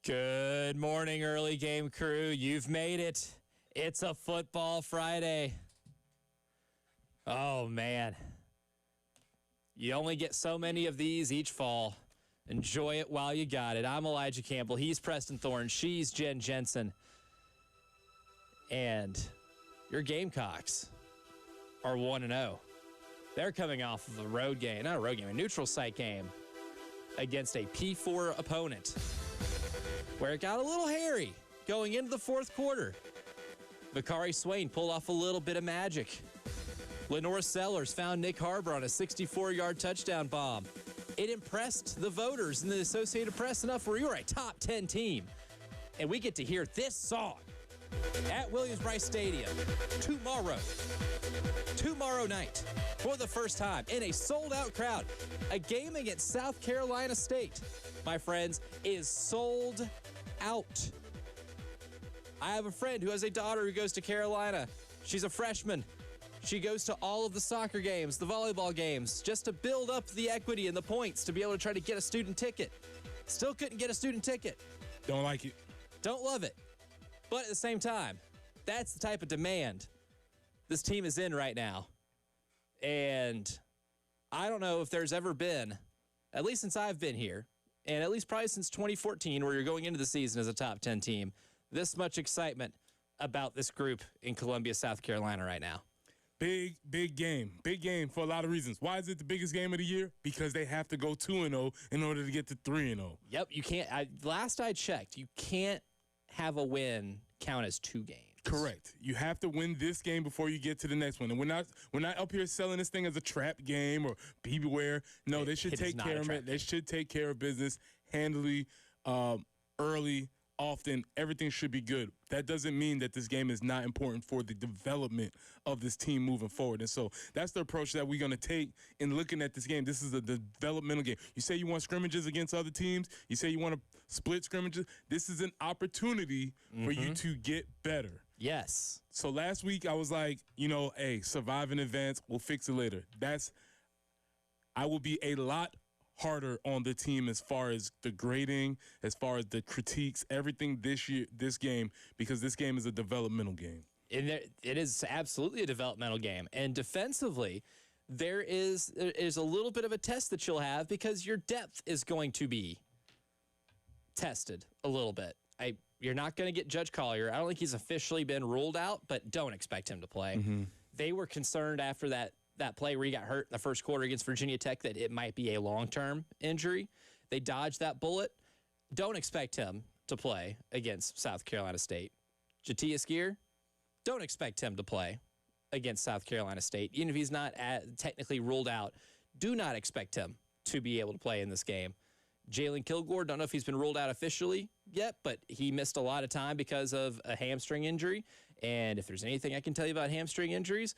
Good morning, early game crew. You've made it. It's a football Friday. Oh, man. You only get so many of these each fall. Enjoy it while you got it. I'm Elijah Campbell. He's Preston Thorne. She's Jen Jensen. And your Gamecocks are 1-0. They're coming off of a neutral site game against a P4 opponent, where it got a little hairy going into the fourth quarter. Bakari Swain pulled off a little bit of magic. Lenore Sellers found Nick Harbor on a 64-yard touchdown bomb. It impressed the voters in the Associated Press enough where you were a top 10 team. And we get to hear this song at Williams-Brice Stadium tomorrow night for the first time in a sold-out crowd. A game against South Carolina State, my friends, is sold out. I have a friend who has a daughter who goes to Carolina. She's a freshman. She goes to all of the soccer games, the volleyball games, just to build up the equity and the points to be able to try to get a student ticket. Still couldn't get a student ticket. Don't like it. Don't love it. But at the same time, that's the type of demand this team is in right now. And I don't know if there's ever been, at least since I've been here, and at least probably since 2014, where you're going into the season as a top 10 team, this much excitement about this group in Columbia, South Carolina right now. Big game. Big game for a lot of reasons. Why is it the biggest game of the year? Because they have to go 2-0 in order to get to 3-0. Yep, you can't. Last I checked, you can't have a win count as two games. Correct. You have to win this game before you get to the next one. And we're not up here selling this thing as a trap game or be beware. No, they should take care of it. They should take care of business handily, early, often. Everything should be good. That doesn't mean that this game is not important for the development of this team moving forward. And so that's the approach that we're going to take in looking at this game. This is a developmental game. You say you want scrimmages against other teams. You say you want to split scrimmages. This is an opportunity for you to get better. Yes. So last week I was like, hey, survive in advance. We'll fix it later. I will be a lot harder on the team as far as the grading, as far as the critiques, everything this game, because this game is a developmental game. And it is absolutely a developmental game. And defensively, there is a little bit of a test that you'll have because your depth is going to be tested a little bit. You're not going to get Judge Collier. I don't think he's officially been ruled out, but don't expect him to play. Mm-hmm. They were concerned after that play where he got hurt in the first quarter against Virginia Tech that it might be a long-term injury. They dodged that bullet. Don't expect him to play against South Carolina State. Jatius Gear, don't expect him to play against South Carolina State. Even if he's not technically ruled out, do not expect him to be able to play in this game. Jalen Kilgore, don't know if he's been ruled out officially yet, but he missed a lot of time because of a hamstring injury. And if there's anything I can tell you about hamstring injuries,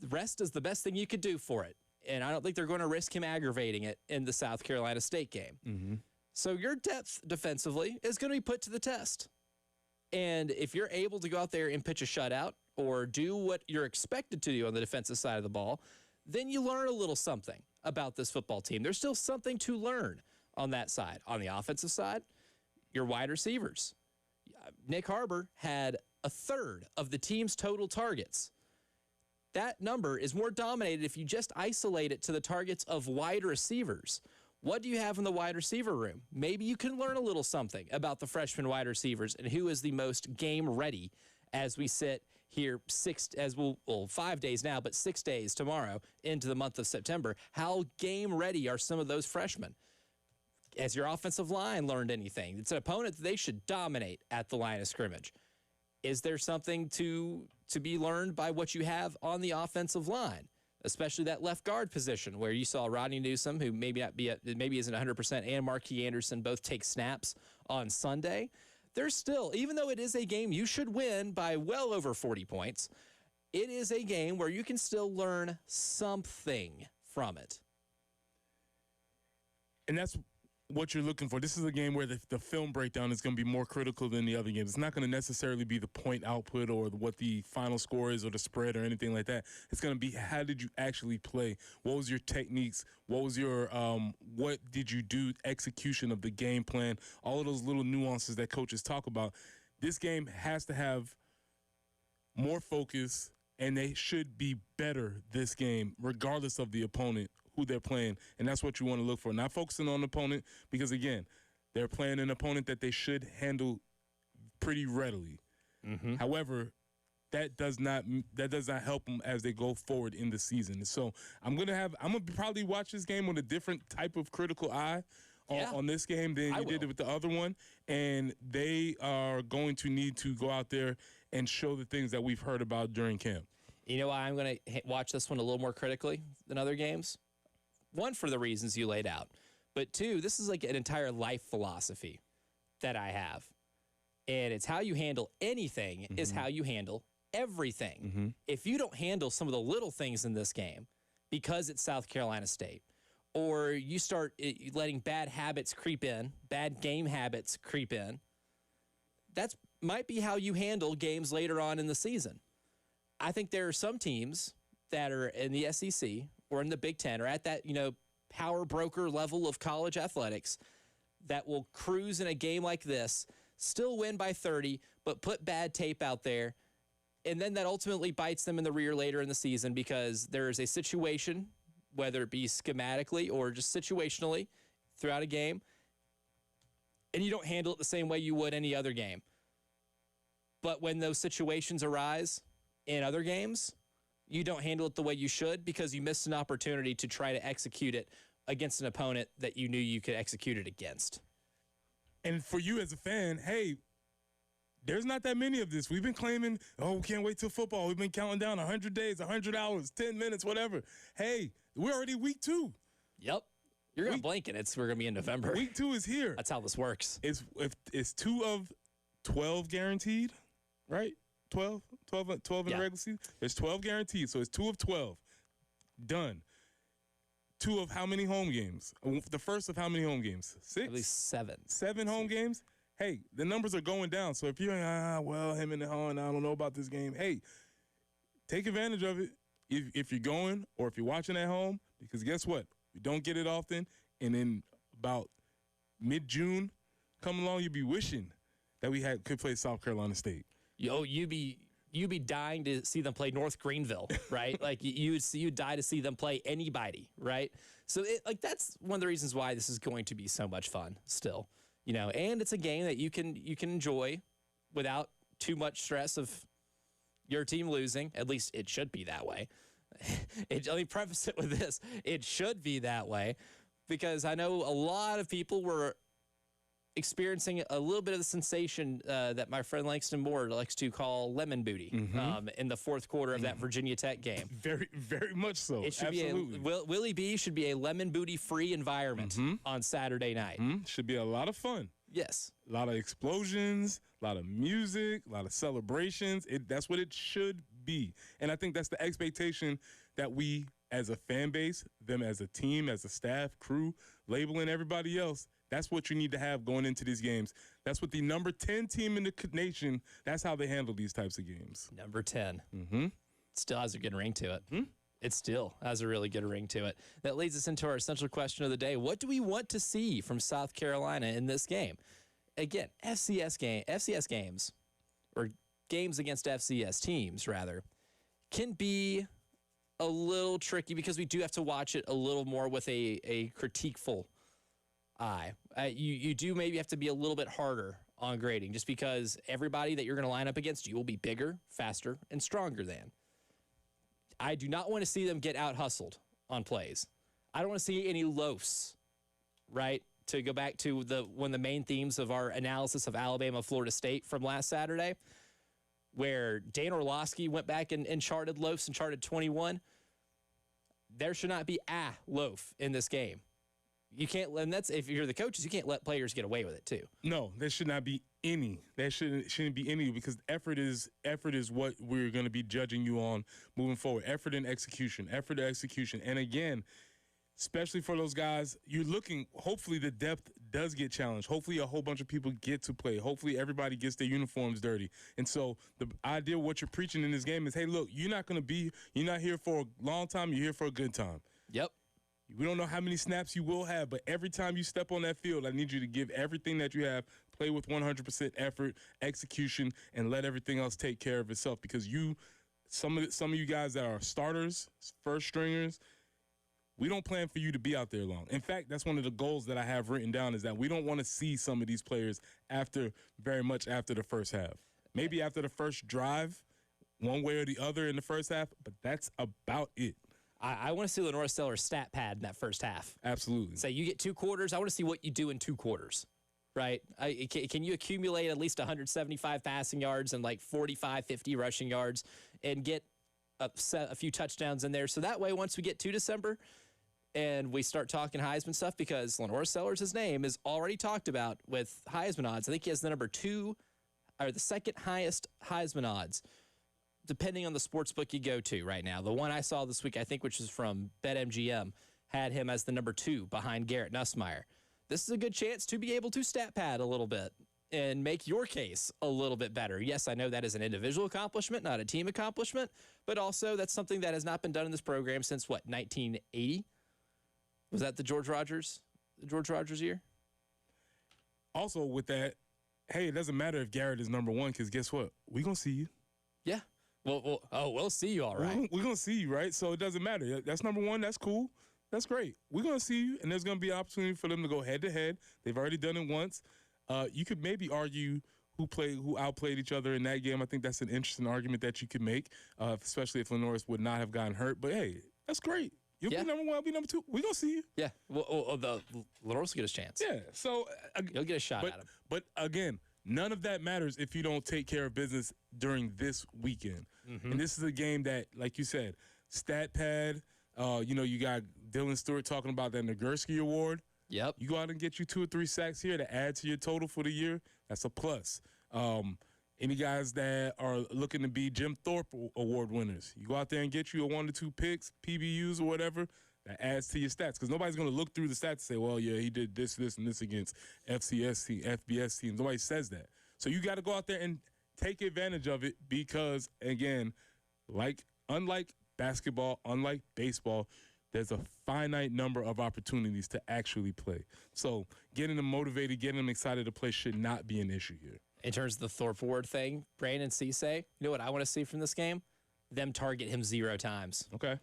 rest is the best thing you could do for it. And I don't think they're going to risk him aggravating it in the South Carolina State game. Mm-hmm. So your depth defensively is going to be put to the test. And if you're able to go out there and pitch a shutout or do what you're expected to do on the defensive side of the ball, then you learn a little something about this football team. There's still something to learn on that side. On the offensive side, your wide receivers. Nick Harbor had a third of the team's total targets. That number is more dominated if you just isolate it to the targets of wide receivers. What do you have in the wide receiver room? Maybe you can learn a little something about the freshman wide receivers and who is the most game ready as we sit here 5 days now, but 6 days tomorrow into the month of September. How game ready are some of those freshmen? Has your offensive line learned anything? It's an opponent that they should dominate at the line of scrimmage. Is there something to be learned by what you have on the offensive line, especially that left guard position where you saw Rodney Newsom, who maybe isn't 100%, and Marquis Anderson both take snaps on Sunday? There's still, even though it is a game you should win by well over 40 points, it is a game where you can still learn something from it. And that's what you're looking for. This is a game where the film breakdown is going to be more critical than the other games. It's not going to necessarily be the point output or what the final score is or the spread or anything like that. It's going to be how did you actually play? What was your techniques? What was your what did you do? Execution of the game plan. All of those little nuances that coaches talk about. This game has to have more focus, and they should be better this game, regardless of the opponent, who they're playing, and that's what you want to look for. Not focusing on the opponent because, again, they're playing an opponent that they should handle pretty readily. Mm-hmm. However, that does not help them as they go forward in the season. So I'm gonna probably watch this game with a different type of critical eye on this game than you did with the other one, and they are going to need to go out there and show the things that we've heard about during camp. You know why I'm going to watch this one a little more critically than other games? One, for the reasons you laid out. But two, this is like an entire life philosophy that I have. And it's how you handle anything is how you handle everything. Mm-hmm. If you don't handle some of the little things in this game because it's South Carolina State, or you start letting bad habits creep in, bad game habits creep in, that might be how you handle games later on in the season. I think there are some teams that are in the SEC or in the Big Ten or at that, power broker level of college athletics that will cruise in a game like this, still win by 30, but put bad tape out there. And then that ultimately bites them in the rear later in the season because there is a situation, whether it be schematically or just situationally throughout a game, and you don't handle it the same way you would any other game. But when those situations arise in other games, you don't handle it the way you should because you missed an opportunity to try to execute it against an opponent that you knew you could execute it against. And for you as a fan, hey, there's not that many of this. We've been claiming, we can't wait till football. We've been counting down 100 days, 100 hours, 10 minutes, whatever. Hey, we're already week 2. Yep. You're going to blink and we're going to be in November. Week 2 is here. That's how this works. It's 2 of 12 guaranteed, right? 12 in the regular season? There's 12 guaranteed, so it's 2 of 12. Done. 2 of how many home games? The first of how many home games? 6? At least 7. 7 home games? Hey, the numbers are going down. So if you're, him and the horn, I don't know about this game. Hey, take advantage of it if you're going or if you're watching at home, because guess what? We don't get it often, and in about mid-June, come along, you'll be wishing that we could play South Carolina State. You'd be dying to see them play North Greenville, right? Like you'd die to see them play anybody, right? So that's one of the reasons why this is going to be so much fun still, and it's a game that you can enjoy without too much stress of your team losing. At least it should be that way. Let me preface it with this. It should be that way because I know a lot of people were experiencing a little bit of the sensation that my friend Langston Moore likes to call lemon booty in the fourth quarter of that Virginia Tech game. Very, very much so. It should Absolutely. Willie B should be a lemon booty free environment on Saturday night. Should be a lot of fun. Yes. A lot of explosions, a lot of music, a lot of celebrations. That's what it should be. And I think that's the expectation that we as a fan base, them as a team, as a staff, crew, labeling everybody else, that's what you need to have going into these games. That's what the number 10 team in the nation, that's how they handle these types of games. Number 10. Still has a good ring to it. It still has a really good ring to it. That leads us into our central question of the day. What do we want to see from South Carolina in this game? Again, FCS games, or games against FCS teams, rather, can be a little tricky because we do have to watch it a little more with a critiqueful eye. You do maybe have to be a little bit harder on grading just because everybody that you're going to line up against you will be bigger, faster, and stronger than. I do not want to see them get out-hustled on plays. I don't want to see any loafs, right? To go back to one of the main themes of our analysis of Alabama, Florida State from last Saturday, where Dan Orlovsky went back and charted loafs and charted 21. There should not be a loaf in this game. You can't, and that's if you're the coaches, you can't let players get away with it too. No, there should not be any. There shouldn't be any because effort is what we're going to be judging you on moving forward. Effort and execution. And again, especially for those guys, you're looking. Hopefully, the depth does get challenged. Hopefully a whole bunch of people get to play. Hopefully everybody gets their uniforms dirty. And so the idea of what you're preaching in this game is, hey, look, you're not here for a long time, you're here for a good time. Yep. We don't know how many snaps you will have, but every time you step on that field, I need you to give everything that you have, play with 100% effort, execution, and let everything else take care of itself. Because some of you guys that are starters, first stringers, we don't plan for you to be out there long. In fact, that's one of the goals that I have written down, is that we don't want to see some of these players very much after the first half. Maybe after the first drive, one way or the other in the first half, but that's about it. I want to see Lenore Steller's stat pad in that first half. Absolutely. Say you get 2 quarters. I want to see what you do in 2 quarters, right? Can you accumulate at least 175 passing yards and like 45, 50 rushing yards and get a few touchdowns in there? So that way, once we get to December and we start talking Heisman stuff, because Lenore Stellers' name is already talked about with Heisman odds. I think he has the the second highest Heisman odds, depending on the sports book you go to right now. The one I saw this week, I think, which was from BetMGM, had him as the number 2 behind Garrett Nussmeier. This is a good chance to be able to stat pad a little bit and make your case a little bit better. Yes, I know that is an individual accomplishment, not a team accomplishment, but also that's something that has not been done in this program since, 1980? Was that the George Rogers year? Also, with that, hey, it doesn't matter if Garrett is number 1, because guess what? We're going to see you. Yeah. We'll see you all right. We're going to see you, right? So it doesn't matter. That's number 1. That's cool. That's great. We're going to see you, and there's going to be an opportunity for them to go head-to-head. They've already done it once. You could maybe argue who outplayed each other in that game. I think that's an interesting argument that you could make, especially if Lenore would not have gotten hurt. But, hey, that's great. You'll be number 1, I'll be number 2. We're going to see you. Yeah. Well, Lenore's will get a chance. Yeah. So you'll get a shot at him. But, again, none of that matters if you don't take care of business during this weekend. Mm-hmm. And this is a game that, like you said, stat pad, you got Dylan Stewart talking about that Nagurski Award. Yep. You go out and get you 2 or 3 sacks here to add to your total for the year. That's a plus. Any guys that are looking to be Jim Thorpe Award winners, you go out there and get you a 1 to 2 picks, PBUs or whatever, that adds to your stats. Because nobody's going to look through the stats and say, well, yeah, he did this, and this against FBS teams. Nobody says that. So you got to go out there and take advantage of it because, again, unlike basketball, unlike baseball, there's a finite number of opportunities to actually play. So getting them motivated, getting them excited to play should not be an issue here. In terms of the Thorpe Award thing, Brandon Cisse, you know what I want to see from this game? Them target him 0 times. Okay.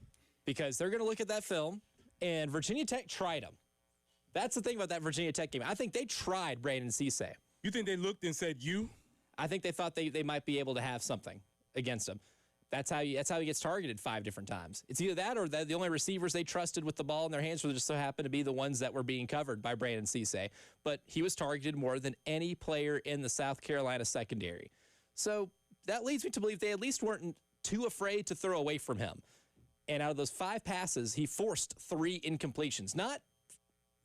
Because they're going to look at that film, and Virginia Tech tried him. That's the thing about that Virginia Tech game. I think they tried Brandon Cisse. You think they looked and said, you? I think they thought they might be able to have something against him. That's how he gets targeted 5 different times. It's either that or the only receivers they trusted with the ball in their hands were just so happened to be the ones that were being covered by Brandon Cisse. But he was targeted more than any player in the South Carolina secondary. So that leads me to believe they at least weren't too afraid to throw away from him. And out of those 5 passes, he forced 3 incompletions.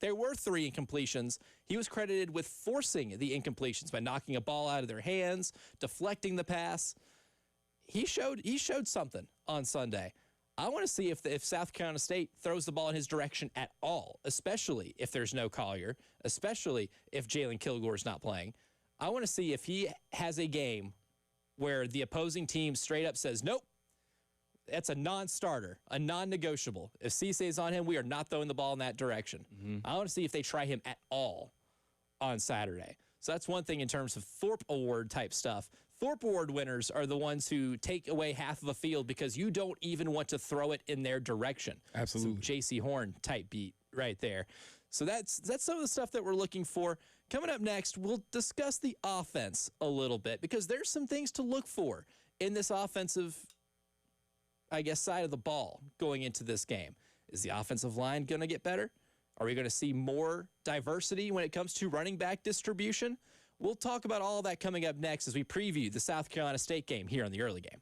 There were 3 incompletions. He was credited with forcing the incompletions by knocking a ball out of their hands, deflecting the pass. He showed something on Sunday. I want to see if South Carolina State throws the ball in his direction at all, especially if there's no Collier, especially if Jalen Kilgore's not playing. I want to see if he has a game where the opposing team straight up says, nope, that's a non-starter, a non-negotiable. If Cisse is on him, we are not throwing the ball in that direction. Mm-hmm. I want to see if they try him at all on Saturday. So that's one thing in terms of Thorpe Award type stuff. Thorpe Award winners are the ones who take away half of a field because you don't even want to throw it in their direction. Absolutely. Some J.C. Horn type beat right there. So that's some of the stuff that we're looking for. Coming up next, we'll discuss the offense a little bit because there's some things to look for in this offensive, side of the ball going into this game. Is the offensive line going to get better? Are we going to see more diversity when it comes to running back distribution? We'll talk about all that coming up next as we preview the South Carolina State game here on the early game.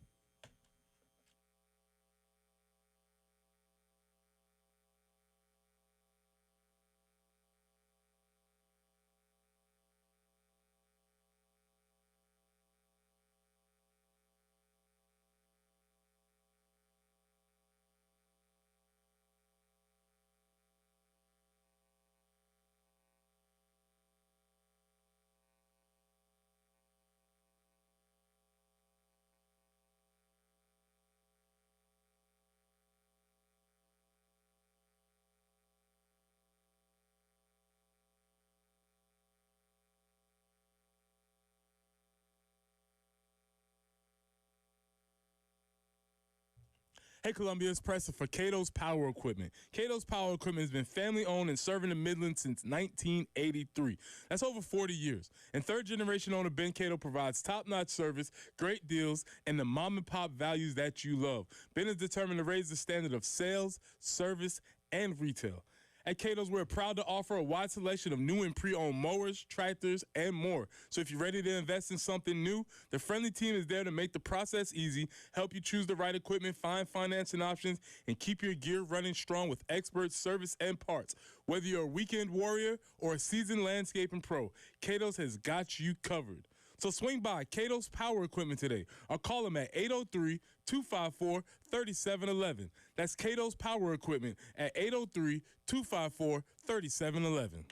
Hey, Columbia, it's Preston for Cato's Power Equipment. Cato's Power Equipment has been family-owned and serving the Midlands since 1983. That's over 40 years. And third-generation owner Ben Cato provides top-notch service, great deals, and the mom-and-pop values that you love. Ben is determined to raise the standard of sales, service, and retail. At Cato's, we're proud to offer a wide selection of new and pre-owned mowers, tractors, and more. So if you're ready to invest in something new, the friendly team is there to make the process easy, help you choose the right equipment, find financing options, and keep your gear running strong with expert service and parts. Whether you're a weekend warrior or a seasoned landscaping pro, Cato's has got you covered. So swing by Cato's Power Equipment today or call them at 803-254-3711. That's Cato's Power Equipment at 803-254-3711.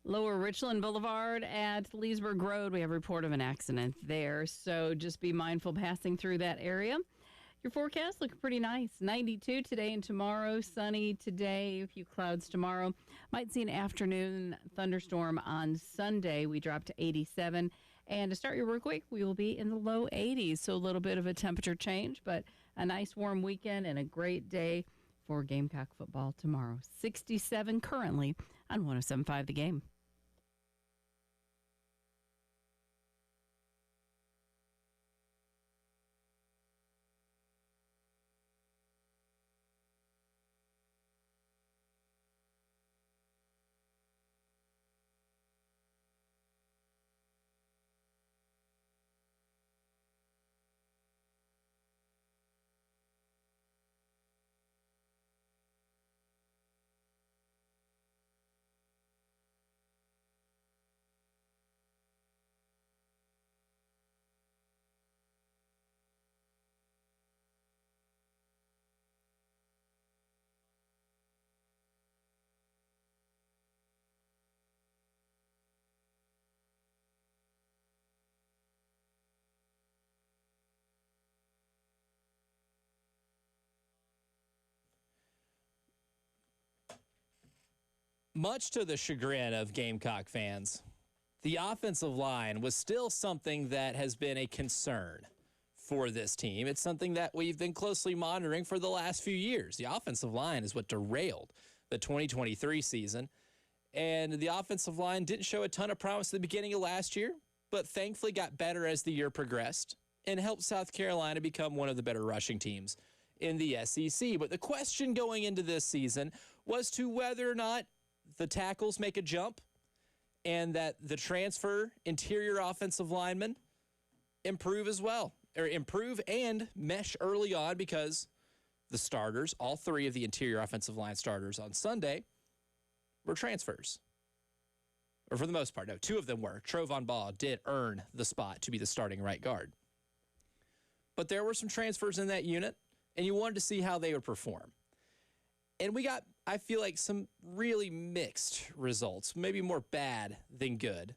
Lower Richland Boulevard at Leesburg Road. We have a report of an accident there, so just be mindful passing through that area. Your forecast looking pretty nice. 92 today and tomorrow. Sunny today, a few clouds tomorrow. Might see an afternoon thunderstorm on Sunday. We drop to 87. And to start your work week, we will be in the low 80s. So a little bit of a temperature change, but a nice warm weekend and a great day for Gamecock football tomorrow. 67 currently on 107.5 The Game. Much to the chagrin of Gamecock fans, the offensive line was still something that has been a concern for this team. It's something that we've been closely monitoring for the last few years. The offensive line is what derailed the 2023 season. And the offensive line didn't show a ton of promise at the beginning of last year, but thankfully got better as the year progressed and helped South Carolina become one of the better rushing teams in the SEC. But the question going into this season was to whether or not the tackles make a jump and that the transfer interior offensive linemen improve as well, or improve and mesh early on, because the starters, all three of the interior offensive line starters on Sunday, were transfers. Or for the most part, no, two of them were. Trovon Ball did earn the spot to be the starting right guard. But there were some transfers in that unit, and you wanted to see how they would perform. And we got, I feel like, some really mixed results, maybe more bad than good.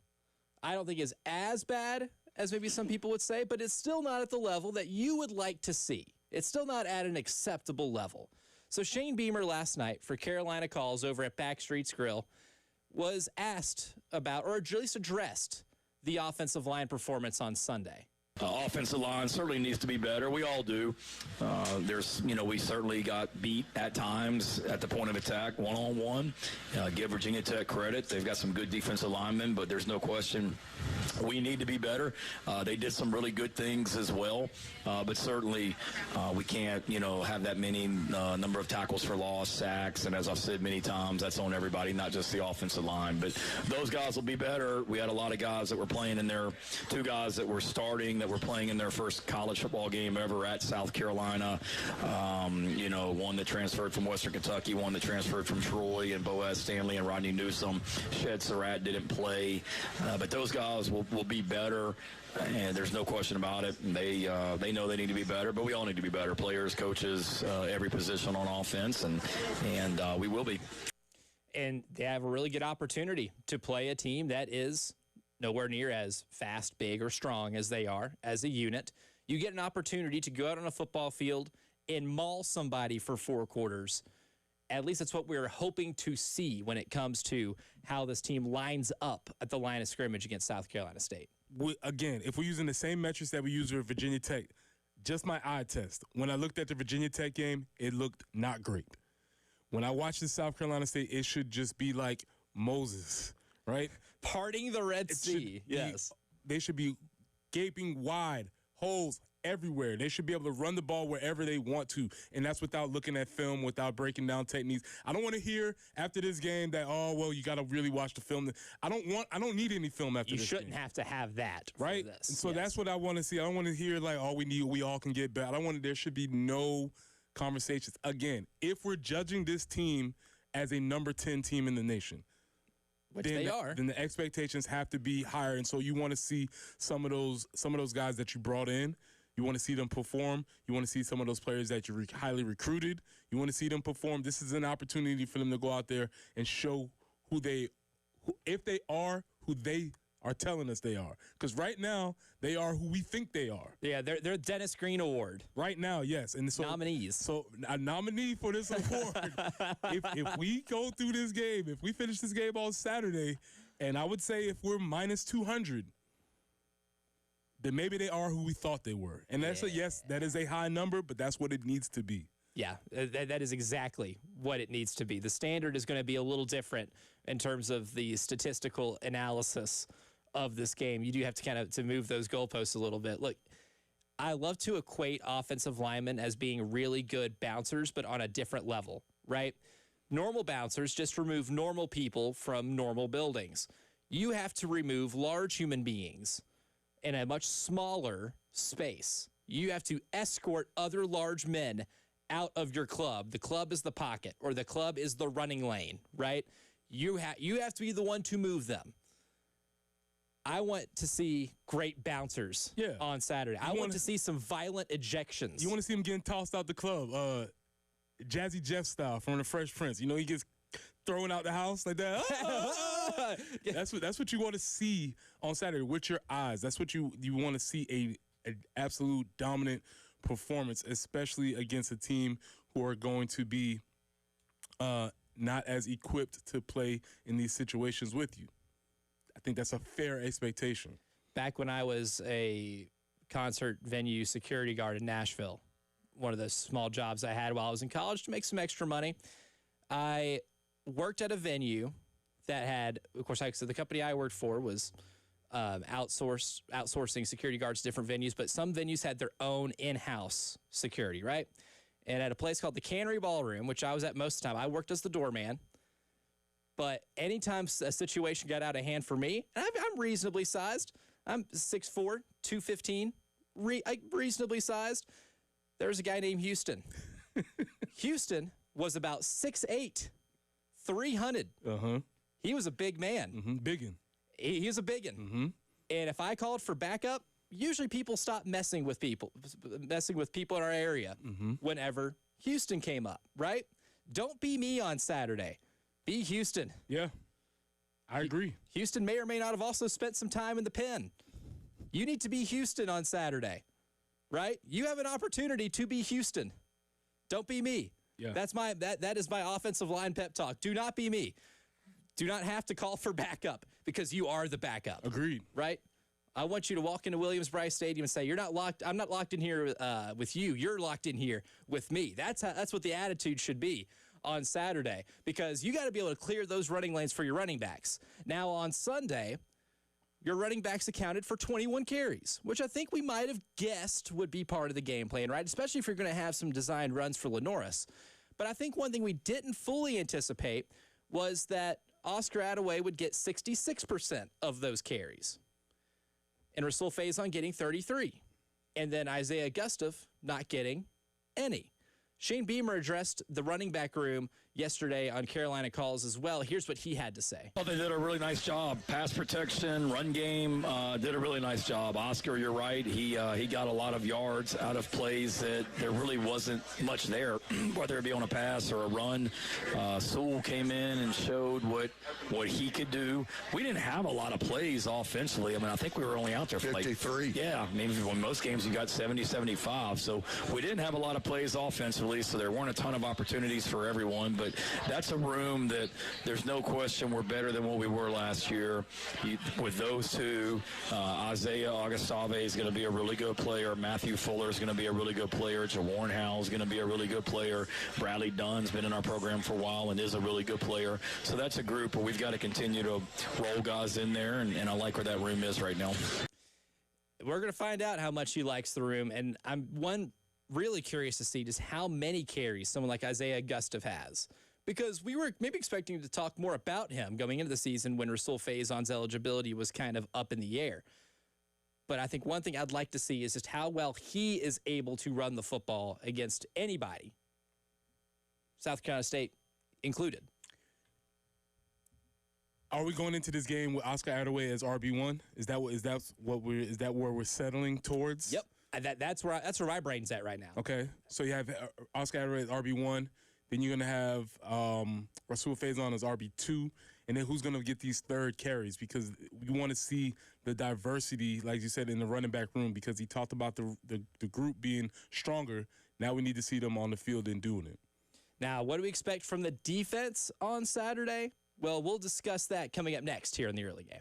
I don't think it's as bad as maybe some people would say, but it's still not at the level that you would like to see. It's still not at an acceptable level. So Shane Beamer last night for Carolina Calls over at Backstreet's Grill was asked about, or at least addressed, the offensive line performance on Sunday. Offensive line certainly needs to be better. We all do. We certainly got beat at times at the point of attack, one-on-one. Give Virginia Tech credit. They've got some good defensive linemen, but there's no question we need to be better. They did some really good things as well, but certainly we can't, have that many number of tackles for loss, sacks, and as I've said many times, that's on everybody, not just the offensive line. But those guys will be better. We had a lot of guys that were playing in there, two guys that were starting, that were playing in their first college football game ever at South Carolina. One that transferred from Western Kentucky, one that transferred from Troy, and Boaz Stanley and Rodney Newsome. Shed Surratt didn't play, but those guys will be better, and there's no question about it. They know they need to be better, but we all need to be better. Players, coaches, every position on offense, and we will be. And they have a really good opportunity to play a team that is nowhere near as fast, big, or strong as they are as a unit. You get an opportunity to go out on a football field and maul somebody for 4 quarters. At least that's what we're hoping to see when it comes to how this team lines up at the line of scrimmage against South Carolina State. Again, if we're using the same metrics that we use with Virginia Tech, just my eye test. When I looked at the Virginia Tech game, it looked not great. When I watched the South Carolina State, it should just be like Moses, right? Parting the Red Sea, yes. They should be gaping wide, holes everywhere. They should be able to run the ball wherever they want to, and that's without looking at film, without breaking down techniques. I don't want to hear after this game that, you got to really watch the film. I don't need any film after this game. You shouldn't have to have that, right? For this. And so that's what I want to see. I don't want to hear like, we all can get better. There should be no conversations. Again, if we're judging this team as a number 10 team in the nation, which they are, then the expectations have to be higher. And so you want to see some of those guys that you brought in. You want to see them perform. You want to see some of those players that you highly recruited. You want to see them perform. This is an opportunity for them to go out there and show if they are who they are telling us they are. Because right now, they are who we think they are. Yeah, they're Dennis Green Award. Right now, yes. And so nominees. So a nominee for this award, if we go through this game, if we finish this game on Saturday, and I would say if we're minus 200, then maybe they are who we thought they were. And that's that is a high number, but that's what it needs to be. Yeah, that is exactly what it needs to be. The standard is going to be a little different in terms of the statistical analysis of this game. You do have to to move those goalposts a little bit. Look, I love to equate offensive linemen as being really good bouncers, but on a different level, right? Normal bouncers just remove normal people from normal buildings. You have to remove large human beings in a much smaller space. You have to escort other large men out of your club. The club is the pocket, or the club is the running lane, right? You have to be the one to move them. I want to see great bouncers on Saturday. I want to see some violent ejections. You want to see them getting tossed out the club, Jazzy Jeff style from The Fresh Prince. He gets thrown out the house like that. That's what you want to see on Saturday with your eyes. That's what you want to see, an absolute dominant performance, especially against a team who are going to be not as equipped to play in these situations with you. I think that's a fair expectation. Back when I was a concert venue security guard in Nashville, one of those small jobs I had while I was in college to make some extra money, I worked at a venue that had, of course, so the company I worked for was outsourcing security guards to different venues, but some venues had their own in-house security, right? And at a place called the Cannery Ballroom, which I was at most of the time, I worked as the doorman. But anytime a situation got out of hand for me, and I'm reasonably sized, I'm 6'4", 215, reasonably sized. There was a guy named Houston. Houston was about 6'8", 300. He was a big man. Biggin. He was a biggin. And if I called for backup, usually people stopped messing with people in our area whenever Houston came up, right? Don't be me on Saturday. Be Houston. Yeah, I agree. Houston may or may not have also spent some time in the pen. You need to be Houston on Saturday, right? You have an opportunity to be Houston. Don't be me. Yeah. That is my offensive line pep talk. Do not be me. Do not have to call for backup because you are the backup. Agreed. Right? I want you to walk into Williams-Brice Stadium and say, "You're not locked. I'm not locked in here with you. You're locked in here with me." That's what the attitude should be on Saturday, because you got to be able to clear those running lanes for your running backs. Now on Sunday, your running backs accounted for 21 carries, which I think we might have guessed would be part of the game plan, right? Especially if you're going to have some designed runs for Lenoris. But I think one thing we didn't fully anticipate was that Oscar Attaway would get 66% of those carries, and Rasul Faison getting 33%, and then Isaiah Gustav not getting any. Shane Beamer addressed the running back room yesterday on Carolina Calls as well. Here's what he had to say. Well, they did a really nice job. Pass protection, run game, did a really nice job. Oscar, you're right. He got a lot of yards out of plays that there really wasn't much there, whether it be on a pass or a run. Sewell came in and showed what he could do. We didn't have a lot of plays offensively. I mean, I think we were only out there for 53. Like, yeah, I mean, in most games you got 70, 75. So we didn't have a lot of plays offensively, so there weren't a ton of opportunities for everyone. But that's a room that there's no question we're better than what we were last year. With those two, Isaiah Augustave is going to be a really good player. Matthew Fuller is going to be a really good player. Jawarn Howell is going to be a really good player. Bradley Dunn's been in our program for a while and is a really good player. So that's a group where we've got to continue to roll guys in there, and I like where that room is right now. We're going to find out how much he likes the room, and I'm really curious to see just how many carries someone like Isaiah Gustav has, because we were maybe expecting to talk more about him going into the season when Rasul Faison's eligibility was kind of up in the air. But I think one thing I'd like to see is just how well he is able to run the football against anybody, South Carolina State included. Are we going into this game with Oscar Attaway as RB1? Is that where we're settling towards? Yep. That's where my brain's at right now. Okay, so you have Oscar Attaway as RB1, then you're gonna have Rasul Faison as RB2, and then who's gonna get these third carries? Because we want to see the diversity, like you said, in the running back room. Because he talked about the group being stronger. Now we need to see them on the field and doing it. Now, what do we expect from the defense on Saturday? Well, we'll discuss that coming up next here in the early game.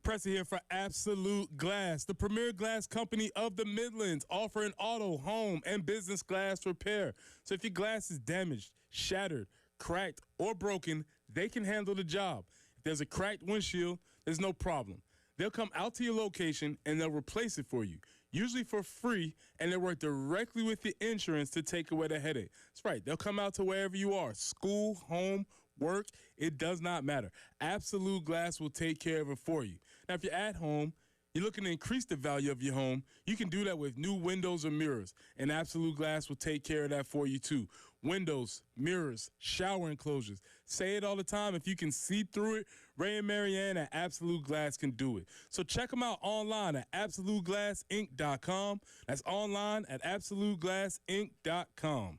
Pressy here for Absolute Glass, the premier glass company of the Midlands, offering auto, home, and business glass repair. So if your glass is damaged, shattered, cracked, or broken, they can handle the job. If there's a cracked windshield, there's no problem. They'll come out to your location and they'll replace it for you, usually for free, and they'll work directly with the insurance to take away the headache. That's right. They'll come out to wherever you are, school, home, work, it does not matter. Absolute Glass will take care of it for you. Now, if you're at home, you're looking to increase the value of your home, you can do that with new windows or mirrors, and Absolute Glass will take care of that for you too. Windows, mirrors, shower enclosures. Say it all the time. If you can see through it, Ray and Marianne at Absolute Glass can do it. So check them out online at AbsoluteGlassInc.com. That's online at AbsoluteGlassInc.com.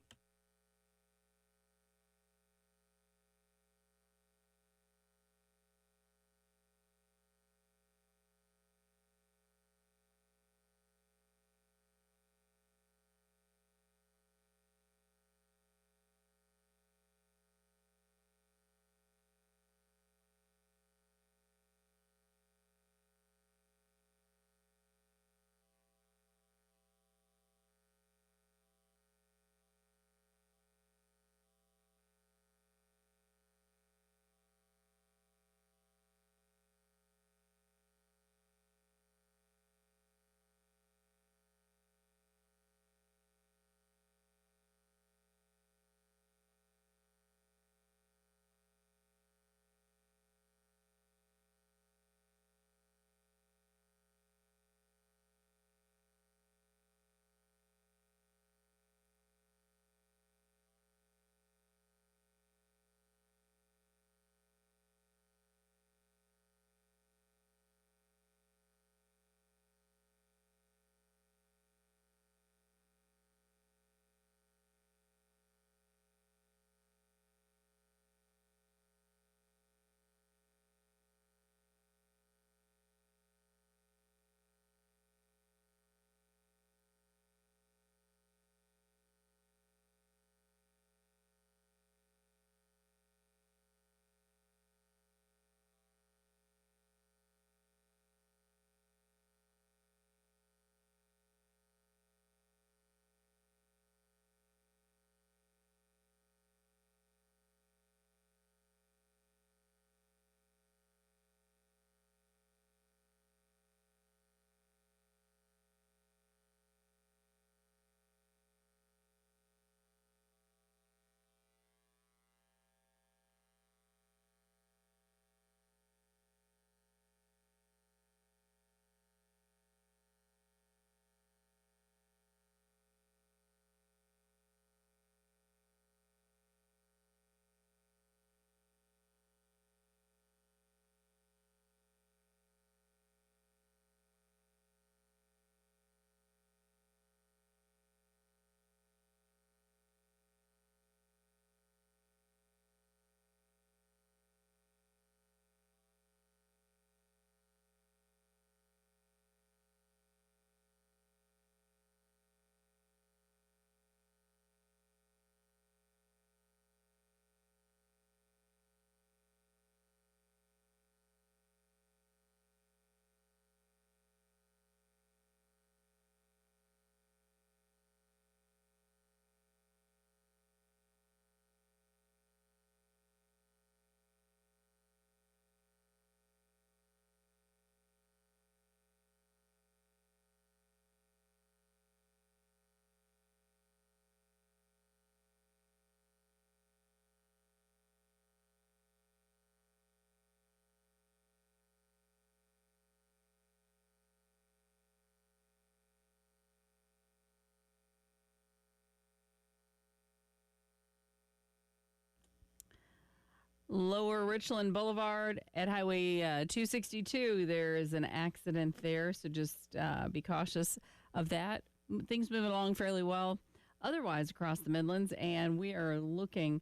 Lower Richland Boulevard at Highway 262, there is an accident there, so just be cautious of that. Things moving along fairly well otherwise across the Midlands, and we are looking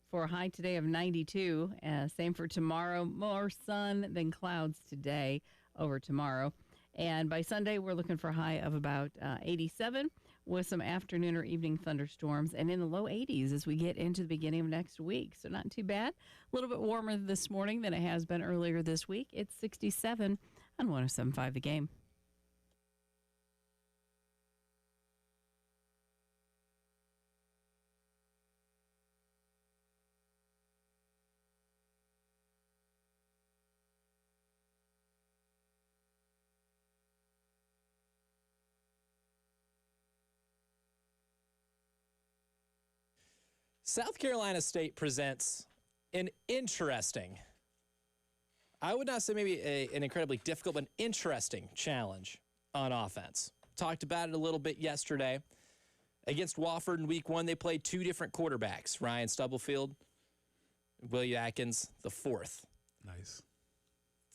for a high today of 92. Same for tomorrow. More sun than clouds today over tomorrow. And by Sunday, we're looking for a high of about 87 with some afternoon or evening thunderstorms and in the low 80s as we get into the beginning of next week. So not too bad. A little bit warmer this morning than it has been earlier this week. It's 67 on 107.5 The Game. South Carolina State presents an interesting I would not say maybe an incredibly difficult, but interesting challenge on offense. Talked about it a little bit yesterday. Against Wofford in week 1, they played 2 different quarterbacks, Ryan Stubblefield, Willie Atkins, the 4th. Nice.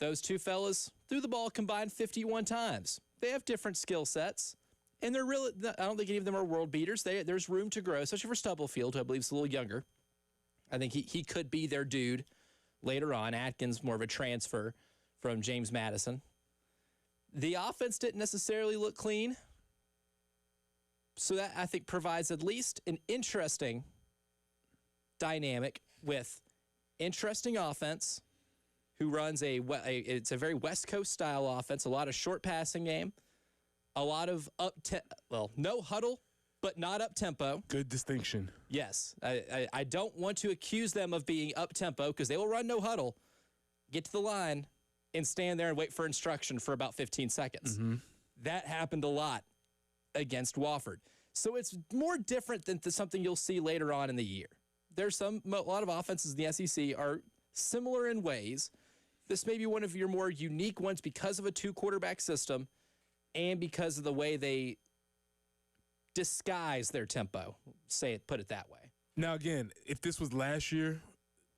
Those 2 fellas threw the ball combined 51 times. They have different skill sets, and they're really, I don't think any of them are world beaters. There's room to grow, especially for Stubblefield, who I believe is a little younger. I think he could be their dude later on. Atkins, more of a transfer from James Madison. The offense didn't necessarily look clean, so that, I think, provides at least an interesting dynamic with interesting offense who runs it's a very West Coast style offense, a lot of short passing game, a lot of no huddle, but not up-tempo. Good distinction. Yes. I don't want to accuse them of being up-tempo because they will run no huddle, get to the line, and stand there and wait for instruction for about 15 seconds. Mm-hmm. That happened a lot against Wofford. So it's more different than something you'll see later on in the year. There's a lot of offenses in the SEC are similar in ways. This may be one of your more unique ones because of a 2-quarterback system and because of the way they disguise their tempo. Put it that way. Now, again, if this was last year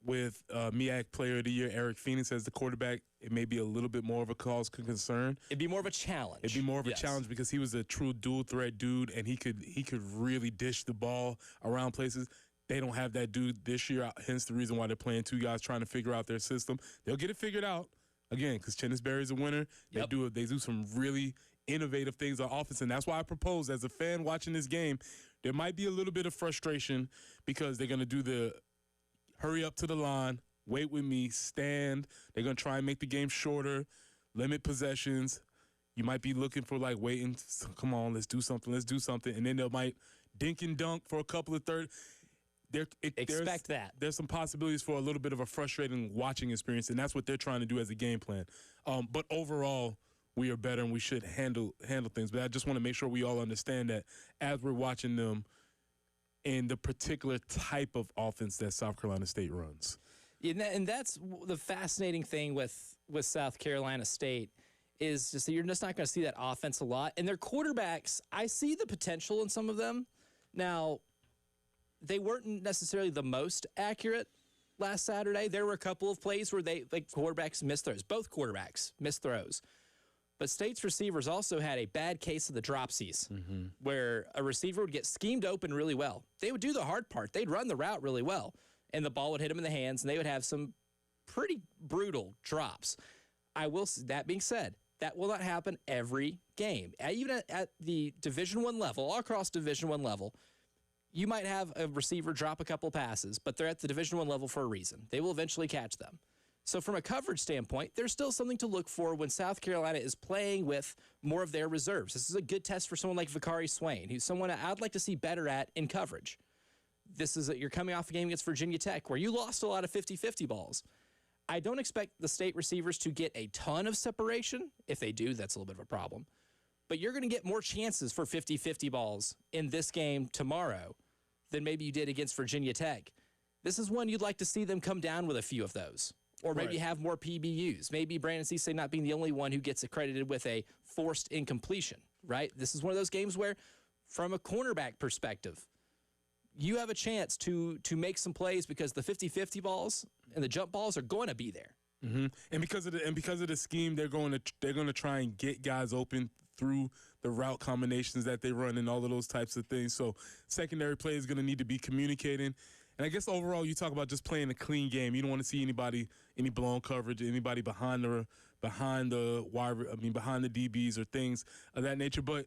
with MEAC Player of the Year, Eric Phoenix as the quarterback, it may be a little bit more of a cause of concern. It'd be more of a challenge. It'd be more of a challenge because he was a true dual-threat dude, and he could really dish the ball around places. They don't have that dude this year, hence the reason why they're playing 2 guys trying to figure out their system. They'll get it figured out, again, because Chennisberry's a winner. They do some really innovative things on offense, and that's why I propose, as a fan watching this game, there might be a little bit of frustration because they're going to do the hurry up to the line, wait with me, stand. They're going to try and make the game shorter, limit possessions. You might be looking for, waiting, come on, let's do something. And then they might dink and dunk for a couple of third. Expect that. There's some possibilities for a little bit of a frustrating watching experience, and that's what they're trying to do as a game plan. But overall, we are better and we should handle things. But I just want to make sure we all understand that as we're watching them in the particular type of offense that South Carolina State runs. And that's the fascinating thing with South Carolina State is just that you're just not going to see that offense a lot. And their quarterbacks, I see the potential in some of them. Now, they weren't necessarily the most accurate last Saturday. There were a couple of plays where quarterbacks missed throws. Both quarterbacks missed throws. But State's receivers also had a bad case of the dropsies, where a receiver would get schemed open really well. They would do the hard part. They'd run the route really well, and the ball would hit them in the hands, and they would have some pretty brutal drops. That being said, that will not happen every game. Even at the Division I level, all across Division I level, you might have a receiver drop a couple passes, but they're at the Division I level for a reason. They will eventually catch them. So from a coverage standpoint, there's still something to look for when South Carolina is playing with more of their reserves. This is a good test for someone like Vakari Swain, who's someone I'd like to see better at in coverage. You're coming off a game against Virginia Tech where you lost a lot of 50-50 balls. I don't expect the State receivers to get a ton of separation. If they do, that's a little bit of a problem. But you're going to get more chances for 50-50 balls in this game tomorrow than maybe you did against Virginia Tech. This is one you'd like to see them come down with a few of those. Or maybe have more PBUs. Maybe Brandon Cisse not being the only one who gets accredited with a forced incompletion, right? This is one of those games where, from a cornerback perspective, you have a chance to make some plays because the 50-50 balls and the jump balls are going to be there. Mm-hmm. And because of the scheme, they're going to try and get guys open through the route combinations that they run and all of those types of things. So secondary play is going to need to be communicating. And I guess overall, you talk about just playing a clean game. You don't want to see any blown coverage, anybody behind the DBs or things of that nature. But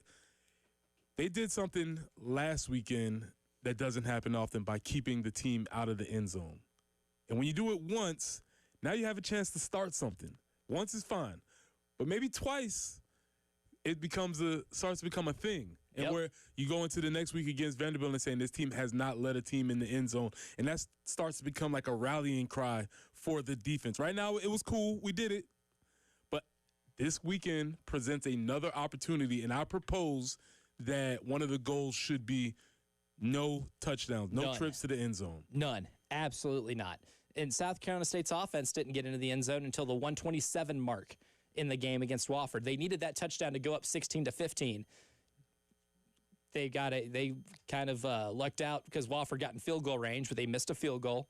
they did something last weekend that doesn't happen often by keeping the team out of the end zone. And when you do it once, now you have a chance to start something. Once is fine, but maybe twice it starts to become a thing. And where you go into the next week against Vanderbilt and saying this team has not led a team in the end zone. And that starts to become like a rallying cry for the defense. Right now, it was cool. We did it. But this weekend presents another opportunity, and I propose that one of the goals should be no touchdowns, no trips to the end zone. None. Absolutely not. And South Carolina State's offense didn't get into the end zone until the 127 mark in the game against Wofford. They needed that touchdown to go up 16-15. They kind of lucked out because Wofford got in field goal range, but they missed a field goal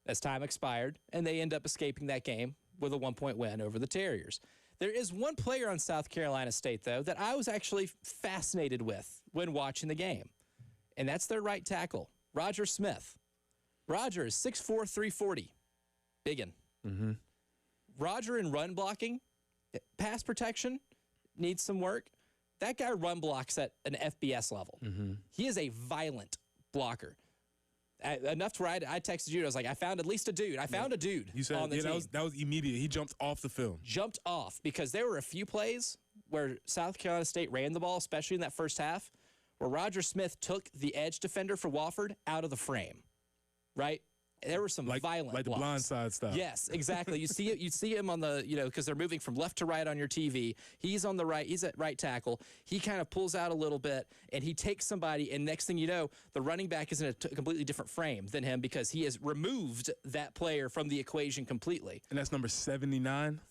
as time expired, and they end up escaping that game with a 1-point win over the Terriers. There is one player on South Carolina State, though, that I was actually fascinated with when watching the game, and that's their right tackle, Roger Smith. Roger is 6'4", 340. Biggin. Mm-hmm. Roger in run blocking, pass protection, needs some work. That guy run blocks at an FBS level. Mm-hmm. He is a violent blocker. Enough to where I texted you. I was like, I found at least a dude. I found a dude you said, on the team. That was immediate. He jumped off the film. Jumped off because there were a few plays where South Carolina State ran the ball, especially in that first half, where Roger Smith took the edge defender for Wofford out of the frame, right? There were some violent like blocks. The blindside style. Yes, exactly. You see him on the, because they're moving from left to right on your TV. He's on the right. He's at right tackle. He kind of pulls out a little bit, and he takes somebody, and next thing you know, the running back is in a completely different frame than him because he has removed that player from the equation completely. And that's number 79?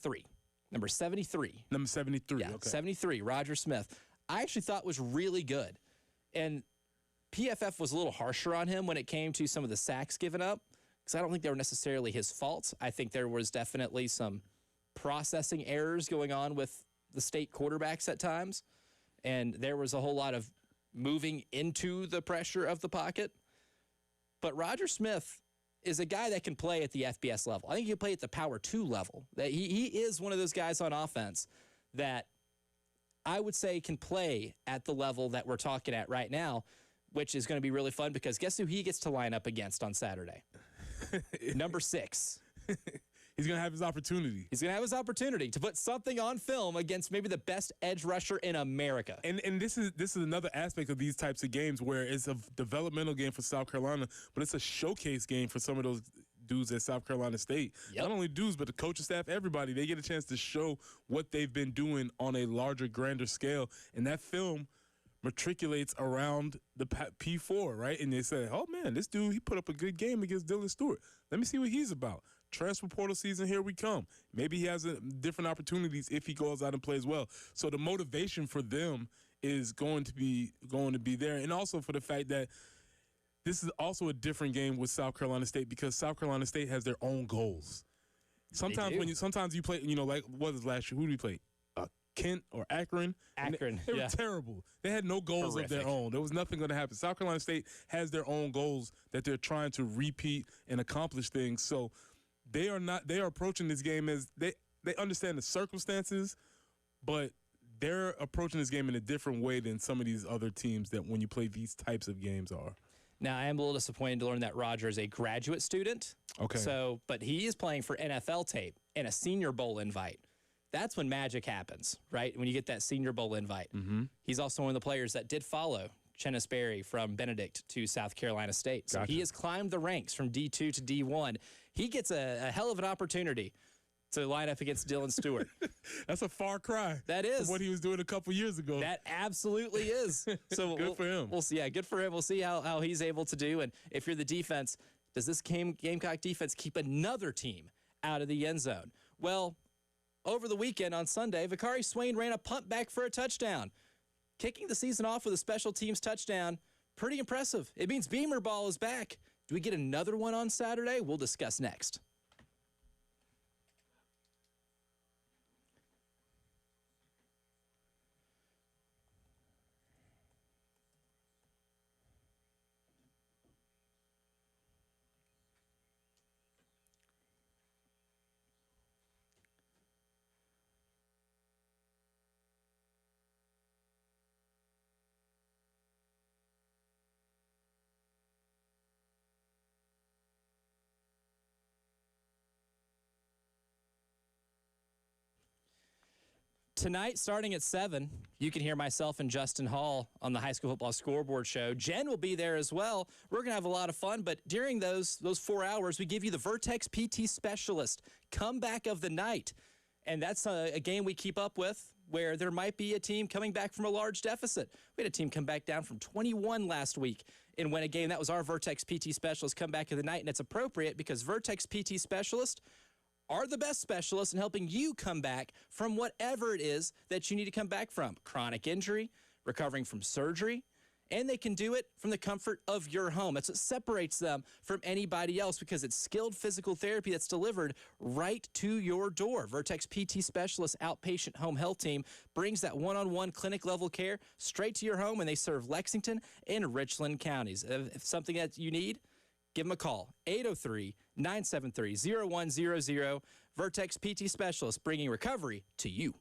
Number 73. Number 73, Yeah, okay. 73, Roger Smith. I actually thought was really good. And PFF was a little harsher on him when it came to some of the sacks given up. Because I don't think they were necessarily his fault. I think there was definitely some processing errors going on with the state quarterbacks at times. And there was a whole lot of moving into the pressure of the pocket. But Roger Smith is a guy that can play at the FBS level. I think he can play at the Power 2 level. He is one of those guys on offense that I would say can play at the level that we're talking at right now, which is going to be really fun because guess who he gets to line up against on Saturday? Number 6. He's going to have his opportunity. He's going to have his opportunity to put something on film against maybe the best edge rusher in America. And this is another aspect of these types of games where it's a developmental game for South Carolina, but it's a showcase game for some of those dudes at South Carolina State. Yep. Not only dudes, but the coaching staff, everybody. They get a chance to show what they've been doing on a larger, grander scale. And that film matriculates around the P4, right? And they say, oh, man, this dude, he put up a good game against Dylan Stewart. Let me see what he's about. Transfer portal season, here we come. Maybe he has different opportunities if he goes out and plays well. So the motivation for them is going to be there. And also for the fact that this is also a different game with South Carolina State because South Carolina State has their own goals. Sometimes you play, like what was last year? Who did we play? Kent or Akron. They were terrible. They had no goals of their own. There was nothing going to happen. South Carolina State has their own goals that they're trying to repeat and accomplish things. So they are approaching this game as they understand the circumstances, but they're approaching this game in a different way than some of these other teams that when you play these types of games are. Now, I am a little disappointed to learn that Roger is a graduate student. Okay. But he is playing for NFL tape and a Senior Bowl invite. That's when magic happens, right? When you get that Senior Bowl invite. Mm-hmm. He's also one of the players that did follow Chennis Berry from Benedict to South Carolina State. So he has climbed the ranks from D2 to D1. He gets a hell of an opportunity to line up against Dylan Stewart. That's a far cry. That is. From what he was doing a couple years ago. That absolutely is. So good for him. We'll see. Yeah, good for him. We'll see how he's able to do. And if you're the defense, does this Gamecock defense keep another team out of the end zone? Well, over the weekend on Sunday, Vakari Swain ran a punt back for a touchdown. Kicking the season off with a special teams touchdown, pretty impressive. It means Beamer ball is back. Do we get another one on Saturday? We'll discuss next. Tonight, starting at 7, you can hear myself and Justin Hall on the High School Football Scoreboard Show. Jen will be there as well. We're going to have a lot of fun, but during those 4 hours, we give you the Vertex PT Specialist comeback of the night. And that's a game we keep up with where there might be a team coming back from a large deficit. We had a team come back down from 21 last week and win a game. That was our Vertex PT specialist come back of the night, and it's appropriate because Vertex PT specialists are the best specialists in helping you come back from whatever it is that you need to come back from. Chronic injury, recovering from surgery, and they can do it from the comfort of your home. That's what separates them from anybody else because it's skilled physical therapy that's delivered right to your door. Vertex PT Specialist Outpatient Home Health Team brings that one-on-one clinic-level care straight to your home, and they serve Lexington and Richland counties. If something that you need, give them a call, 803-973-0100. Vertex PT Specialist, bringing recovery to you.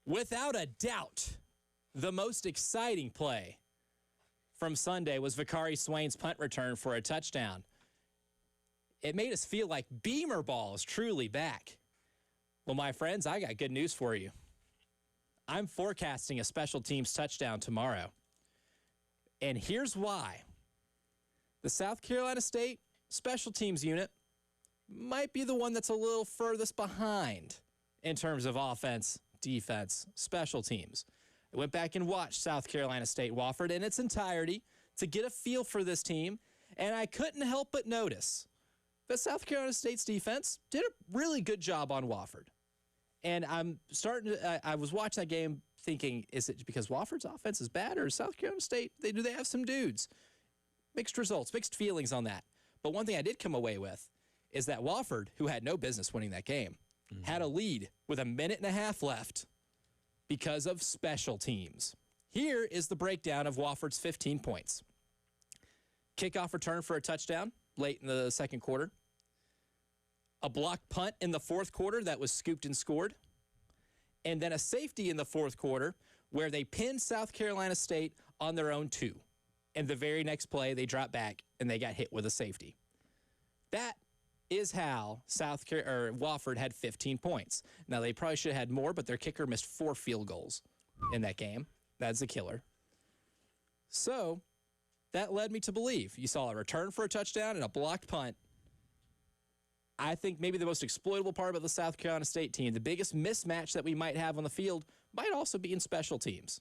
Without a doubt, the most exciting play from Sunday was Vakari Swain's punt return for a touchdown. It made us feel like Beamer ball is truly back. Well, my friends, I got good news for you. I'm forecasting a special teams touchdown tomorrow. And here's why. The South Carolina State special teams unit might be the one that's a little furthest behind in terms of offense, defense, special teams. I went back and watched South Carolina State Wofford in its entirety to get a feel for this team, and I couldn't help but notice that South Carolina State's defense did a really good job on Wofford. And I was watching that game thinking, is it because Wofford's offense is bad, or South Carolina State, do they have some dudes? Mixed results, mixed feelings on that. But one thing I did come away with is that Wofford, who had no business winning that game, had a lead with 1.5 minutes left because of special teams. Here is the breakdown of Wofford's 15 points. Kickoff return for a touchdown late in the second quarter. A blocked punt in the fourth quarter that was scooped and scored. And then a safety in the fourth quarter where they pinned South Carolina State on their own 2. And the very next play, they dropped back and they got hit with a safety. That is how Wofford had 15 points. Now, they probably should have had more, but their kicker missed 4 field goals in that game. That's a killer. So that led me to believe you saw a return for a touchdown and a blocked punt. I think maybe the most exploitable part about the South Carolina State team, the biggest mismatch that we might have on the field, might also be in special teams.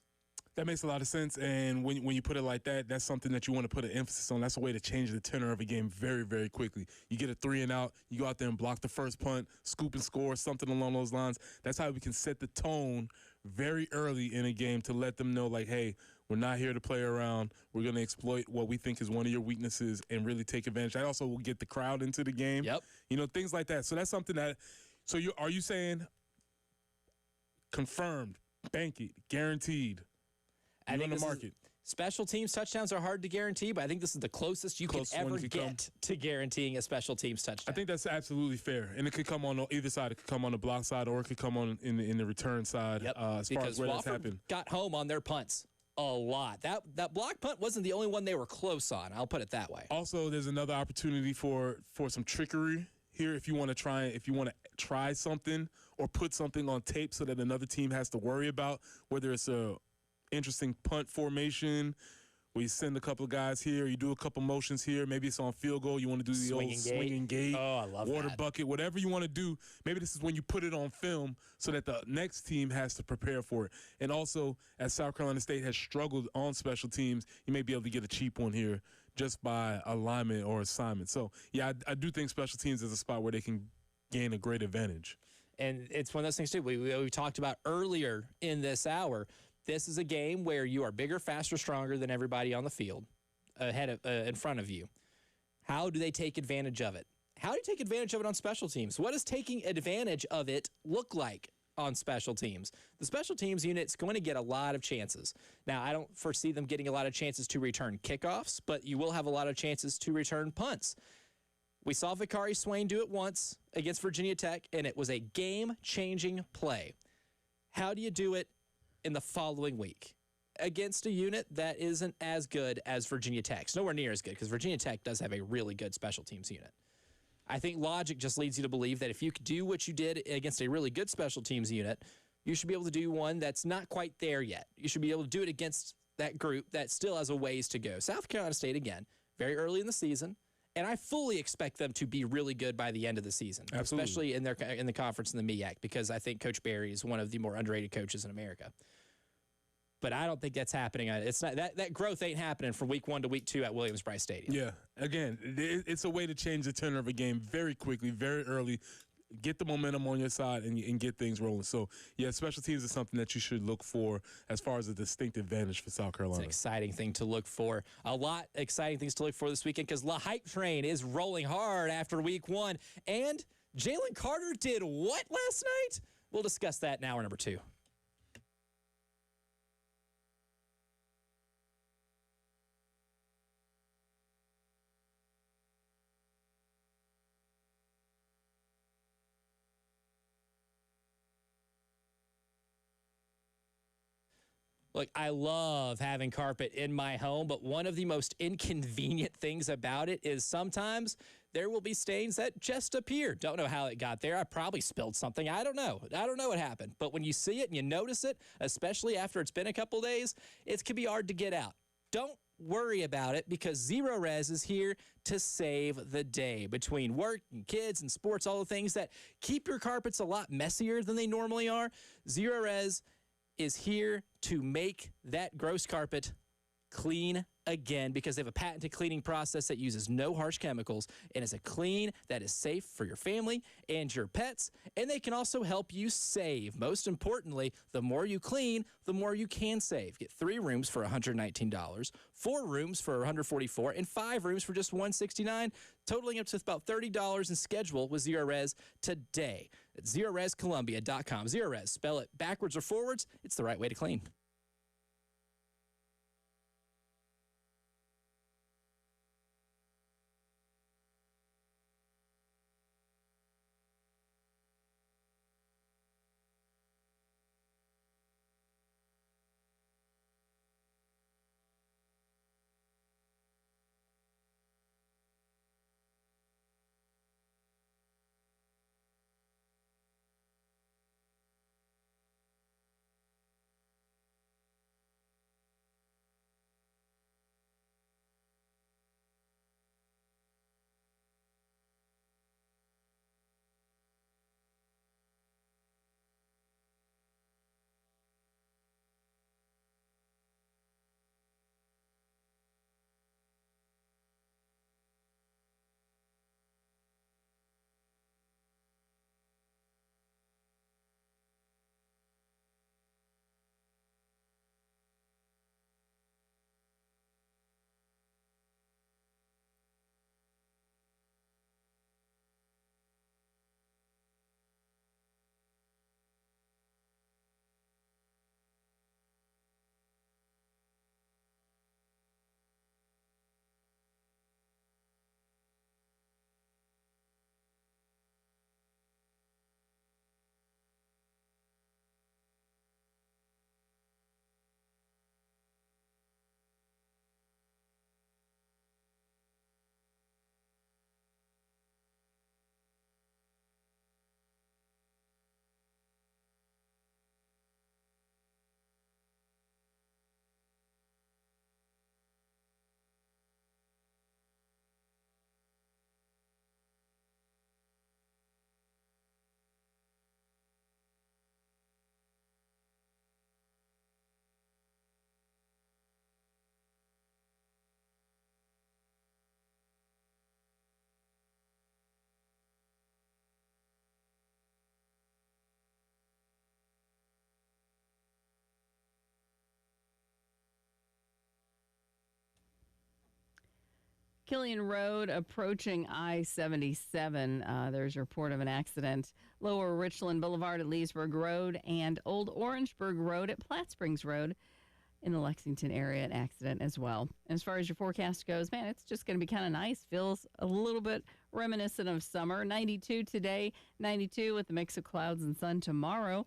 That makes a lot of sense, and when you put it like that, that's something that you want to put an emphasis on. That's a way to change the tenor of a game very, very quickly. You get a 3 and out, you go out there and block the first punt, scoop and score, something along those lines. That's how we can set the tone very early in a game to let them know, like, hey, we're not here to play around. We're going to exploit what we think is one of your weaknesses and really take advantage. That also will get the crowd into the game. Yep. Things like that. So that's something that – so are you saying confirmed, bank it, guaranteed? I think the market. Special teams touchdowns are hard to guarantee, but I think this is the closest you can ever get to guaranteeing a special teams touchdown. I think that's absolutely fair, and it could come on either side. It could come on the block side, or it could come on in the return side. Yep. As far as where that's happened, got home on their punts a lot. That block punt wasn't the only one they were close on. I'll put it that way. Also, there's another opportunity for some trickery here if you want to try something or put something on tape so that another team has to worry about whether it's a interesting punt formation where you send a couple of guys here, you do a couple motions here, maybe it's on field goal, you want to do the old swinging gate, I love water that. bucket, whatever you want to do. Maybe this is when you put it on film so that the next team has to prepare for it. And also, as South Carolina State has struggled on special teams, you may be able to get a cheap one here just by alignment or assignment. So, yeah, I do think special teams is a spot where they can gain a great advantage. And it's one of those things, too, we talked about earlier in this hour. This is a game where you are bigger, faster, stronger than everybody on the field in front of you. How do they take advantage of it? How do you take advantage of it on special teams? What does taking advantage of it look like on special teams? The special teams unit's going to get a lot of chances. Now, I don't foresee them getting a lot of chances to return kickoffs, but you will have a lot of chances to return punts. We saw Vakari Swain do it once against Virginia Tech, and it was a game-changing play. How do you do it in the following week against a unit that isn't as good as Virginia Tech's? Nowhere near as good, because Virginia Tech does have a really good special teams unit. I think logic just leads you to believe that if you could do what you did against a really good special teams unit, you should be able to do one that's not quite there yet. You should be able to do it against that group that still has a ways to go. South Carolina State, again, very early in the season, and I fully expect them to be really good by the end of the season, Absolutely. especially in the conference in the MEAC, because I think Coach Barry is one of the more underrated coaches in America. But I don't think that's happening. It's not that growth ain't happening from week 1 to week 2 at Williams-Brice Stadium. Yeah, again, it's a way to change the tenor of a game very quickly, very early. Get the momentum on your side and get things rolling. So, yeah, special teams is something that you should look for as far as a distinct advantage for South Carolina. It's an exciting thing to look for. A lot of exciting things to look for this weekend because the hype train is rolling hard after week 1. And Jalen Carter did what last night? We'll discuss that in hour number 2. Look, I love having carpet in my home, but one of the most inconvenient things about it is sometimes there will be stains that just appear. Don't know how it got there. I probably spilled something. I don't know. I don't know what happened. But when you see it and you notice it, especially after it's been a couple days, it can be hard to get out. Don't worry about it because Zero Res is here to save the day. Between work and kids and sports, all the things that keep your carpets a lot messier than they normally are, Zero Res is here to make that gross carpet clean again because they have a patented cleaning process that uses no harsh chemicals and is a clean that is safe for your family and your pets. And they can also help you save. Most importantly, the more you clean, the more you can save. Get 3 rooms for $119, 4 rooms for $144, and 5 rooms for just $169, totaling up to about $30 in schedule with Zero Res today. It's ZeroResColumbia.com. Zero Res, spell it backwards or forwards. It's the right way to clean. Killian Road approaching I-77. There's a report of an accident. Lower Richland Boulevard at Leesburg Road and Old Orangeburg Road at Platte Springs Road in the Lexington area, an accident as well. And as far as your forecast goes, man, it's just going to be kind of nice. Feels a little bit reminiscent of summer. 92 today, 92 with a mix of clouds and sun tomorrow.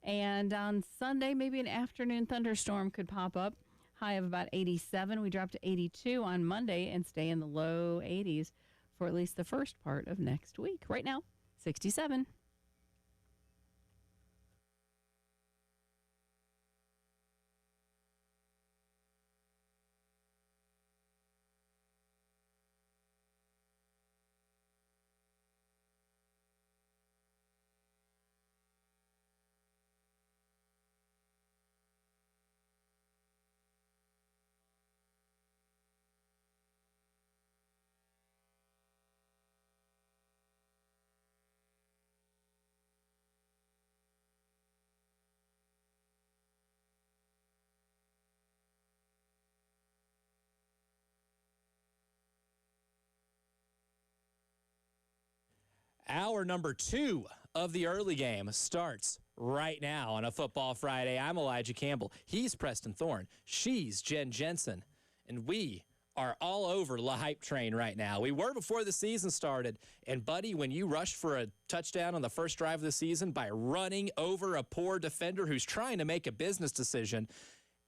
And on Sunday, maybe an afternoon thunderstorm could pop up. High of about 87. We drop to 82 on Monday and stay in the low 80s for at least the first part of next week. Right now, 67. Hour number 2 of the early game starts right now on a Football Friday. I'm Elijah Campbell. He's Preston Thorne. She's Jen Jensen. And we are all over the hype train right now. We were before the season started. And, buddy, when you rush for a touchdown on the first drive of the season by running over a poor defender who's trying to make a business decision,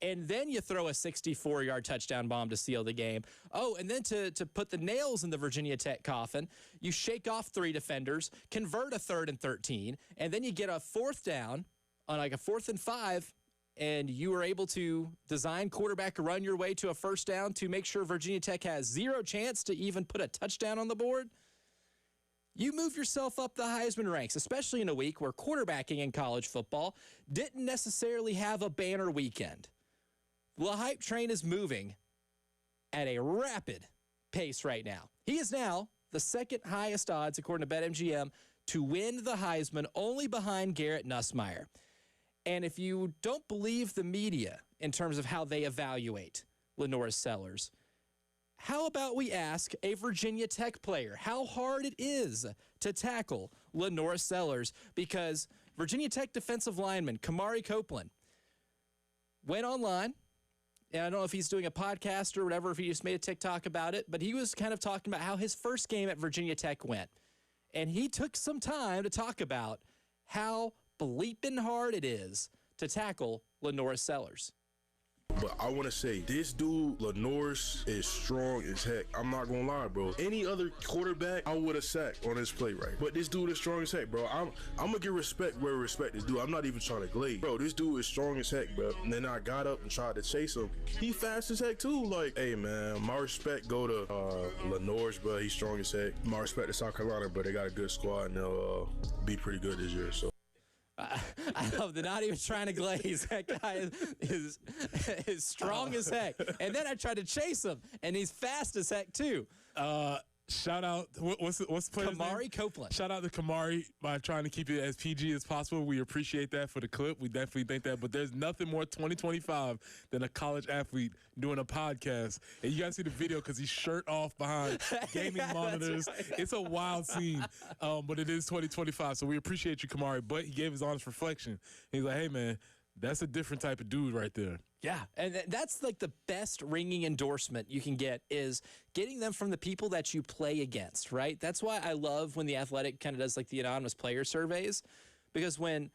And then you throw a 64-yard touchdown bomb to seal the game. Oh, and then to put the nails in the Virginia Tech coffin, you shake off 3 defenders, convert a 3rd and 13, and then you get a 4th down on like a 4th and 5, and you were able to design quarterback run your way to a 1st down to make sure Virginia Tech has 0 chance to even put a touchdown on the board. You move yourself up the Heisman ranks, especially in a week where quarterbacking in college football didn't necessarily have a banner weekend. The hype train is moving at a rapid pace right now. He is now the 2nd highest odds, according to BetMGM, to win the Heisman, only behind Garrett Nussmeier. And if you don't believe the media in terms of how they evaluate Lenoris Sellers, how about we ask a Virginia Tech player how hard it is to tackle Lenoris Sellers? Because Virginia Tech defensive lineman Kamari Copeland went online, and I don't know if he's doing a podcast or whatever, if he just made a TikTok about it, but he was kind of talking about how his first game at Virginia Tech went. And he took some time to talk about how bleeping hard it is to tackle Lenoris Sellers. But I want to say, this dude, Lenoris, is strong as heck. I'm not going to lie, bro. Any other quarterback, I would have sacked on this play, right? But this dude is strong as heck, bro. I'm going to give respect where respect is due. I'm not even trying to glaze. Bro, this dude is strong as heck, bro. And then I got up and tried to chase him. He fast as heck, too. Like, hey, man, my respect go to Lenoris, bro. He's strong as heck. My respect to South Carolina, but they got a good squad, and they'll be pretty good this year, so. I love the not even trying to glaze. That guy is strong as heck. And then I tried to chase him, and he's fast as heck, too. Shout out, what's the player's name? Kamari Copeland. Shout out to Kamari by trying to keep it as PG as possible. We appreciate that for the clip. We definitely think that. But there's nothing more 2025 than a college athlete doing a podcast. And you guys see the video because he's shirt off behind gaming monitors. Right. It's a wild scene, but it is 2025. So we appreciate you, Kamari. But he gave his honest reflection. He's like, hey, man, that's a different type of dude right there. Yeah, and that's like the best ringing endorsement you can get is getting them from the people that you play against, right? That's why I love when The Athletic kind of does like the anonymous player surveys, because when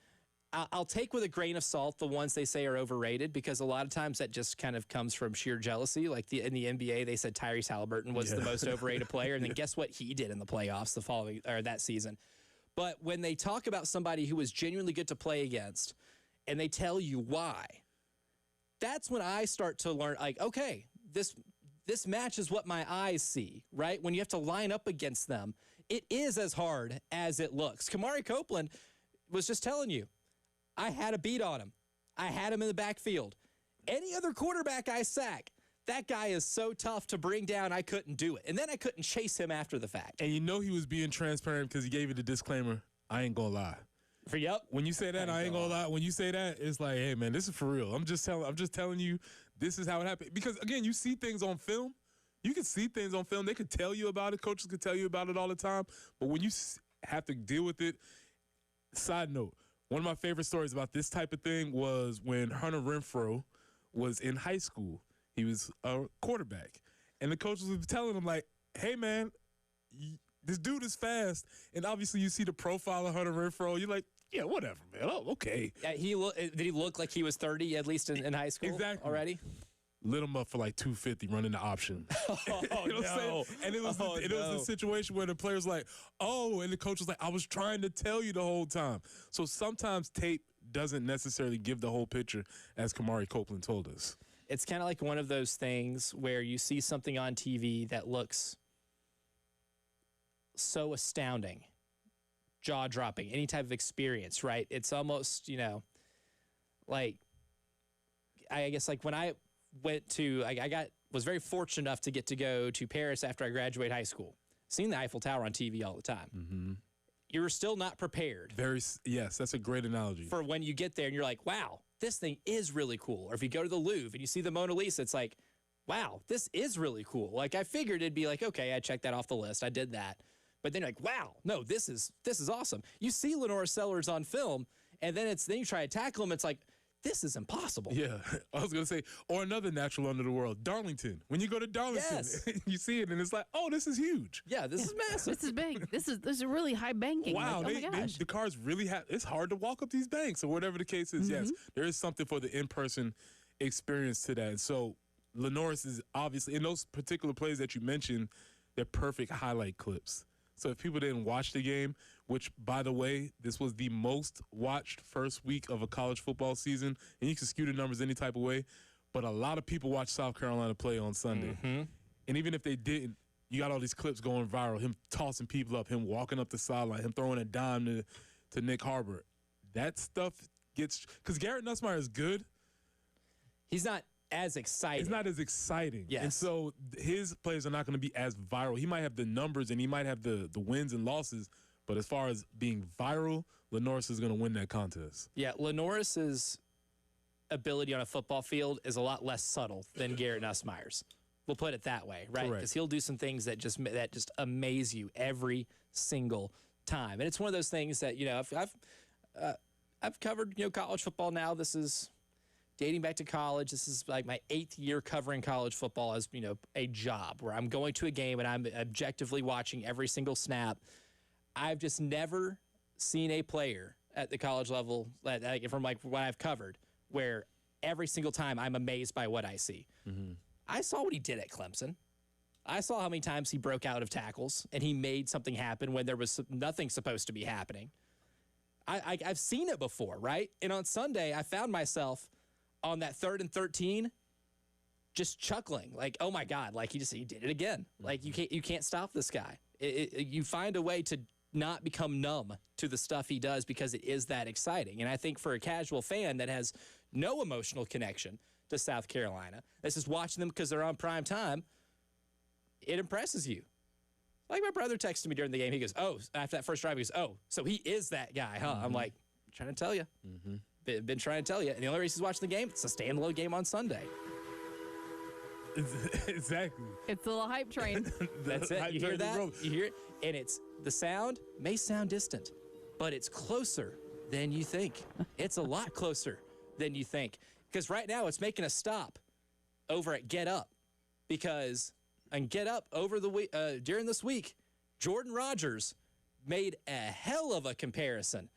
I'll take with a grain of salt the ones they say are overrated, because a lot of times that just kind of comes from sheer jealousy. Like in the NBA, they said Tyrese Halliburton was the most overrated player, and then guess what he did in the playoffs that season. But when they talk about somebody who was genuinely good to play against, and they tell you why, that's when I start to learn, like, okay, this matches what my eyes see, right? When you have to line up against them, it is as hard as it looks. Kamari Copeland was just telling you, I had a beat on him. I had him in the backfield. Any other quarterback I sack, that guy is so tough to bring down, I couldn't do it. And then I couldn't chase him after the fact. And you know he was being transparent because he gave you the disclaimer, I ain't gonna lie. Yep. When you say that, I ain't gonna lie. When you say that, it's like, hey man, this is for real. I'm just telling you, this is how it happened. Because again, you see things on film. You can see things on film. They could tell you about it. Coaches could tell you about it all the time. But when you have to deal with it, side note, one of my favorite stories about this type of thing was when Hunter Renfrow was in high school. He was a quarterback, and the coaches were telling him like, hey man, this dude is fast. And obviously you see the profile of Hunter Renfrow. You're like, yeah, whatever, man. Oh, okay. Yeah, did he look like he was 30, at least in high school already? Lit him up for like 250 running the option. Oh, you know what I'm saying? And it was the situation where the player's like, oh, and the coach was like, I was trying to tell you the whole time. So sometimes tape doesn't necessarily give the whole picture, as Kamari Copeland told us. It's kind of like one of those things where you see something on TV that looks so astounding, jaw-dropping, any type of experience, right? It's almost, like, I guess like when I went to, was very fortunate enough to get to go to Paris after I graduated high school. Seen the Eiffel Tower on TV all the time. Mm-hmm. You're still not prepared. Yes, that's a great analogy. For when you get there and you're like, wow, this thing is really cool. Or if you go to the Louvre and you see the Mona Lisa, it's like, wow, this is really cool. Like I figured it'd be like, okay, I checked that off the list. I did that. But then you're like, wow, no, this is awesome. You see Lenoris Sellers on film, and then you try to tackle him. It's like, this is impossible. Yeah, I was gonna say, or another natural under the world, Darlington. When you go to Darlington, yes. You see it, and it's like, oh, this is huge. Yeah, this is massive. This is big. This is really high banking. Wow, like, oh my gosh. the cars really have. It's hard to walk up these banks, or whatever the case is. Mm-hmm. Yes, there is something for the in-person experience to that. And so Lenoris is obviously, in those particular plays that you mentioned, they're perfect highlight clips. So if people didn't watch the game, which, by the way, this was the most watched first week of a college football season, and you can skew the numbers any type of way, but a lot of people watched South Carolina play on Sunday. Mm-hmm. And even if they didn't, you got all these clips going viral, him tossing people up, him walking up the sideline, him throwing a dime to Nick Harbor. That stuff gets – because Garrett Nussmeier is good. He's not as exciting. It's not as exciting. Yes. And so his plays are not going to be as viral. He might have the numbers and he might have the wins and losses, but as far as being viral, Lenoris is going to win that contest. Yeah, Lenoris's ability on a football field is a lot less subtle than Garrett Nussmeier's. We'll put it that way, right? Because he'll do some things that just amaze you every single time. And it's one of those things that, you know, I've covered, you know, college football now. This is dating back to college. This is like my 8th year covering college football as, you know, a job where I'm going to a game and I'm objectively watching every single snap. I've just never seen a player at the college level from like what I've covered where every single time I'm amazed by what I see. Mm-hmm. I saw what he did at Clemson. I saw how many times he broke out of tackles and he made something happen when there was nothing supposed to be happening. I've seen it before, right? And on Sunday, I found myself on that 3rd and 13 just chuckling, like, oh my God, like he did it again. Like you can't stop this guy. You find a way to not become numb to the stuff he does because it is that exciting. And I think for a casual fan that has no emotional connection to South Carolina, that's just watching them because they're on prime time, it impresses you. Like my brother texted me during the game. He goes, oh, after that first drive, he goes, oh, so he is that guy, huh? Mm-hmm. I'm like, trying to tell you. Mm-hmm. Been trying to tell you. And the only reason he's watching the game, it's a standalone game on Sunday. Exactly. It's a little hype train. That's it. You hear that? You hear it? And it's the sound may sound distant, but it's closer than you think. It's a lot closer than you think. Because right now it's making a stop over at Get Up. Because on Get Up over the week, during this week, Jordan Rogers made a hell of a comparison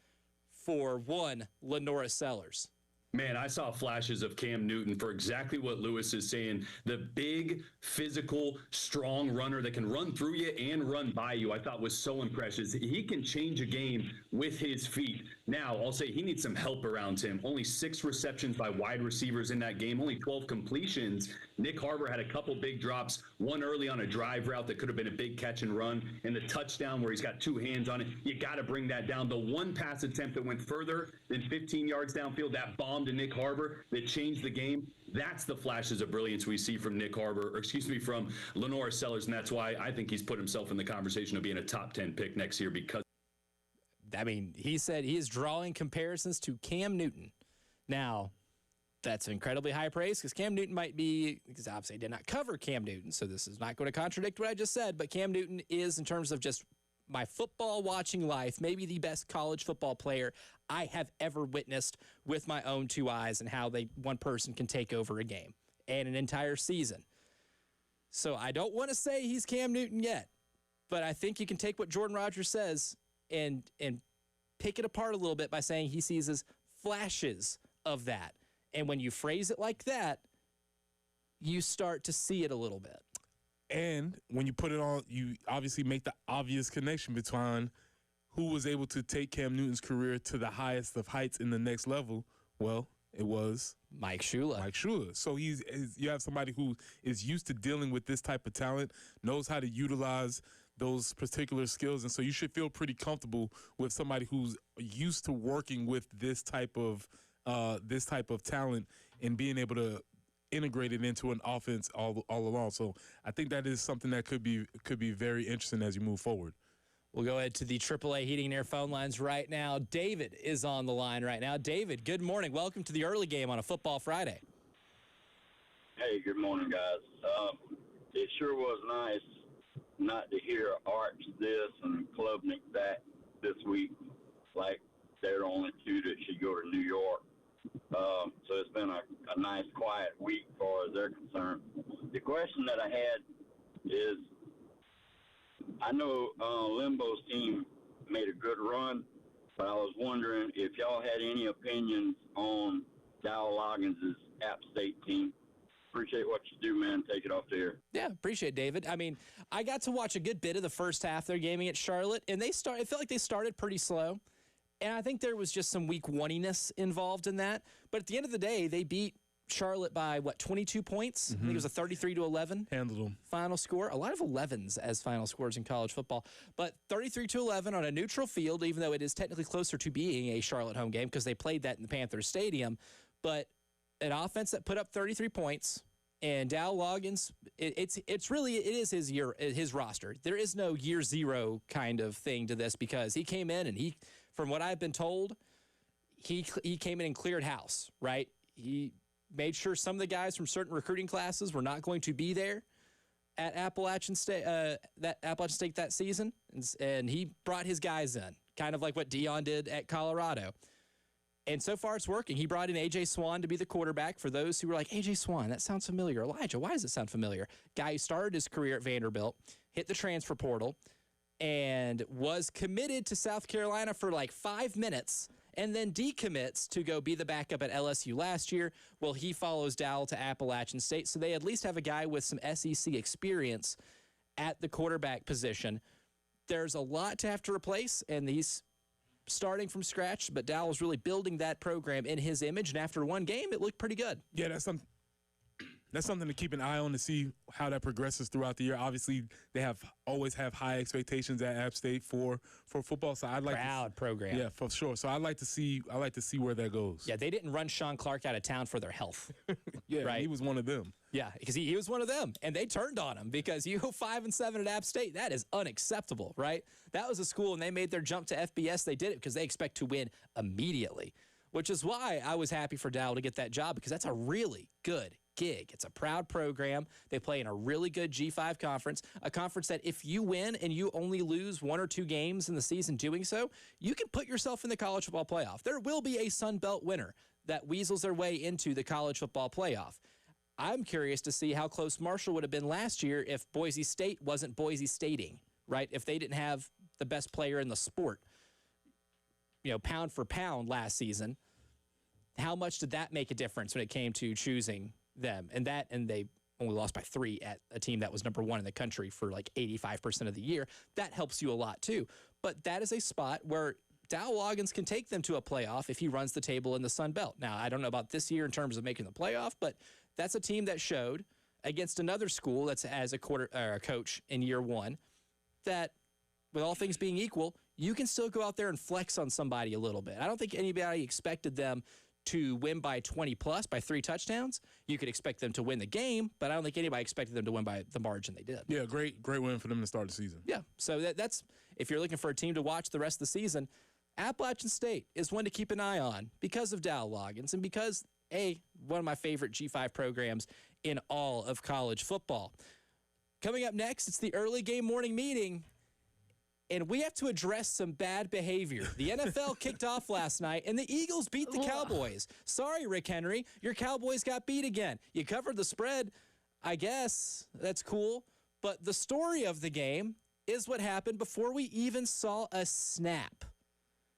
for one Lenoris Sellers. Man, I saw flashes of Cam Newton for exactly what Lewis is saying. The big, physical, strong runner that can run through you and run by you, I thought was so impressive. He can change a game with his feet. Now, I'll say he needs some help around him. Only 6 receptions by wide receivers in that game, only 12 completions. Nick Harbor had a couple big drops, one early on a drive route that could have been a big catch and run, and the touchdown where he's got 2 hands on it. You got to bring that down. The one pass attempt that went further than 15 yards downfield, that bomb to Nick Harbor that changed the game. That's the flashes of brilliance we see from from Lenoris Sellers, and that's why I think he's put himself in the conversation of being a top 10 pick next year because I mean, he said he is drawing comparisons to Cam Newton. Now, that's incredibly high praise because Cam Newton might be, because obviously I did not cover Cam Newton, so this is not going to contradict what I just said, but Cam Newton is, in terms of just my football watching life, maybe the best college football player I have ever witnessed with my own 2 eyes and how one person can take over a game and an entire season. So I don't want to say he's Cam Newton yet, but I think you can take what Jordan Rogers says and pick it apart a little bit by saying he sees as flashes of that. And when you phrase it like that, you start to see it a little bit. And when you put it on, you obviously make the obvious connection between who was able to take Cam Newton's career to the highest of heights in the next level. Well, it was Mike Shula. So you have somebody who is used to dealing with this type of talent, knows how to utilize those particular skills, and so you should feel pretty comfortable with somebody who's used to working with this type of talent and being able to integrate it into an offense all along. So I think that is something that could be very interesting as you move forward. We'll go ahead to the AAA Heating and Air phone lines right now. David is on the line right now. David, good morning. Welcome to the early game on a Football Friday. Hey, good morning, guys. It sure was nice not to hear Arch this and Klubnik that this week, like they're the only 2 that should go to New York. So it's been a nice, quiet week as far as they're concerned. The question that I had is, I know Limbo's team made a good run, but I was wondering if y'all had any opinions on Dow Loggins' App State team. Appreciate what you do, man. Take it off the air. Yeah, appreciate it, David. I mean, I got to watch a good bit of the first half of their gaming at Charlotte, and it felt like they started pretty slow. And I think there was just some week one-iness involved in that. But at the end of the day, they beat Charlotte by, 22 points? I think it was a 33-11 Handled them. final score. A lot of 11s as final scores in college football. But 33-11 on a neutral field, even though it is technically closer to being a Charlotte home game because they played that in the Panthers Stadium. But an offense that put up 33 points, and Dow Loggins, it is his roster. There is no year zero kind of thing to this because he came in and from what I've been told, he came in and cleared house, right? He made sure some of the guys from certain recruiting classes were not going to be there at Appalachian State that season, and he brought his guys in, kind of like what Dion did at Colorado. And so far, it's working. He brought in A.J. Swan to be the quarterback. For those who were like, A.J. Swan, that sounds familiar. Elijah, why does it sound familiar? Guy who started his career at Vanderbilt, hit the transfer portal, and was committed to South Carolina for like 5 minutes, and then decommits to go be the backup at LSU last year. Well, he follows Dowell to Appalachian State, so they at least have a guy with some SEC experience at the quarterback position. There's a lot to have to replace, and he's starting from scratch, but Dowell was really building that program in his image, and after one game, it looked pretty good. Yeah, that's something to keep an eye on to see how that progresses throughout the year. Obviously, they always have high expectations at App State for football. So I'd like proud program. Yeah, for sure. So I'd like to see where that goes. Yeah, they didn't run Sean Clark out of town for their health. Yeah, right? He was one of them. Yeah, because he was one of them, and they turned on him because you go 5-7 at App State. That is unacceptable, right? That was a school, and they made their jump to FBS. They did it because they expect to win immediately, which is why I was happy for Dowell to get that job because that's a really good gig. It's a proud program. They play in a really good G5 conference, a conference that if you win and you only lose 1 or 2 games in the season doing so, you can put yourself in the college football playoff. There will be a Sun Belt winner that weasels their way into the college football playoff. I'm curious to see how close Marshall would have been last year if Boise State wasn't Boise Stating, right? If they didn't have the best player in the sport, pound for pound last season, how much did that make a difference when it came to choosing them? And they only lost by 3 at a team that was number 1 in the country for like 85% of the year. That helps you a lot too. But that is a spot where Dow Loggins can take them to a playoff if he runs the table in the Sun Belt. Now, I don't know about this year in terms of making the playoff, but that's a team that showed against another school that's as a coach in year 1 that with all things being equal, you can still go out there and flex on somebody a little bit. I don't think anybody expected them to win by 20-plus, by 3 touchdowns. You could expect them to win the game, but I don't think anybody expected them to win by the margin they did. Yeah, great win for them to start the season. Yeah, so that's if you're looking for a team to watch the rest of the season, Appalachian State is one to keep an eye on because of Dow Loggins and because, one of my favorite G5 programs in all of college football. Coming up next, it's the early game morning meeting, and we have to address some bad behavior. The NFL kicked off last night, and the Eagles beat the Cowboys. Sorry, Rick Henry, your Cowboys got beat again. You covered the spread, I guess. That's cool. But the story of the game is what happened before we even saw a snap.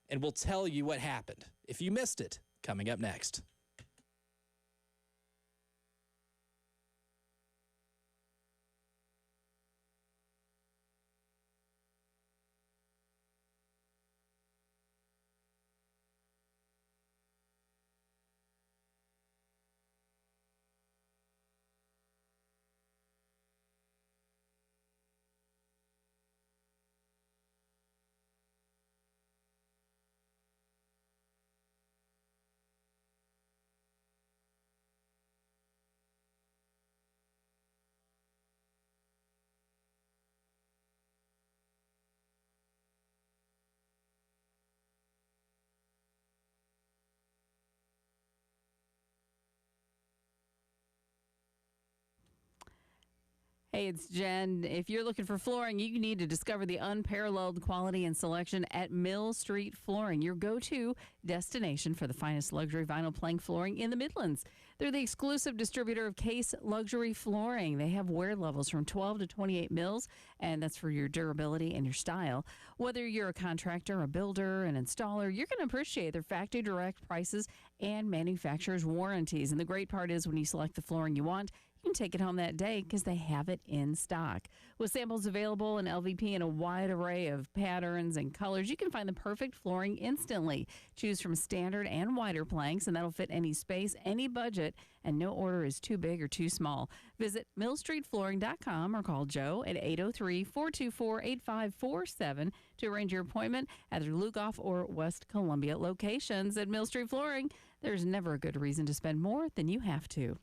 And we'll tell you what happened. If you missed it, coming up next. Hey, it's Jen. If you're looking for flooring, you need to discover the unparalleled quality and selection at Mill Street Flooring, your go-to destination for the finest luxury vinyl plank flooring in the Midlands. They're the exclusive distributor of Case Luxury Flooring. They have wear levels from 12 to 28 mils, and that's for your durability and your style. Whether you're a contractor, a builder, an installer, you're going to appreciate their factory direct prices and manufacturer's warranties. And the great part is when you select the flooring you want, you can take it home that day because they have it in stock. With samples available in LVP in a wide array of patterns and colors, you can find the perfect flooring instantly. Choose from standard and wider planks, and that'll fit any space, any budget, and no order is too big or too small. Visit millstreetflooring.com or call Joe at 803-424-8547 to arrange your appointment at their Lugoff or West Columbia locations. At Mill Street Flooring, there's never a good reason to spend more than you have to.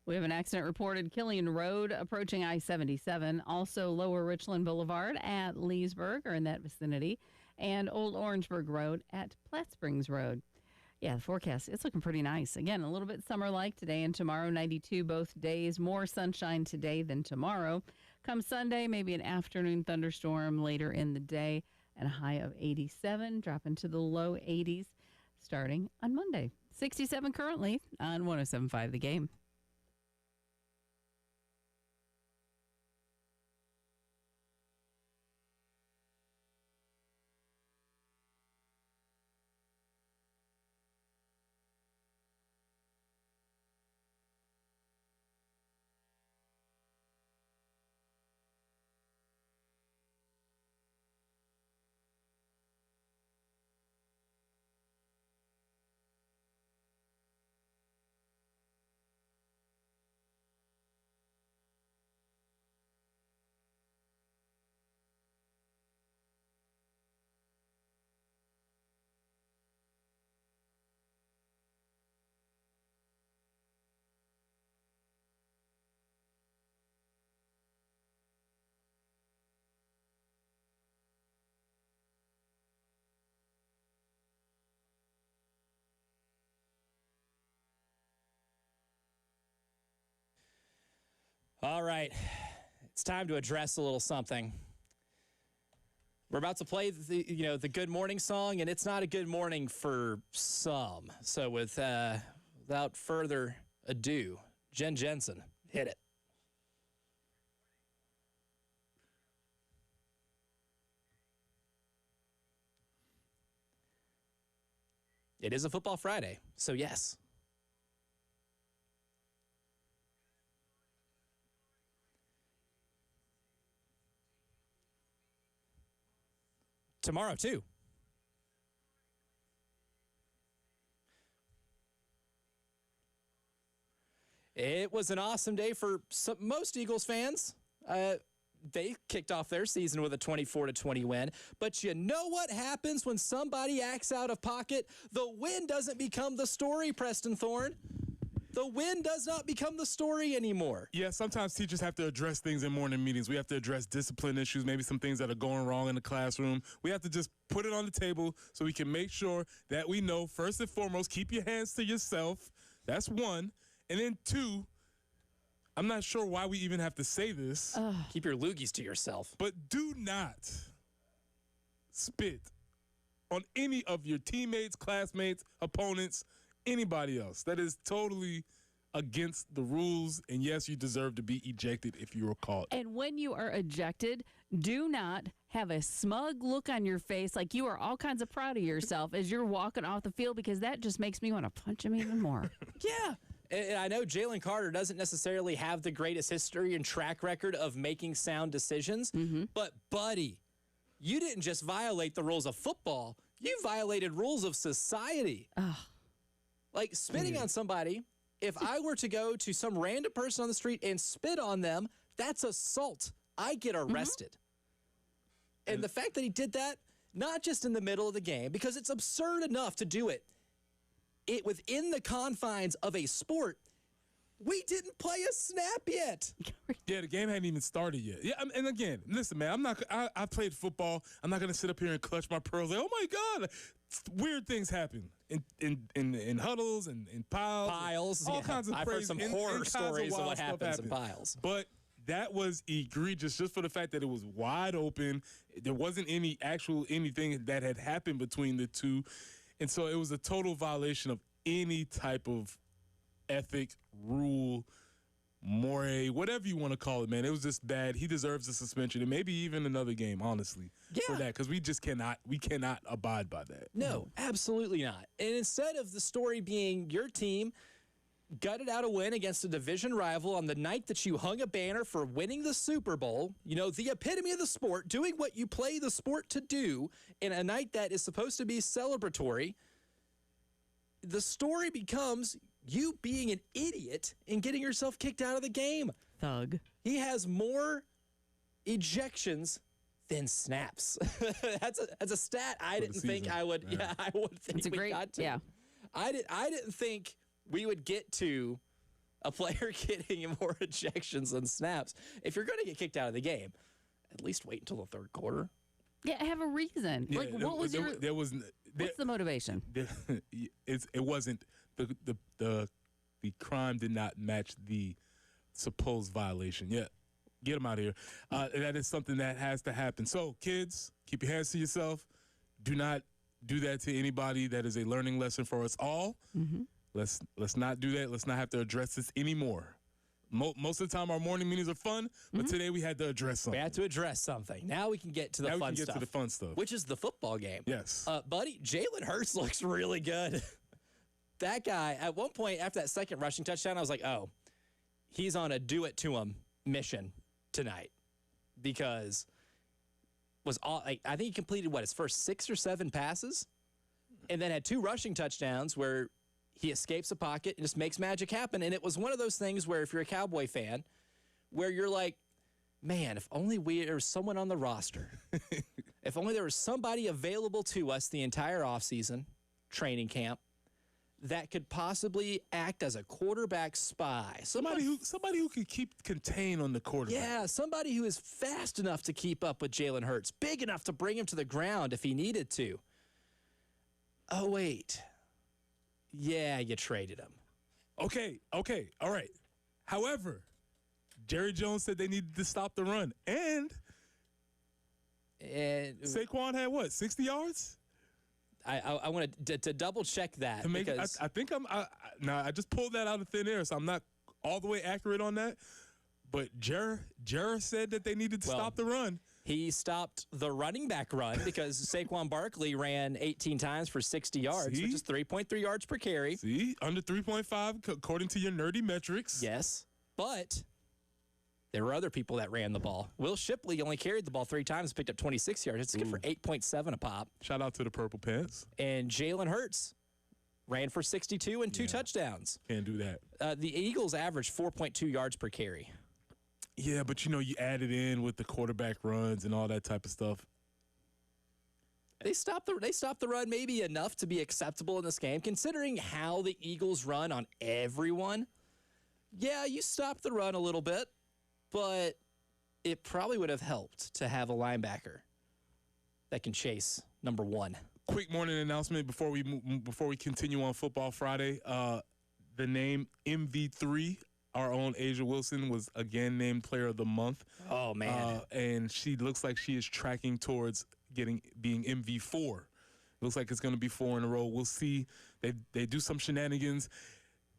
We have an accident reported Killian Road approaching I-77, also Lower Richland Boulevard at Leesburg or in that vicinity, and Old Orangeburg Road at Platte Springs Road. Yeah, the forecast, it's looking pretty nice. Again, a little bit summer-like today and tomorrow, 92 both days. More sunshine today than tomorrow. Come Sunday, maybe an afternoon thunderstorm later in the day and a high of 87, dropping to the low 80s starting on Monday. 67 currently on 107.5 The Game. All right. It's time to address a little something. We're about to play the good morning song, and it's not a good morning for some. So without further ado, Jen Jensen, hit it. It is a Football Friday, so yes. Tomorrow, too. It was an awesome day for most Eagles fans. They kicked off their season with a 24-20 win. But you know what happens when somebody acts out of pocket? The win doesn't become the story, Preston Thorne. The win does not become the story anymore. Yeah, sometimes teachers have to address things in morning meetings. We have to address discipline issues, maybe some things that are going wrong in the classroom. We have to just put it on the table so we can make sure that we know, first and foremost, keep your hands to yourself. That's one. And then two, I'm not sure why we even have to say this. Keep your loogies to yourself. But do not spit on any of your teammates, classmates, opponents, anybody else. That is totally against the rules. And yes, you deserve to be ejected if you were caught. And when you are ejected, do not have a smug look on your face like you are all kinds of proud of yourself as you're walking off the field, because that just makes me want to punch him even more. Yeah. And I know Jalen Carter doesn't necessarily have the greatest history and track record of making sound decisions, but, buddy, you didn't just violate the rules of football. You violated rules of society. Like spitting on somebody, if I were to go to some random person on the street and spit on them, that's assault. I get arrested. And the fact that he did that, not just in the middle of the game, because it's absurd enough to do it within the confines of a sport. We didn't play a snap yet. Yeah, the game hadn't even started yet. Yeah, and again, listen, man, I played football. I'm not gonna sit up here and clutch my pearls like, oh my God. Weird things happen in huddles and in piles. All kinds of I've heard some horror stories of what happens in piles. But that was egregious just for the fact that it was wide open. There wasn't anything that had happened between the two. And so it was a total violation of any type of ethic, rule, moray, whatever you want to call it, man. It was just bad. He deserves a suspension and maybe even another game, honestly, for that, because we cannot abide by that. No, absolutely not. And instead of the story being your team gutted out a win against a division rival on the night that you hung a banner for winning the Super Bowl, the epitome of the sport, doing what you play the sport to do in a night that is supposed to be celebratory, the story becomes you being an idiot and getting yourself kicked out of the game. Thug. He has more ejections than snaps. That's a stat I didn't think I would. Yeah, I would think we got to. Yeah. I didn't think we would get to a player getting more ejections than snaps. If you're going to get kicked out of the game, at least wait until the third quarter. Yeah, have a reason. Yeah, what was what's the motivation? It wasn't the crime did not match the supposed violation. Yeah, get him out of here. That is something that has to happen. So, kids, keep your hands to yourself. Do not do that to anybody. That is a learning lesson for us all. Let's not do that. Let's not have to address this anymore. Most of the time, our morning meetings are fun, but today we had to address something. We had to address something. Now we can get to the fun stuff. To the fun stuff, which is the football game. Yes, buddy, Jalen Hurts looks really good. That guy, at one point after that second rushing touchdown, I was like, oh, he's on a do-it-to-him mission tonight, because I think he completed, his first 6 or 7 passes, and then had 2 rushing touchdowns where he escapes the pocket and just makes magic happen. And it was one of those things where if you're a Cowboy fan, where you're like, man, if only there was someone on the roster. If only there was somebody available to us the entire offseason, training camp, that could possibly act as a quarterback spy. Somebody who could contain on the quarterback. Yeah, somebody who is fast enough to keep up with Jalen Hurts, big enough to bring him to the ground if he needed to. Oh, wait. Yeah, you traded him. Okay, all right. However, Jerry Jones said they needed to stop the run. And Saquon had what, 60 yards? I want to double check that. To make I think I just pulled that out of thin air, so I'm not all the way accurate on that. But Jer said that they needed to stop the run. He stopped the running back run because Saquon Barkley ran 18 times for 60 yards, which is 3.3 yards per carry. See, under 3.5 according to your nerdy metrics. Yes, but there were other people that ran the ball. Will Shipley only carried the ball 3 times, picked up 26 yards. It's good for 8.7 a pop. Shout out to the Purple Pants. And Jalen Hurts ran for 62 and 2 touchdowns. Can't do that. The Eagles averaged 4.2 yards per carry. Yeah, but you add it in with the quarterback runs and all that type of stuff. They stopped the run maybe enough to be acceptable in this game, considering how the Eagles run on everyone. Yeah, you stopped the run a little bit, but it probably would have helped to have a linebacker that can chase number 1. Quick morning announcement before we continue on Football Friday. The name MV3. Our own Asia Wilson was again named Player of the Month. Oh, man. And she looks like she is tracking towards being MV4. Looks like it's going to be 4 in a row. We'll see. They do some shenanigans.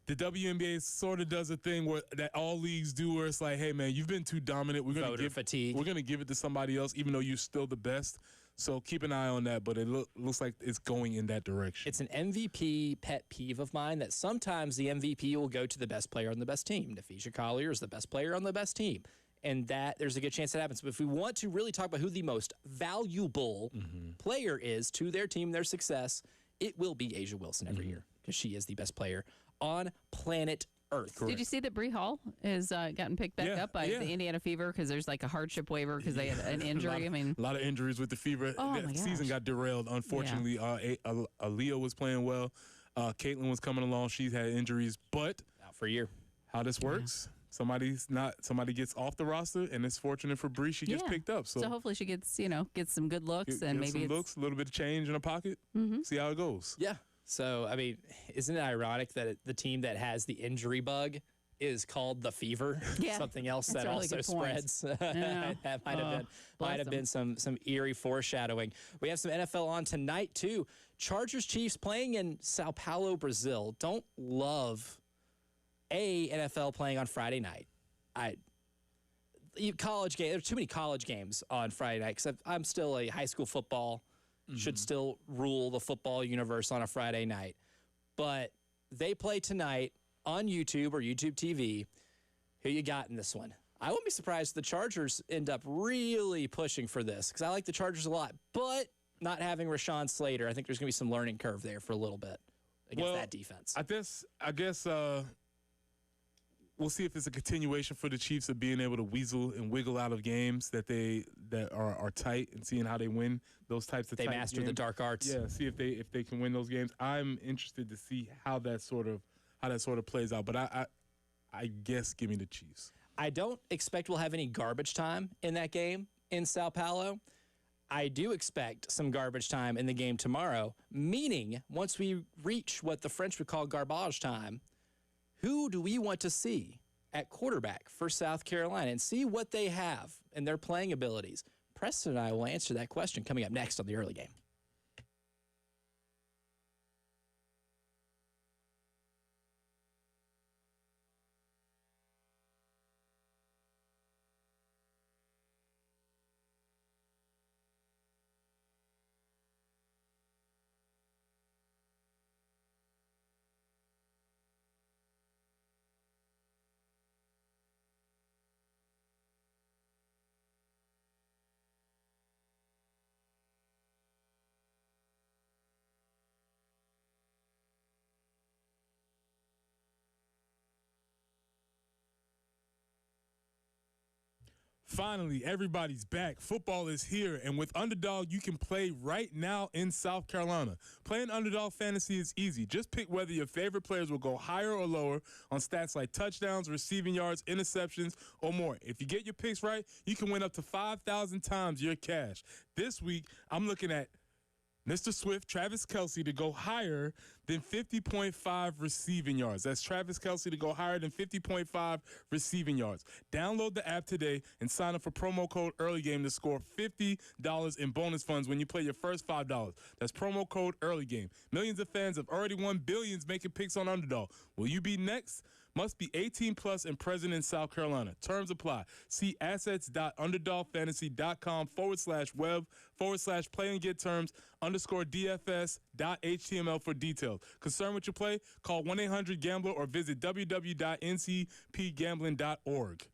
The WNBA sort of does a thing that all leagues do where it's like, hey, man, you've been too dominant. We're going to give it to somebody else, even though you're still the best. So keep an eye on that, but it looks like it's going in that direction. It's an MVP pet peeve of mine that sometimes the MVP will go to the best player on the best team. Nafisha Collier is the best player on the best team, and that there's a good chance that happens. But if we want to really talk about who the most valuable player is to their team, their success, it will be Asia Wilson every year because she is the best player on planet Earth. Correct. Did you see that Bree Hall has gotten picked back up by the Indiana Fever because there's like a hardship waiver because they had an injury? A lot of injuries with the Fever. That season got derailed, unfortunately. Aaliyah was playing well. Caitlin was coming along. She's had injuries, but out for a year. How this works? Somebody gets off the roster, and it's fortunate for Bree. She gets picked up. So hopefully she gets some good looks and maybe some looks, a little bit of change in her pocket. See how it goes. Yeah. So, I mean, isn't it ironic that the team that has the injury bug is called the Fever? Yeah, something else that really also spreads. Yeah. That might have been some eerie foreshadowing. We have some NFL on tonight, too. Chargers Chiefs playing in Sao Paulo, Brazil. Don't love NFL playing on Friday night. College game. There's too many college games on Friday night because I'm still a high school football. Should still rule the football universe on a Friday night. But they play tonight on YouTube or YouTube TV. Who you got in this one? I wouldn't be surprised if the Chargers end up really pushing for this because I like the Chargers a lot. But not having Rashawn Slater, I think there's going to be some learning curve there for a little bit against that defense. I guess we'll see if it's a continuation for the Chiefs of being able to weasel and wiggle out of games that are tight and seeing how they win those types of they tight master games. The dark arts. Yeah, see if they can win those games. I'm interested to see how that sort of plays out. But I guess give me the Chiefs. I don't expect we'll have any garbage time in that game in Sao Paulo. I do expect some garbage time in the game tomorrow, meaning once we reach what the French would call garbage time, who do we want to see at quarterback for South Carolina and see what they have and their playing abilities? Preston and I will answer that question coming up next on the early game. Finally, everybody's back. Football is here, and with Underdog, you can play right now in South Carolina. Playing Underdog Fantasy is easy. Just pick whether your favorite players will go higher or lower on stats like touchdowns, receiving yards, interceptions, or more. If you get your picks right, you can win up to 5,000 times your cash. This week, I'm looking at Mr. Swift, Travis Kelce, to go higher than 50.5 receiving yards. That's Travis Kelce to go higher than 50.5 receiving yards. Download the app today and sign up for promo code EARLYGAME to score $50 in bonus funds when you play your first $5. That's promo code EARLYGAME. Millions of fans have already won billions making picks on Underdog. Will you be next? Must be 18 plus and present in South Carolina. Terms apply. See assets.underdogfantasy.com/web/play and get terms _DFS.html for details. Concerned with your play? Call 1-800-GAMBLER or visit www.ncpgambling.org.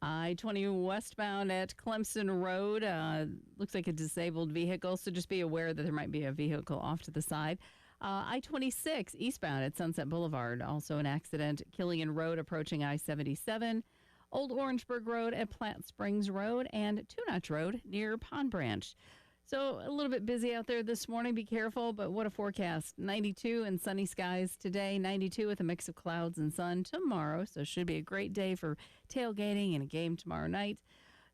I-20 westbound at Clemson Road. Looks like a disabled vehicle, so just be aware that there might be a vehicle off to the side. I-26 eastbound at Sunset Boulevard. Also an accident. Killian Road approaching I-77. Old Orangeburg Road at Platte Springs Road and Two Notch Road near Pond Branch. So a little bit busy out there this morning. Be careful, but what a forecast. 92 and sunny skies today. 92 with a mix of clouds and sun tomorrow. So should be a great day for tailgating and a game tomorrow night.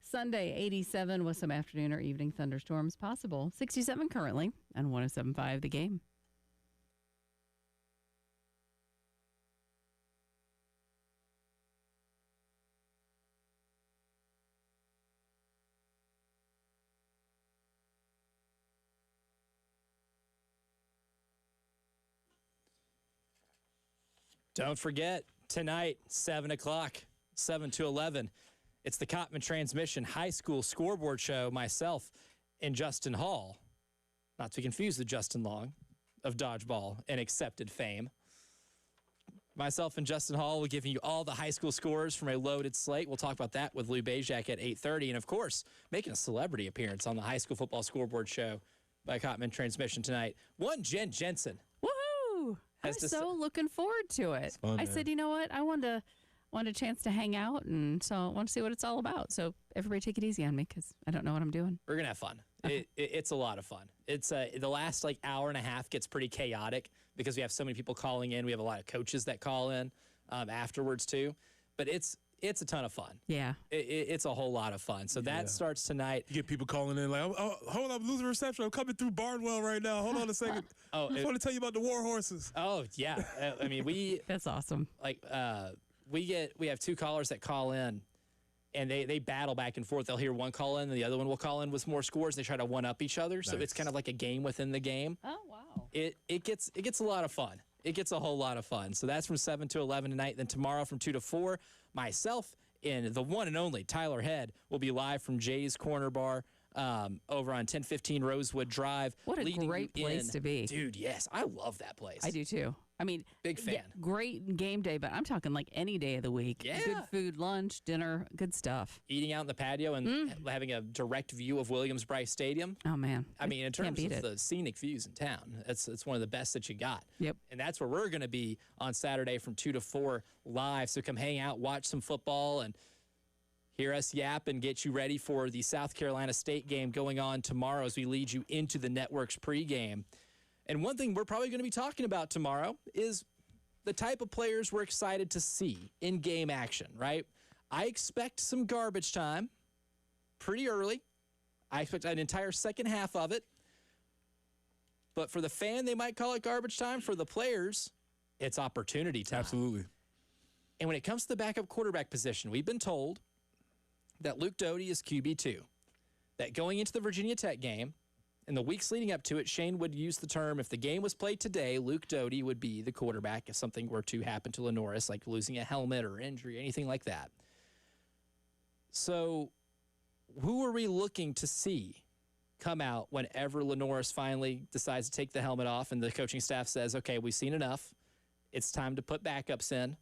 Sunday, 87 with some afternoon or evening thunderstorms possible. 67 currently on 107.5 The Game. Don't forget, tonight, 7 o'clock, 7 to 11, it's the Cotman Transmission High School Scoreboard Show. Myself and Justin Hall, not to confuse the Justin Long of Dodgeball and Accepted fame. Myself and Justin Hall will give you all the high school scores from a loaded slate. We'll talk about that with Lou Bajak at 8:30. And, of course, making a celebrity appearance on the High School Football Scoreboard Show by Cotman Transmission tonight. One Jen Jensen. Woohoo! I'm so looking forward to it. Fun, I said, you know what? I wanted a chance to hang out, and so I want to see what it's all about. So everybody take it easy on me because I don't know what I'm doing. We're going to have fun. It's a lot of fun. It's the last hour and a half gets pretty chaotic because we have so many people calling in. We have a lot of coaches that call in afterwards too. But it's a ton of fun. Yeah. It's a whole lot of fun. So that starts tonight. You get people calling in like, oh, hold on, I'm losing reception. I'm coming through Barnwell right now. Hold on a second. I just want to tell you about the war horses. Oh, yeah. I mean, That's awesome. We have two callers that call in, and they battle back and forth. They'll hear one call in, and the other one will call in with more scores. They try to one-up each other, so it's kind of like a game within the game. Oh, wow. It gets a lot of fun. It gets a whole lot of fun. So that's from 7 to 11 tonight. Then tomorrow from 2 to 4, myself and the one and only Tyler Head will be live from Jay's Corner Bar over on 1015 Rosewood Drive. What a great place to be. Dude, yes. I love that place. I do too. I mean, big fan. Yeah, great game day, but I'm talking like any day of the week. Yeah. Good food, lunch, dinner, good stuff. Eating out in the patio and having a direct view of Williams-Brice Stadium. Oh, man. I mean, in terms of the scenic views in town, it's one of the best that you got. Yep. And that's where we're going to be on Saturday from 2 to 4 live. So come hang out, watch some football, and hear us yap and get you ready for the South Carolina State game going on tomorrow as we lead you into the network's pregame. And one thing we're probably going to be talking about tomorrow is the type of players we're excited to see in game action, right? I expect some garbage time pretty early. I expect an entire second half of it. But for the fan, they might call it garbage time. For the players, it's opportunity time. Absolutely. And when it comes to the backup quarterback position, we've been told that Luke Doty is QB2. That going into the Virginia Tech game, in the weeks leading up to it, Shane would use the term, if the game was played today, Luke Doty would be the quarterback if something were to happen to Lenoris, like losing a helmet or injury, anything like that. So who are we looking to see come out whenever Lenoris finally decides to take the helmet off and the coaching staff says, okay, we've seen enough. It's time to put backups in.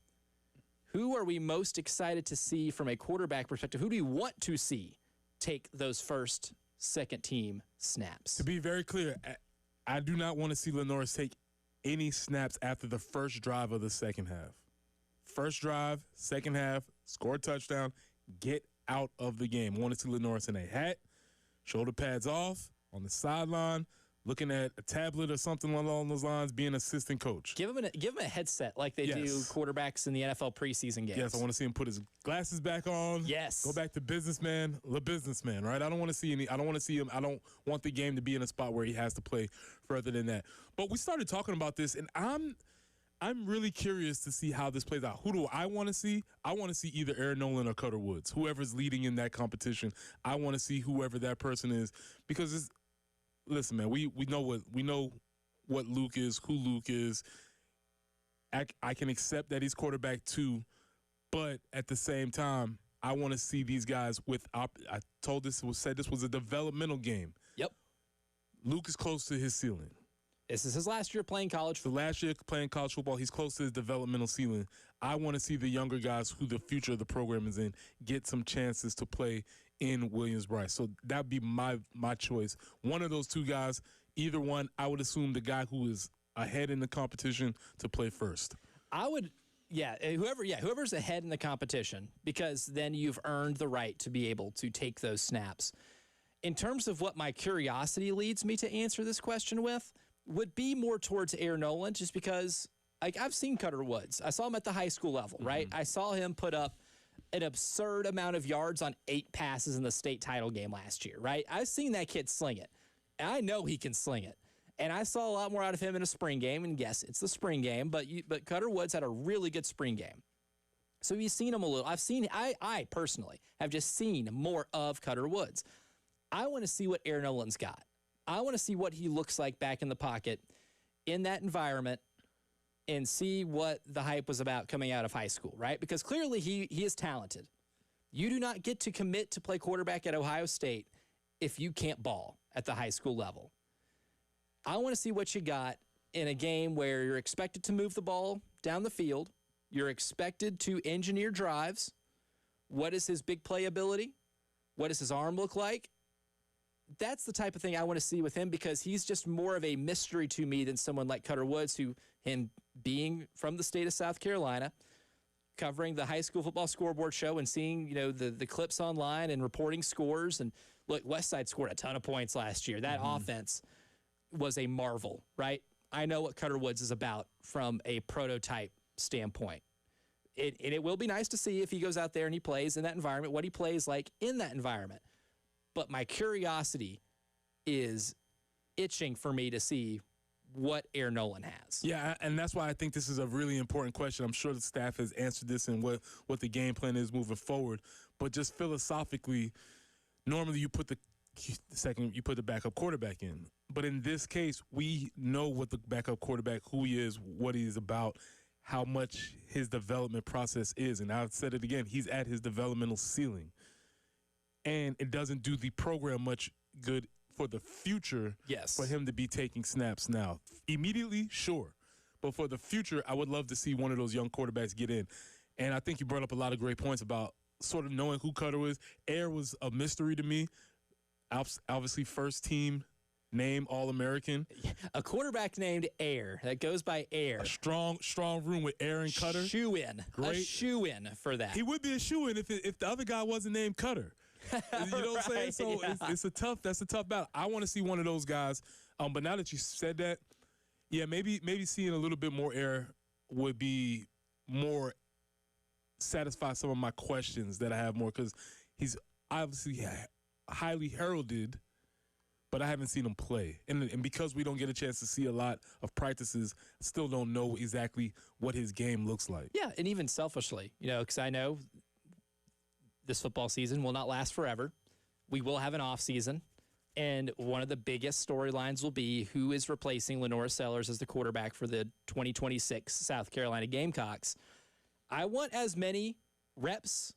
Who are we most excited to see from a quarterback perspective? Who do you want to see take those first second team snaps? To be very clear, I do not want to see Lenoris take any snaps after the first drive of the second half. First drive, second half, score a touchdown, get out of the game. I want to see Lenoris in a hat, shoulder pads off, on the sideline, looking at a tablet or something along those lines, being an assistant coach. Give him a headset like they do quarterbacks in the NFL preseason games. Yes, I want to see him put his glasses back on. Yes. Go back to businessman, right? I don't want to see him. I don't want the game to be in a spot where he has to play further than that. But we started talking about this, and I'm really curious to see how this plays out. Who do I want to see? I want to see either Aaron Nolan or Cutter Woods. Whoever's leading in that competition, I want to see whoever that person is, because listen, man, we know what Luke is, who Luke is. I can accept that he's quarterback too, but at the same time, I want to see these guys I said this was a developmental game. Yep. Luke is close to his ceiling. This is his last year playing college football. The last year playing college football, he's close to his developmental ceiling. I want to see the younger guys who the future of the program is in get some chances to play in Williams-Brice. So that'd be my choice. One of those two guys, either one, I would assume the guy who is ahead in the competition to play first. Whoever's ahead in the competition, because then you've earned the right to be able to take those snaps. In terms of what my curiosity leads me to answer this question with, would be more towards Aaron Nolan, just because I've seen Cutter Woods. I saw him at the high school level, right? I saw him put up an absurd amount of yards on 8 passes in the state title game last year, right? I've seen that kid sling it. And I know he can sling it. And I saw a lot more out of him in a spring game. And yes, it's the spring game, but Cutter Woods had a really good spring game. So you've seen him a little. I personally have just seen more of Cutter Woods. I want to see what Aaron Nolan's got. I want to see what he looks like back in the pocket in that environment and see what the hype was about coming out of high school, right? Because clearly he is talented. You do not get to commit to play quarterback at Ohio State if you can't ball at the high school level. I want to see what you got in a game where you're expected to move the ball down the field. You're expected to engineer drives. What is his big play ability? What does his arm look like? That's the type of thing I want to see with him because he's just more of a mystery to me than someone like Cutter Woods, who, him being from the state of South Carolina, covering the high school football scoreboard show and seeing, the clips online and reporting scores. And look, Westside scored a ton of points last year. That offense was a marvel, right? I know what Cutter Woods is about from a prototype standpoint. And it will be nice to see if he goes out there and he plays in that environment, what he plays like in that environment. But my curiosity is itching for me to see what Air Nolan has. Yeah, and that's why I think this is a really important question. I'm sure the staff has answered this and what the game plan is moving forward. But just philosophically, normally you put the backup quarterback in. But in this case, we know what the backup quarterback, who he is, what he is about, how much his development process is. And I've said it again, he's at his developmental ceiling. And it doesn't do the program much good for the future for him to be taking snaps now. Immediately, sure. But for the future, I would love to see one of those young quarterbacks get in. And I think you brought up a lot of great points about sort of knowing who Cutter is. Air was a mystery to me. Obviously, first team name All-American. A quarterback named Air that goes by Air. A strong room with Air and Cutter. Shoe-in. Great. A shoe-in for that. He would be a shoe-in if the other guy wasn't named Cutter. You know what I'm saying? So that's a tough battle. I want to see one of those guys. But now that you said that, yeah, maybe seeing a little bit more Air would be more satisfy some of my questions that I have more, because he's obviously highly heralded, but I haven't seen him play. And because we don't get a chance to see a lot of practices, still don't know exactly what his game looks like. Yeah, and even selfishly, because I know this football season will not last forever. We will have an off season, and one of the biggest storylines will be who is replacing Lenora Sellers as the quarterback for the 2026 South Carolina Gamecocks. I want as many reps,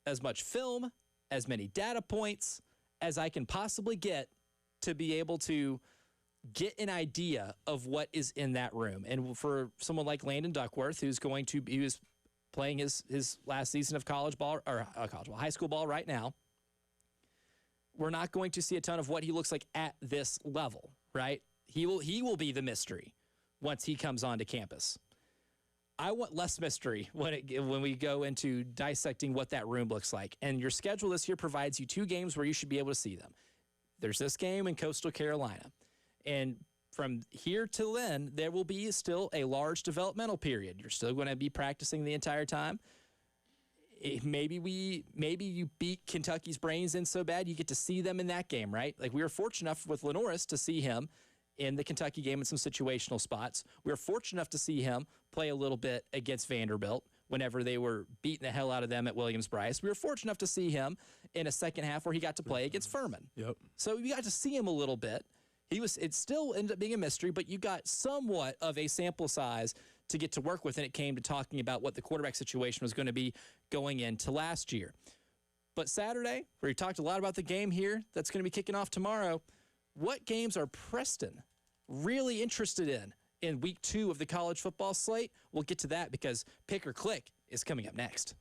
as much film, as many data points as I can possibly get to be able to get an idea of what is in that room. And for someone like Landon Duckworth, who's playing his last season of high school ball right now, we're not going to see a ton of what he looks like at this level, right? He will be the mystery once he comes onto campus. I want less mystery when we go into dissecting what that room looks like. And your schedule this year provides you 2 games where you should be able to see them. There's this game in Coastal Carolina. And from here till then, there will be still a large developmental period. You're still going to be practicing the entire time. Maybe you beat Kentucky's brains in so bad you get to see them in that game, right? Like, we were fortunate enough with Lenoris to see him in the Kentucky game in some situational spots. We were fortunate enough to see him play a little bit against Vanderbilt whenever they were beating the hell out of them at Williams-Brice. We were fortunate enough to see him in a second half where he got to play against Furman. Yep. So we got to see him a little bit. It still ended up being a mystery, but you got somewhat of a sample size to get to work with, and it came to talking about what the quarterback situation was going to be going into last year. But Saturday, where we talked a lot about the game here that's going to be kicking off tomorrow, what games are Preston really interested in week 2 of the college football slate? We'll get to that because Pick or Click is coming up next.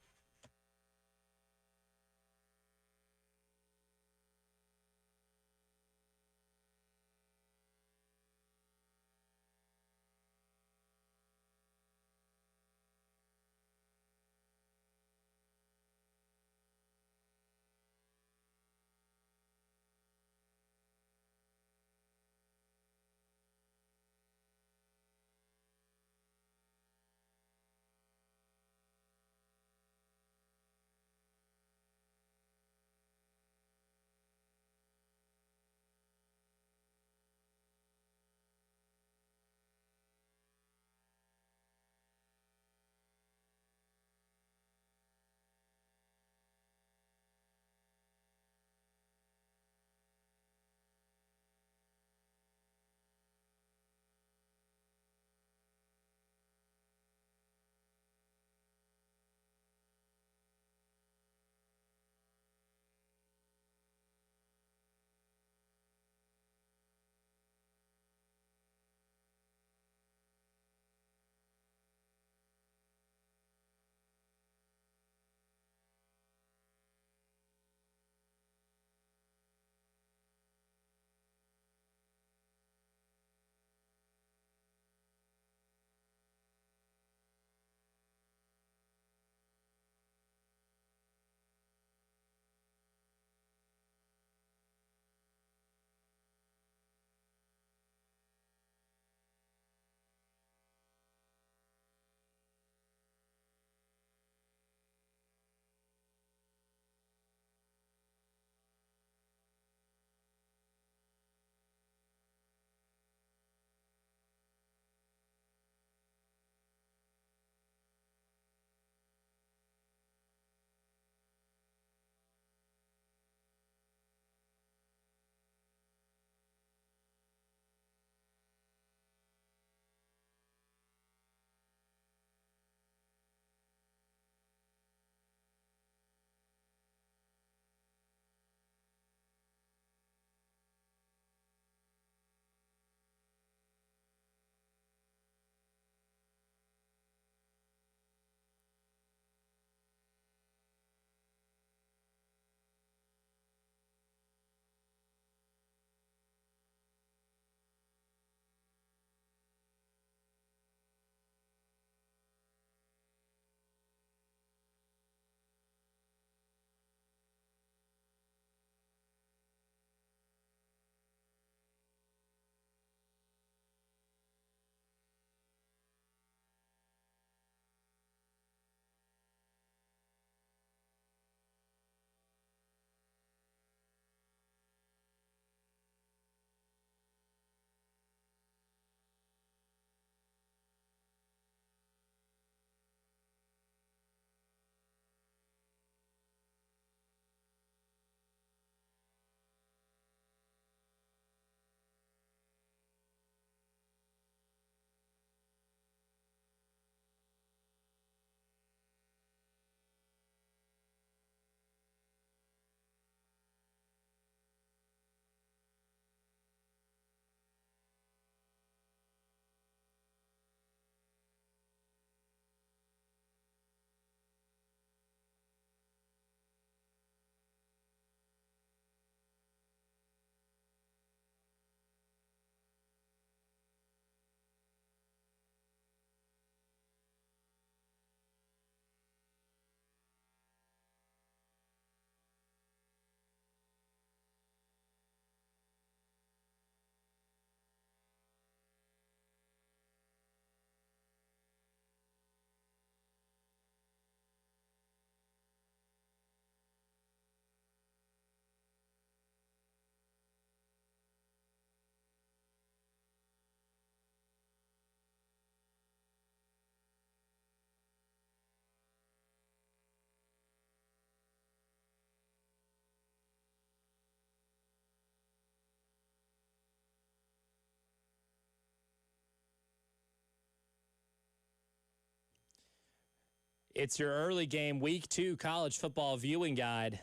It's your early game, week 2 college football viewing guide,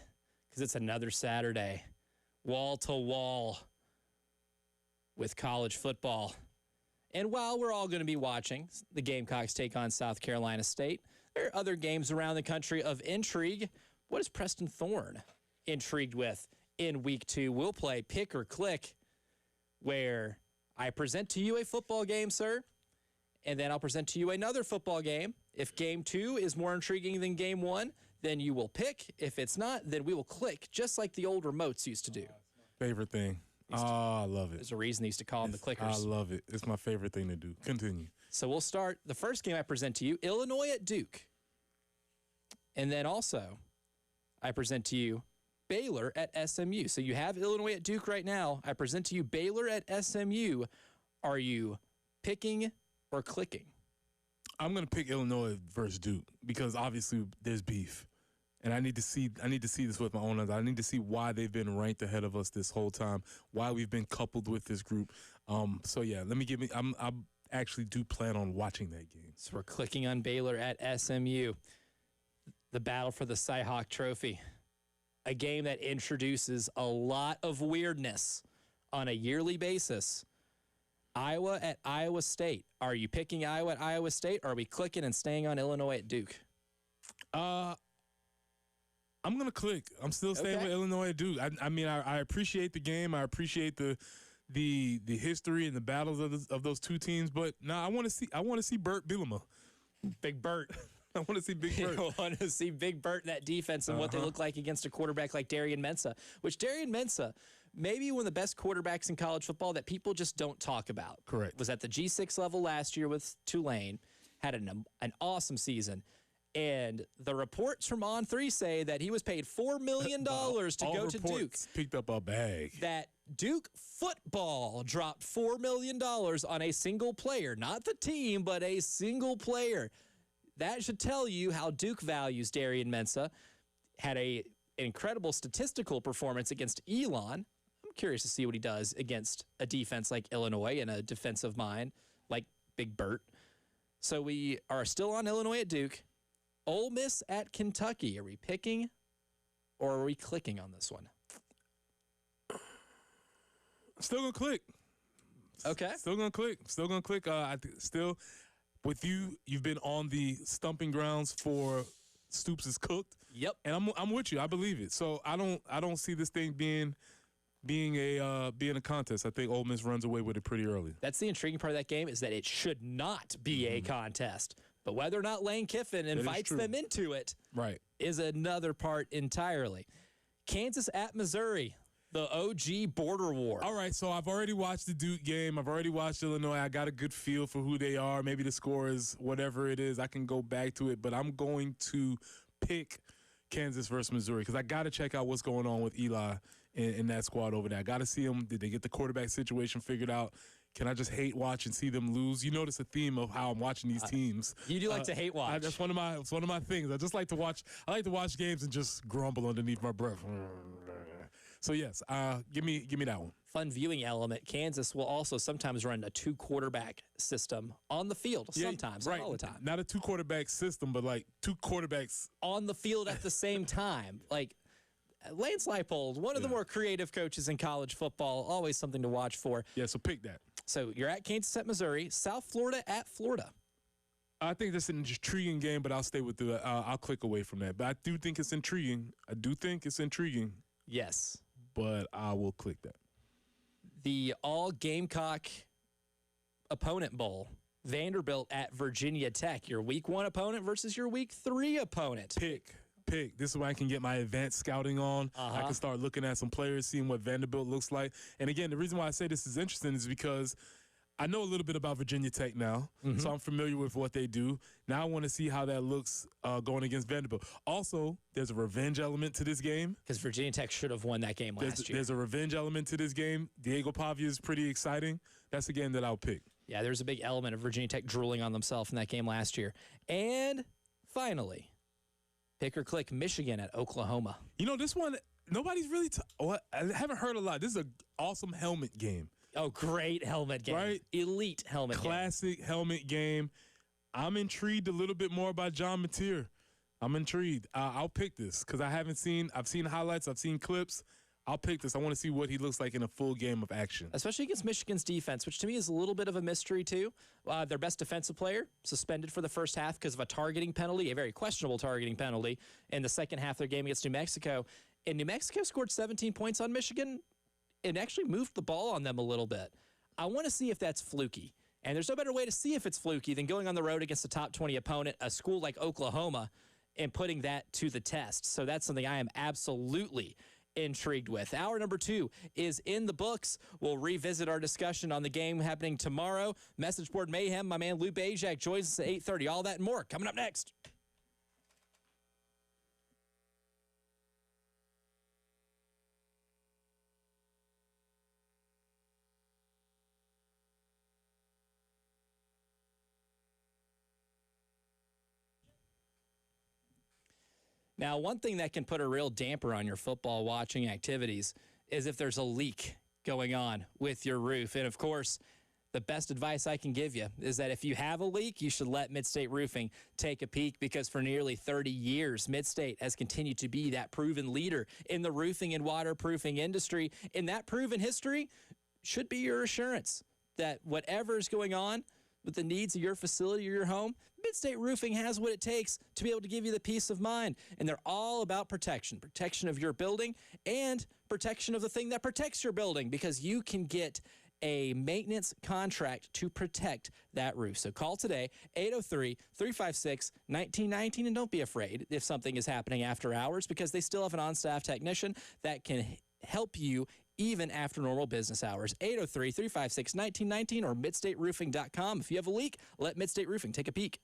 because it's another Saturday, wall to wall with college football. And while we're all going to be watching the Gamecocks take on South Carolina State, there are other games around the country of intrigue. What is Preston Thorne intrigued with in week 2? We'll play Pick or Click, where I present to you a football game, sir, and then I'll present to you another football game. If game 2 is more intriguing than game 1, then you will pick. If it's not, then we will click, just like the old remotes used to do. Favorite thing. I love it. There's a reason they used to call them the clickers. I love it. It's my favorite thing to do. Continue. So we'll start. The first game I present to you, Illinois at Duke. And then also, I present to you Baylor at SMU. So you have Illinois at Duke right now. I present to you Baylor at SMU. Are you picking or clicking? I'm going to pick Illinois versus Duke because obviously there's beef. And I need to see this with my own eyes. I need to see why they've been ranked ahead of us this whole time, why we've been coupled with this group. So yeah, I actually do plan on watching that game. So we're clicking on Baylor at SMU. The battle for the Cyhawk Trophy. A game that introduces a lot of weirdness on a yearly basis. Iowa at Iowa State. Are you picking Iowa at Iowa State, or are we clicking and staying on Illinois at Duke? I'm going to click. I'm still staying with Illinois at Duke. I mean, I appreciate the game. I appreciate the history and the battles of those two teams, but now I want to see Burt Bielema. Big Burt. I want to see Big Burt. You want to see Big Burt in that defense and what they look like against a quarterback like Darian Mensah, which Darian Mensah, maybe one of the best quarterbacks in college football that people just don't talk about. Correct. Was at the G6 level last year with Tulane, had an awesome season. And the reports from On3 say that he was paid $4 million to go to Duke. Picked up a bag. That Duke football dropped $4 million on a single player. Not the team, but a single player. That should tell you how Duke values Darian Mensah. Had an incredible statistical performance against Elon. I'm curious to see what he does against a defense like Illinois and a defensive mind like Big Burt. So we are still on Illinois at Duke. Ole Miss at Kentucky. Are we picking or are we clicking on this one? Still going to click. Okay. Still going to click. Still going to click. Still, with you, you've been on the stumping grounds for Stoops is cooked. Yep. And I'm with you. I believe it. So I don't see this thing being a contest. I think Ole Miss runs away with it pretty early. That's the intriguing part of that game, is that it should not be a contest. But whether or not Lane Kiffin invites them into it is another part entirely. Kansas at Missouri, the OG border war. All right, so I've already watched the Duke game. I've already watched Illinois. I got a good feel for who they are. Maybe the score is whatever it is. I can go back to it. But I'm going to pick Kansas versus Missouri because I got to check out what's going on with Eli in that squad over there. I got to see them. Did they get the quarterback situation figured out? Can I just hate watch and see them lose? You notice a theme of how I'm watching these teams. You do like to hate watch. That's one of my things. I just like to watch. I like to watch games and just grumble underneath my breath. So yes, give me that one. Fun viewing element. Kansas will also sometimes run a 2-quarterback system on the field. Sometimes, not all the time. Not a 2-quarterback system, but like 2 quarterbacks on the field at the same time. Like Lance Leipold, one of the more creative coaches in college football. Always something to watch for. Yeah, so pick that. So you're at Kansas at Missouri, South Florida at Florida. I think that's an intriguing game, but I'll stay with I'll click away from that. But I do think it's intriguing. Yes. But I will click that. The all Gamecock opponent bowl, Vanderbilt at Virginia Tech. Your week 1 opponent versus your week 3 opponent. Pick. This is where I can get my advanced scouting on. I can start looking at some players, seeing what Vanderbilt looks like. And again, the reason why I say this is interesting is because I know a little bit about Virginia Tech now, so I'm familiar with what they do. Now I want to see how that looks going against Vanderbilt. Also, there's a revenge element to this game. Because Virginia Tech should have won that game last year. There's a revenge element to this game. Diego Pavia is pretty exciting. That's a game that I'll pick. Yeah, there's a big element of Virginia Tech drooling on themselves in that game last year. And finally, pick or click Michigan at Oklahoma. You know, this one, nobody's really I haven't heard a lot. This is an awesome helmet game. Oh, great helmet game. Right? Elite helmet game. Classic helmet game. I'm intrigued a little bit more by John Mateer. I'm intrigued. I'll pick this because I've seen highlights. I've seen clips. I'll pick this. I want to see what he looks like in a full game of action. Especially against Michigan's defense, which to me is a little bit of a mystery, too. Their best defensive player suspended for the first half because of a targeting penalty, a very questionable targeting penalty, in the second half of their game against New Mexico. And New Mexico scored 17 points on Michigan and actually moved the ball on them a little bit. I want to see if that's fluky. And there's no better way to see if it's fluky than going on the road against a top 20 opponent, a school like Oklahoma, and putting that to the test. So that's something I am absolutely intrigued with. Hour number 2 is in the books. We'll revisit our discussion on the game happening tomorrow. Message board mayhem. My man Lou Bajak joins us at 8:30. All that and more coming up next. Now, one thing that can put a real damper on your football watching activities is if there's a leak going on with your roof. And, of course, the best advice I can give you is that if you have a leak, you should let Midstate Roofing take a peek, because for nearly 30 years, Midstate has continued to be that proven leader in the roofing and waterproofing industry. And that proven history should be your assurance that whatever is going on with the needs of your facility or your home, Midstate Roofing has what it takes to be able to give you the peace of mind. And they're all about protection of your building and protection of the thing that protects your building, because you can get a maintenance contract to protect that roof. So call today, 803-356-1919, and don't be afraid if something is happening after hours, because they still have an on-staff technician that can help you even after normal business hours. 803-356-1919 or midstateroofing.com. If you have a leak, let Midstate Roofing take a peek.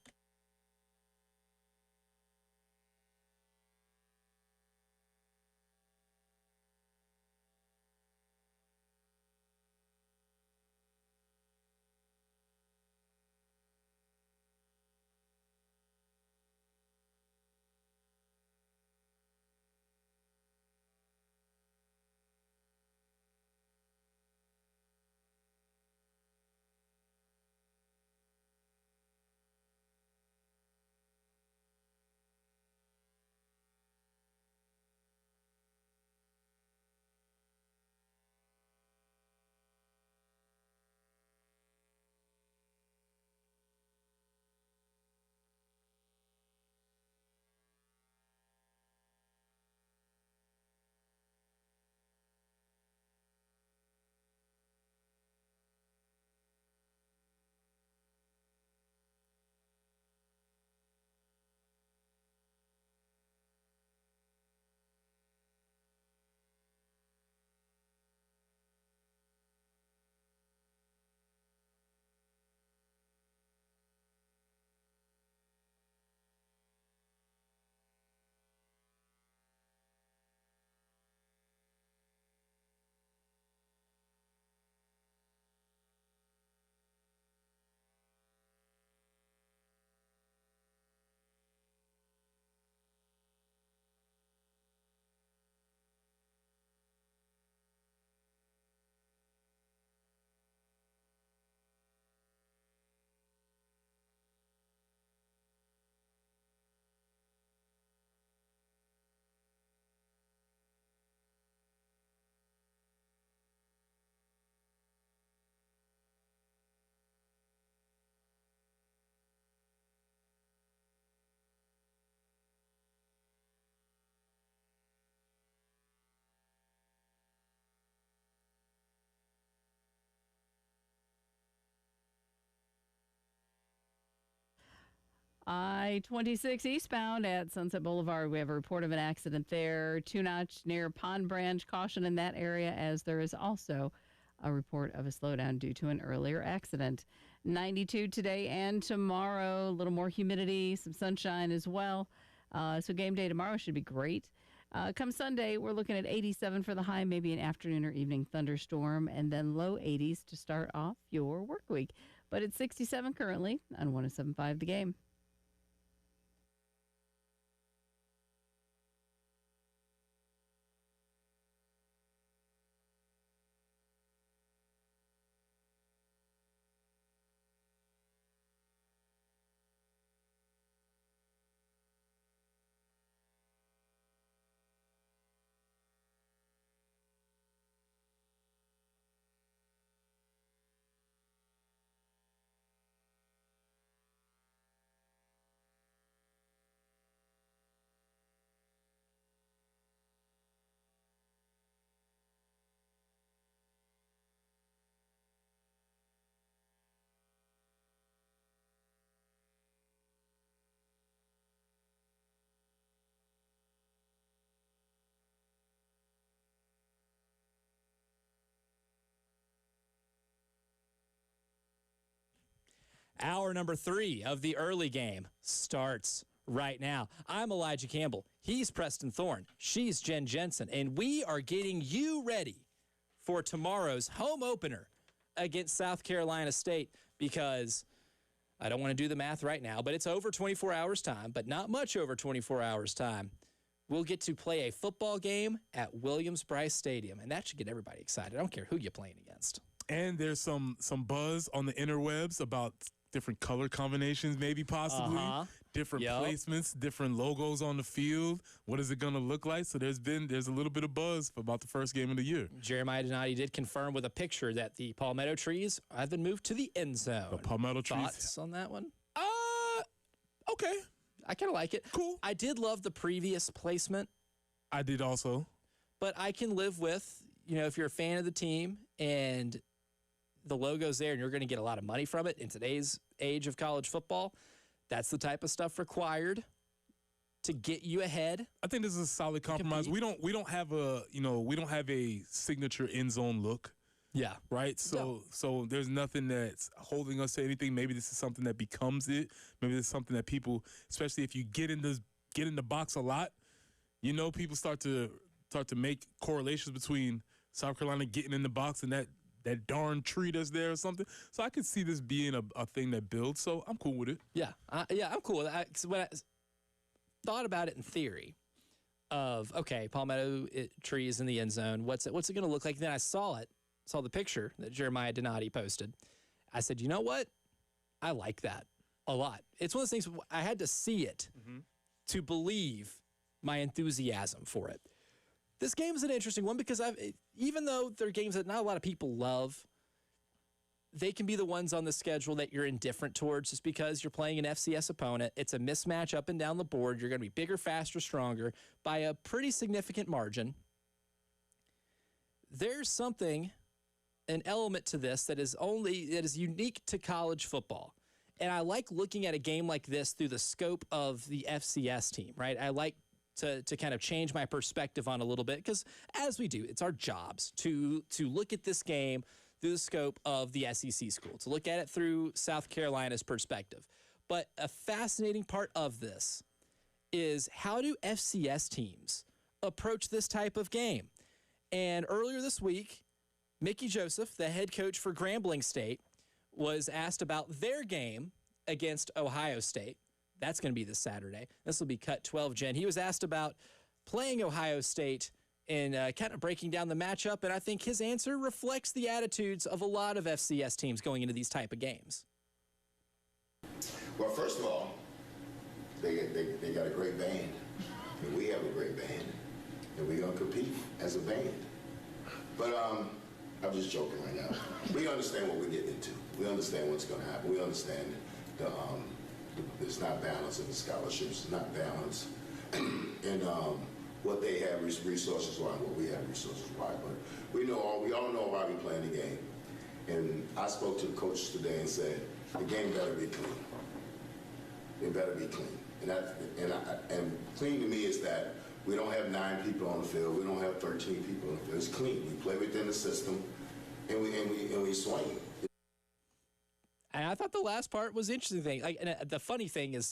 I-26 eastbound at Sunset Boulevard. We have a report of an accident there. Two-notch near Pond Branch. Caution in that area, as there is also a report of a slowdown due to an earlier accident. 92 today and tomorrow. A little more humidity, some sunshine as well. So game day tomorrow should be great. Come Sunday, we're looking at 87 for the high, maybe an afternoon or evening thunderstorm, and then low 80s to start off your work week. But it's 67 currently on 107.5 The Game. Hour number 3 of the early game starts right now. I'm Elijah Campbell. He's Preston Thorne. She's Jen Jensen. And we are getting you ready for tomorrow's home opener against South Carolina State, because I don't want to do the math right now, but it's over 24 hours time, but not much over 24 hours time. We'll get to play a football game at Williams-Brice Stadium, and that should get everybody excited. I don't care who you're playing against. And there's some buzz on the interwebs about different color combinations, maybe possibly, different placements, different logos on the field. What is it going to look like? So there's a little bit of buzz about the first game of the year. Jeremiah Donati did confirm with a picture that the palmetto trees have been moved to the end zone. The palmetto trees. Thoughts on that one? Okay. I kind of like it. Cool. I did love the previous placement. I did also. But I can live with, if you're a fan of the team and the logo's there and you're going to get a lot of money from it in today's age of college football, that's the type of stuff required to get you ahead. I think this is a solid compromise. We don't have a signature end zone look. Yeah. Right. So there's nothing that's holding us to anything. Maybe this is something that becomes it. Maybe this is something that people, especially if you get in the box a lot, people start to make correlations between South Carolina getting in the box and that darn tree that's there or something. So I could see this being a thing that builds. So I'm cool with it. Yeah. I'm cool with it. When I thought about it in theory of, okay, palmetto trees in the end zone, what's it going to look like? Then I saw the picture that Jeremiah Donati posted. I said, you know what? I like that a lot. It's one of those things I had to see it to believe my enthusiasm for it. This game is an interesting one because even though they're games that not a lot of people love, they can be the ones on the schedule that you're indifferent towards just because you're playing an FCS opponent. It's a mismatch up and down the board. You're going to be bigger, faster, stronger by a pretty significant margin. There's an element to this that is unique to college football. And I like looking at a game like this through the scope of the FCS team, right? I like to kind of change my perspective on a little bit because, as we do, it's our jobs to look at this game through the scope of the SEC school, to look at it through South Carolina's perspective. But a fascinating part of this is, how do FCS teams approach this type of game? And earlier this week, Mickey Joseph, the head coach for Grambling State, was asked about their game against Ohio State. That's going to be this Saturday. This will be cut 12, Jen. He was asked about playing Ohio State and kind of breaking down the matchup, and I think his answer reflects the attitudes of a lot of FCS teams going into these type of games. Well, first of all, they got a great band, and we have a great band, and we're going to compete as a band. But I'm just joking right now. We understand what we're getting into. We understand what's going to happen. We understand there's not balance in the scholarships. It's not balance in what they have resources wise, what we have resources wise. But we all know why we're playing the game. And I spoke to the coaches today and said the game better be clean. It better be clean. And clean to me is that we don't have 9 people on the field. We don't have 13 people on the field. It's clean. We play within the system, and we swing. And I thought the last part was interesting. The funny thing is,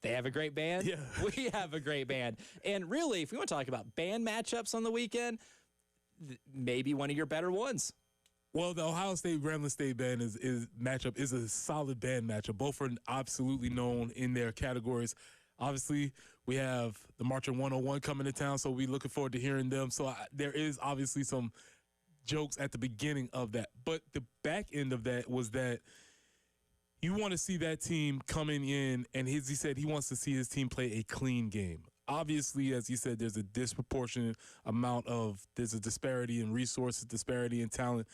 they have a great band. Yeah. We have a great band. And really, if we want to talk about band matchups on the weekend, maybe one of your better ones. Well, the Ohio State-Grambling State band matchup is a solid band matchup. Both are absolutely known in their categories. Obviously, we have the Marcher 101 coming to town, so we're looking forward to hearing them. So there is obviously some jokes at the beginning of that. But the back end of that was that you want to see that team coming in, and he said he wants to see his team play a clean game. Obviously, as he said, there's a disproportionate there's a disparity in resources, disparity in talent.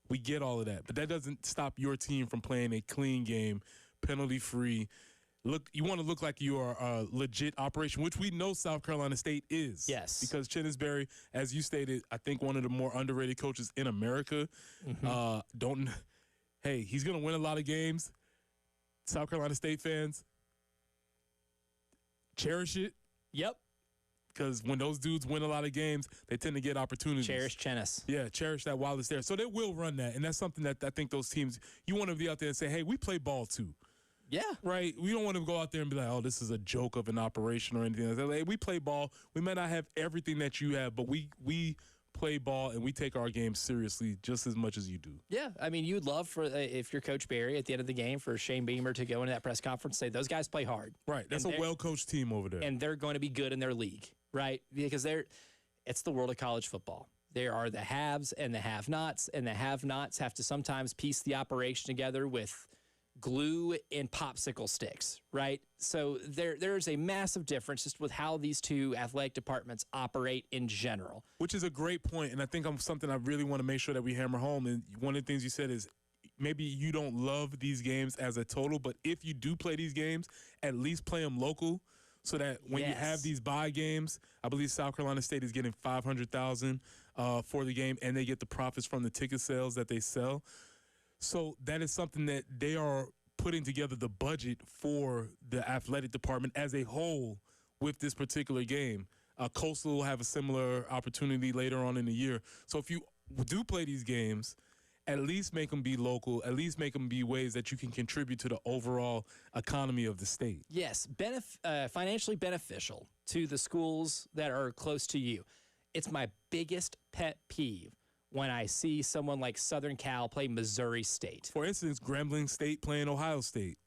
We get all of that, but that doesn't stop your team from playing a clean game, penalty-free. You want to look like you are a legit operation, which we know South Carolina State is. Yes. Because Chennisberry, as you stated, I think one of the more underrated coaches in America. He's going to win a lot of games. South Carolina State fans, cherish it. Yep. Because when those dudes win a lot of games, they tend to get opportunities. Cherish Chennis. Yeah, cherish that while it's there. So they will run that, and that's something that I think those teams, you want to be out there and say, hey, we play ball too. Yeah. Right? We don't want to go out there and be like, oh, this is a joke of an operation or anything like that. Like, we play ball. We may not have everything that you have, but we play ball and we take our game seriously just as much as you do. Yeah. I mean, you'd love for, if you're Coach Barry at the end of the game, for Shane Beamer to go into that press conference and say, those guys play hard. Right. That's a well-coached team over there. And they're going to be good in their league, right? Because it's the world of college football. There are the haves and the have-nots, and the have-nots have to sometimes piece the operation together with glue and popsicle sticks, right? So there's a massive difference just with how these two athletic departments operate in general. Which is a great point, and I think something I really want to make sure that we hammer home. And one of the things you said is maybe you don't love these games as a total, but if you do play these games, at least play them local, so that when you have these bye games, I believe South Carolina State is getting $500,000 for the game, and they get the profits from the ticket sales that they sell. So that is something that they are putting together the budget for the athletic department as a whole with this particular game. Coastal will have a similar opportunity later on in the year. So if you do play these games, at least make them be local, at least make them be ways that you can contribute to the overall economy of the state. Yes, financially beneficial to the schools that are close to you. It's my biggest pet peeve when I see someone like Southern Cal play Missouri State. For instance, Grambling State playing Ohio State.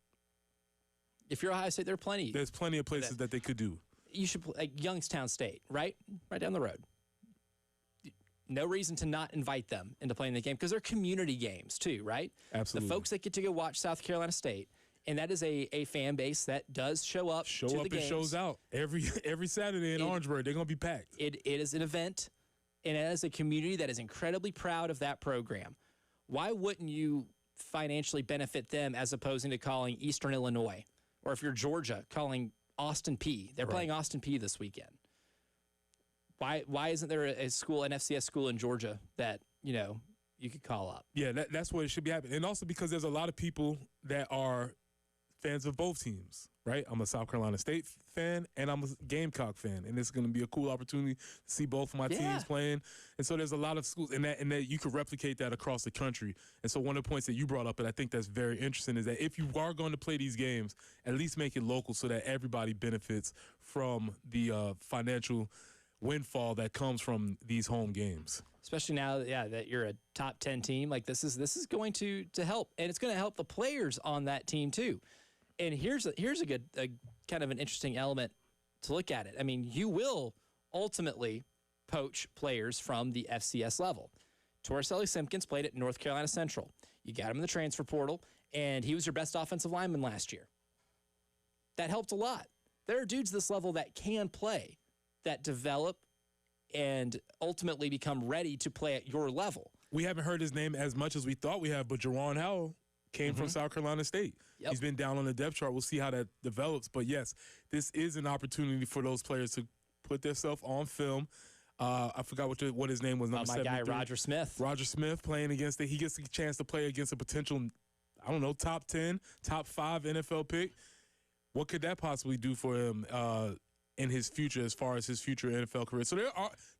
If you're Ohio State, there's plenty of places that they could do. You should play like Youngstown State, right down the road. No reason to not invite them into playing the game because they're community games too, right? Absolutely. The folks that get to go watch South Carolina State, and that is a fan base that does show up to the games. And shows out every Saturday in Orangeburg. They're going to be packed. It is an event, and it is a community that is incredibly proud of that program. Why wouldn't you financially benefit them as opposed to calling Eastern Illinois, or if you're Georgia, calling Austin Peay? They're playing Austin Peay this weekend. Why isn't there an FCS school in Georgia that, you could call up? Yeah, that's what it should be happening. And also because there's a lot of people that are fans of both teams, right? I'm a South Carolina State fan and I'm a Gamecock fan. And it's going to be a cool opportunity to see both of my teams playing. And so there's a lot of schools and that you could replicate that across the country. And so one of the points that you brought up, and I think that's very interesting, is that if you are going to play these games, at least make it local so that everybody benefits from the financial windfall that comes from these home games. Especially now, that you're a top 10 team, like this is going to help, and it's going to help the players on that team too. And here's a good kind of an interesting element to look at it. I mean, you will ultimately poach players from the FCS level. Torricelli Simpkins played at North Carolina Central. You got him in the transfer portal, and he was your best offensive lineman last year. That helped a lot. There are dudes this level that can play, that develop and ultimately become ready to play at your level. We haven't heard his name as much as we thought we have, but Jawan Howell came from South Carolina State. Yep. He's been down on the depth chart. We'll see how that develops. But, yes, this is an opportunity for those players to put themselves on film. I forgot what his name was. My guy, Roger Smith. Roger Smith playing against it. He gets a chance to play against a potential, top 10, top 5 NFL pick. What could that possibly do for him in his future, as far as his future NFL career? So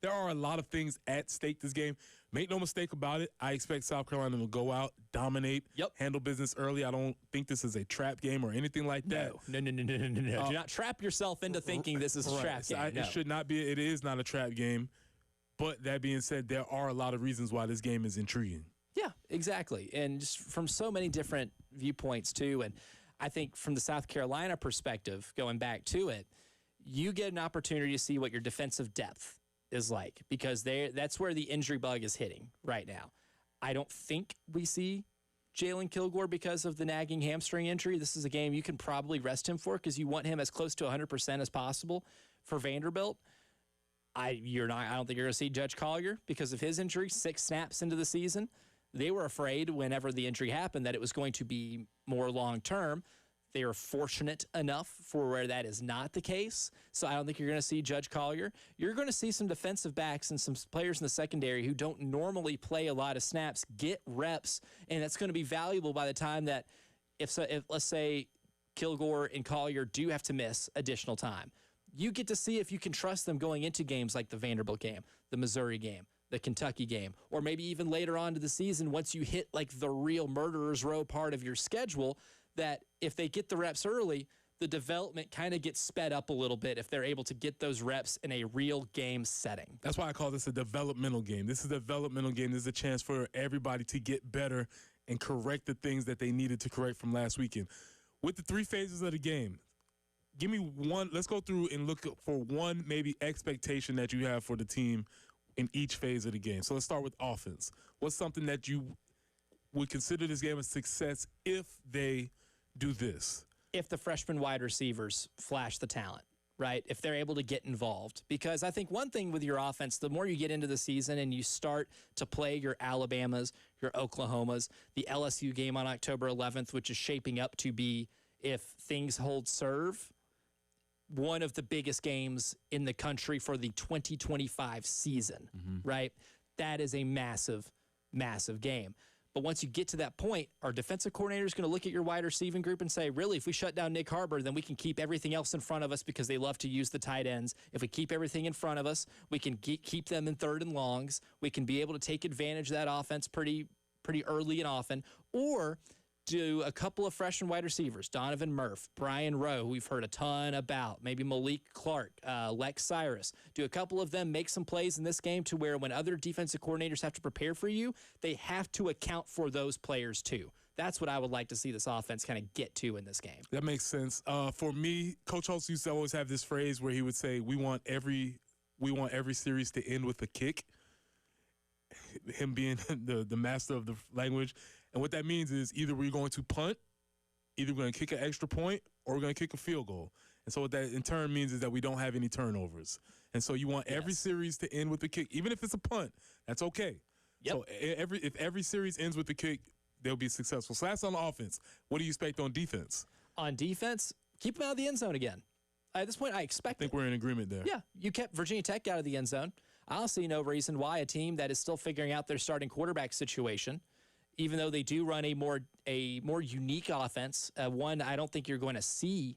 there are a lot of things at stake this game. Make no mistake about it. I expect South Carolina to go out, dominate, handle business early. I don't think this is a trap game or anything like that. No. Do not trap yourself into thinking this is a trap game. It should not be. It is not a trap game. But that being said, there are a lot of reasons why this game is intriguing. Yeah, exactly. And just from so many different viewpoints too. And I think from the South Carolina perspective, going back to it, you get an opportunity to see what your defensive depth is like, because that's where the injury bug is hitting right now. I don't think we see Jalen Kilgore because of the nagging hamstring injury. This is a game you can probably rest him for because you want him as close to 100% as possible for Vanderbilt. I don't think you're going to see Judge Collier because of his injury, 6 snaps into the season. They were afraid whenever the injury happened that it was going to be more long-term. They are fortunate enough for where that is not the case. So I don't think you're going to see Judge Collier. You're going to see some defensive backs and some players in the secondary who don't normally play a lot of snaps get reps, and that's going to be valuable by the time that if let's say Kilgore and Collier do have to miss additional time. You get to see if you can trust them going into games like the Vanderbilt game, the Missouri game, the Kentucky game, or maybe even later on to the season once you hit like the real murderer's row part of your schedule. that if they get the reps early, the development kind of gets sped up a little bit if they're able to get those reps in a real game setting. That's why I call this a developmental game. This is a developmental game. This is a chance for everybody to get better and correct the things that they needed to correct from last weekend. With the 3 phases of the game, give me one. Let's go through and look for one maybe expectation that you have for the team in each phase of the game. So let's start with offense. What's something that you would consider this game a success if they do this? If the freshman wide receivers flash the talent, right? If they're able to get involved. Because I think one thing with your offense, the more you get into the season and you start to play your Alabamas, your Oklahomas, the LSU game on October 11th, which is shaping up to be, if things hold serve, one of the biggest games in the country for the 2025 season, right? That is a massive, massive game. But once you get to that point, our defensive coordinator is going to look at your wide receiving group and say, really, if we shut down Nick Harbor, then we can keep everything else in front of us because they love to use the tight ends. If we keep everything in front of us, we can keep them in 3rd and longs. We can be able to take advantage of that offense pretty early and often. Or do a couple of freshman wide receivers, Donovan Murph, Brian Rowe, who we've heard a ton about, maybe Malik Clark, Lex Cyrus. Do a couple of them make some plays in this game to where when other defensive coordinators have to prepare for you, they have to account for those players too. That's what I would like to see this offense kind of get to in this game. That makes sense. For me, Coach Holtz used to always have this phrase where he would say, we want every series to end with a kick. Him being the master of the language. And what that means is either we're going to punt, either we're going to kick an extra point, or we're going to kick a field goal. And so what that in turn means is that we don't have any turnovers. And so you want every series to end with a kick. Even if it's a punt, that's okay. Yep. So if every series ends with a kick, they'll be successful. So that's on offense. What do you expect on defense? On defense, keep them out of the end zone again. At this point, I think we're in agreement there. Yeah, you kept Virginia Tech out of the end zone. I don't see no reason why a team that is still figuring out their starting quarterback situation, even though they do run a more unique offense, one I don't think you're going to see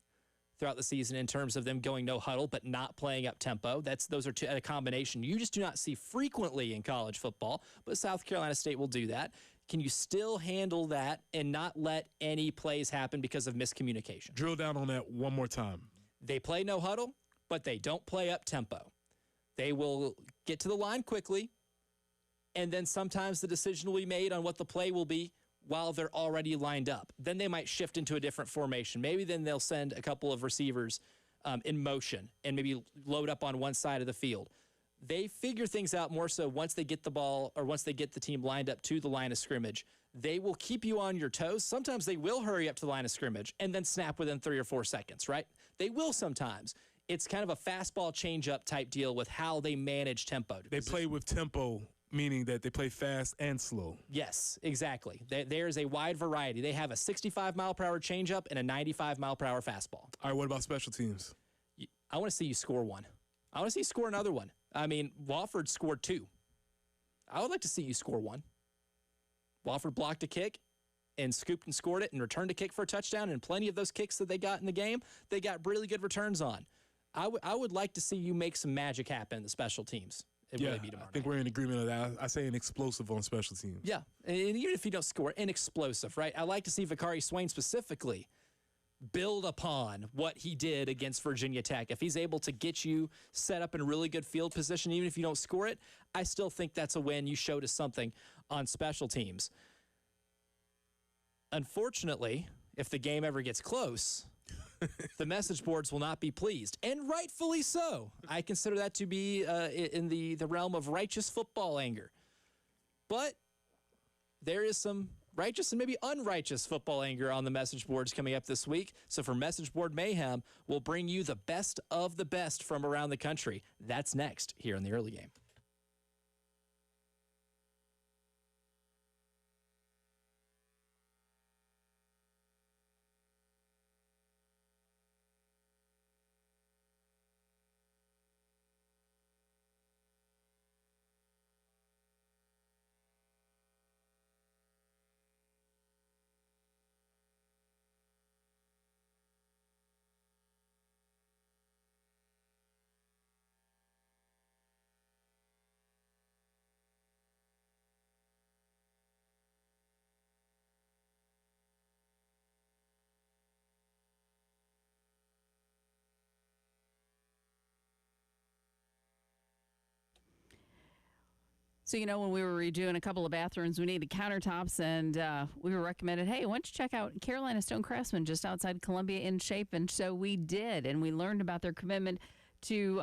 throughout the season in terms of them going no huddle but not playing up tempo. Those are a combination you just do not see frequently in college football, but South Carolina State will do that. Can you still handle that and not let any plays happen because of miscommunication? Drill down on that one more time. They play no huddle, but they don't play up tempo. They will get to the line quickly, and then sometimes the decision will be made on what the play will be while they're already lined up. Then they might shift into a different formation. Maybe then they'll send a couple of receivers in motion and maybe load up on one side of the field. They figure things out more so once they get the ball or once they get the team lined up to the line of scrimmage. They will keep you on your toes. Sometimes they will hurry up to the line of scrimmage and then snap within 3 or 4 seconds, right? They will sometimes. It's kind of a fastball changeup type deal with how they manage tempo. They play with tempo, meaning that they play fast and slow. Yes, exactly. There's a wide variety. They have a 65-mile-per-hour changeup and a 95-mile-per-hour fastball. All right, what about special teams? I want to see you score one. I want to see you score another one. I mean, Wofford scored 2. I would like to see you score 1. Wofford blocked a kick and scooped and scored it and returned a kick for a touchdown, and plenty of those kicks that they got in the game, they got really good returns on. I would like to see you make some magic happen in the special teams. Really be tomorrow I think we're in agreement on that. I say an explosive on special teams. Yeah, and even if you don't score, an explosive, right? I like to see Vakari Swain specifically build upon what he did against Virginia Tech. If he's able to get you set up in a really good field position, even if you don't score it, I still think that's a win. You showed us something on special teams. Unfortunately, if the game ever gets close, the message boards will not be pleased, and rightfully so. I consider that to be in the realm of righteous football anger. But there is some righteous and maybe unrighteous football anger on the message boards coming up this week. So for Message Board Mayhem, we'll bring you the best of the best from around the country. That's next here in the early game. So, when we were redoing a couple of bathrooms, we needed countertops, and we were recommended, hey, why don't you check out Carolina Stone Craftsman just outside Columbia in Chapin? So we did, and we learned about their commitment to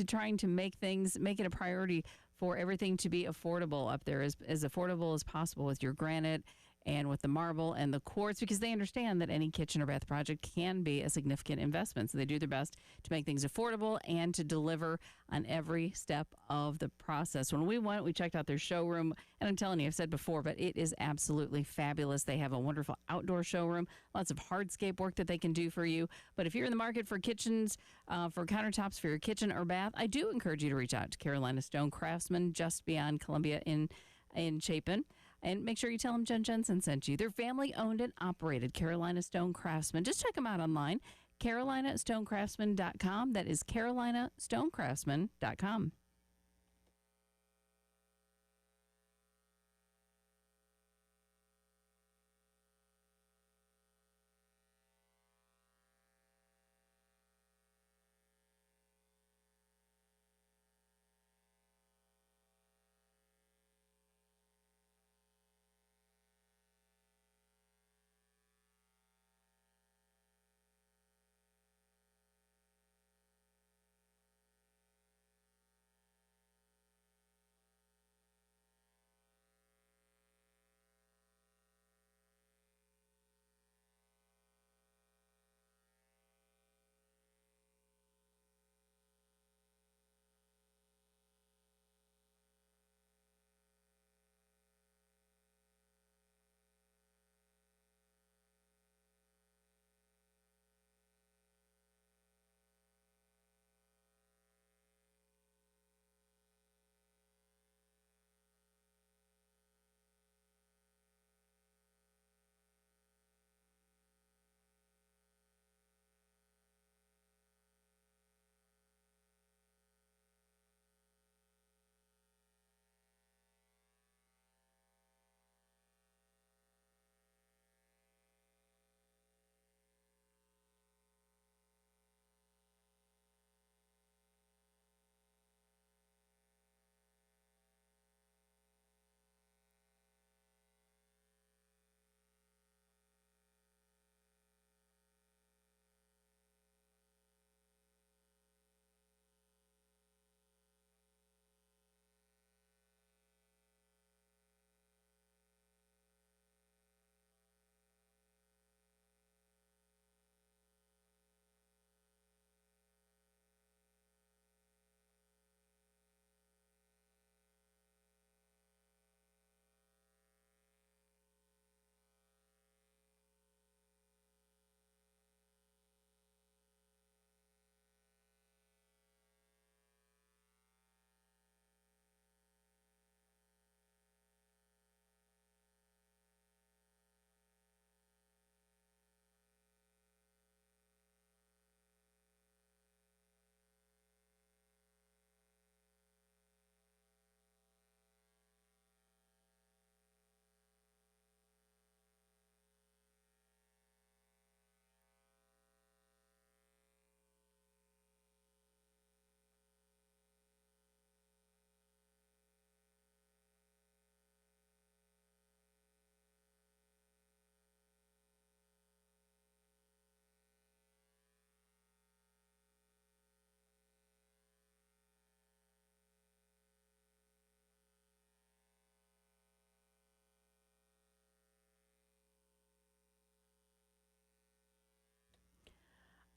trying to make it a priority for everything to be affordable up there, as affordable as possible with your granite and with the marble and the quartz, because they understand that any kitchen or bath project can be a significant investment. So they do their best to make things affordable and to deliver on every step of the process. When we went, we checked out their showroom, and I'm telling you, I've said before, but it is absolutely fabulous. They have a wonderful outdoor showroom, lots of hardscape work that they can do for you. But if you're in the market for kitchens, for countertops for your kitchen or bath, I do encourage you to reach out to Carolina Stone Craftsman just beyond Columbia in Chapin. And make sure you tell them Jen Jensen sent you. They're family-owned and operated, Carolina Stone Craftsman. Just check them out online, carolinastonecraftsman.com. That is carolinastonecraftsman.com.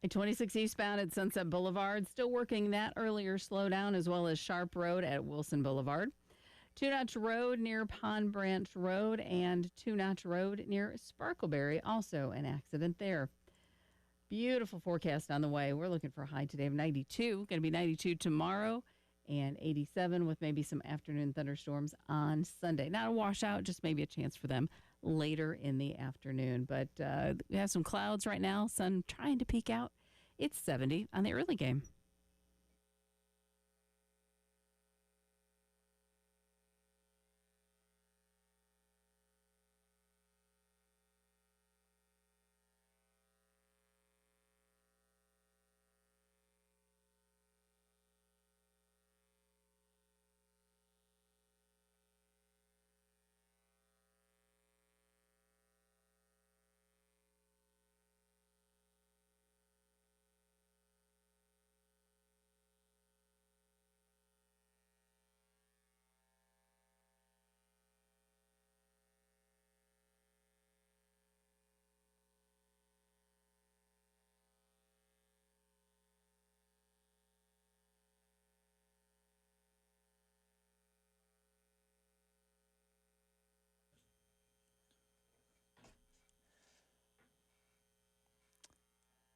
I-26 eastbound at Sunset Boulevard, still working that earlier slowdown, as well as Sharp Road at Wilson Boulevard. Two Notch Road near Pond Branch Road and Two Notch Road near Sparkleberry, also an accident there. Beautiful forecast on the way. We're looking for a high today of 92. Going to be 92 tomorrow and 87 with maybe some afternoon thunderstorms on Sunday. Not a washout, just maybe a chance for them later in the afternoon. But we have some clouds right now, sun trying to peek out. It's 70 on the early game.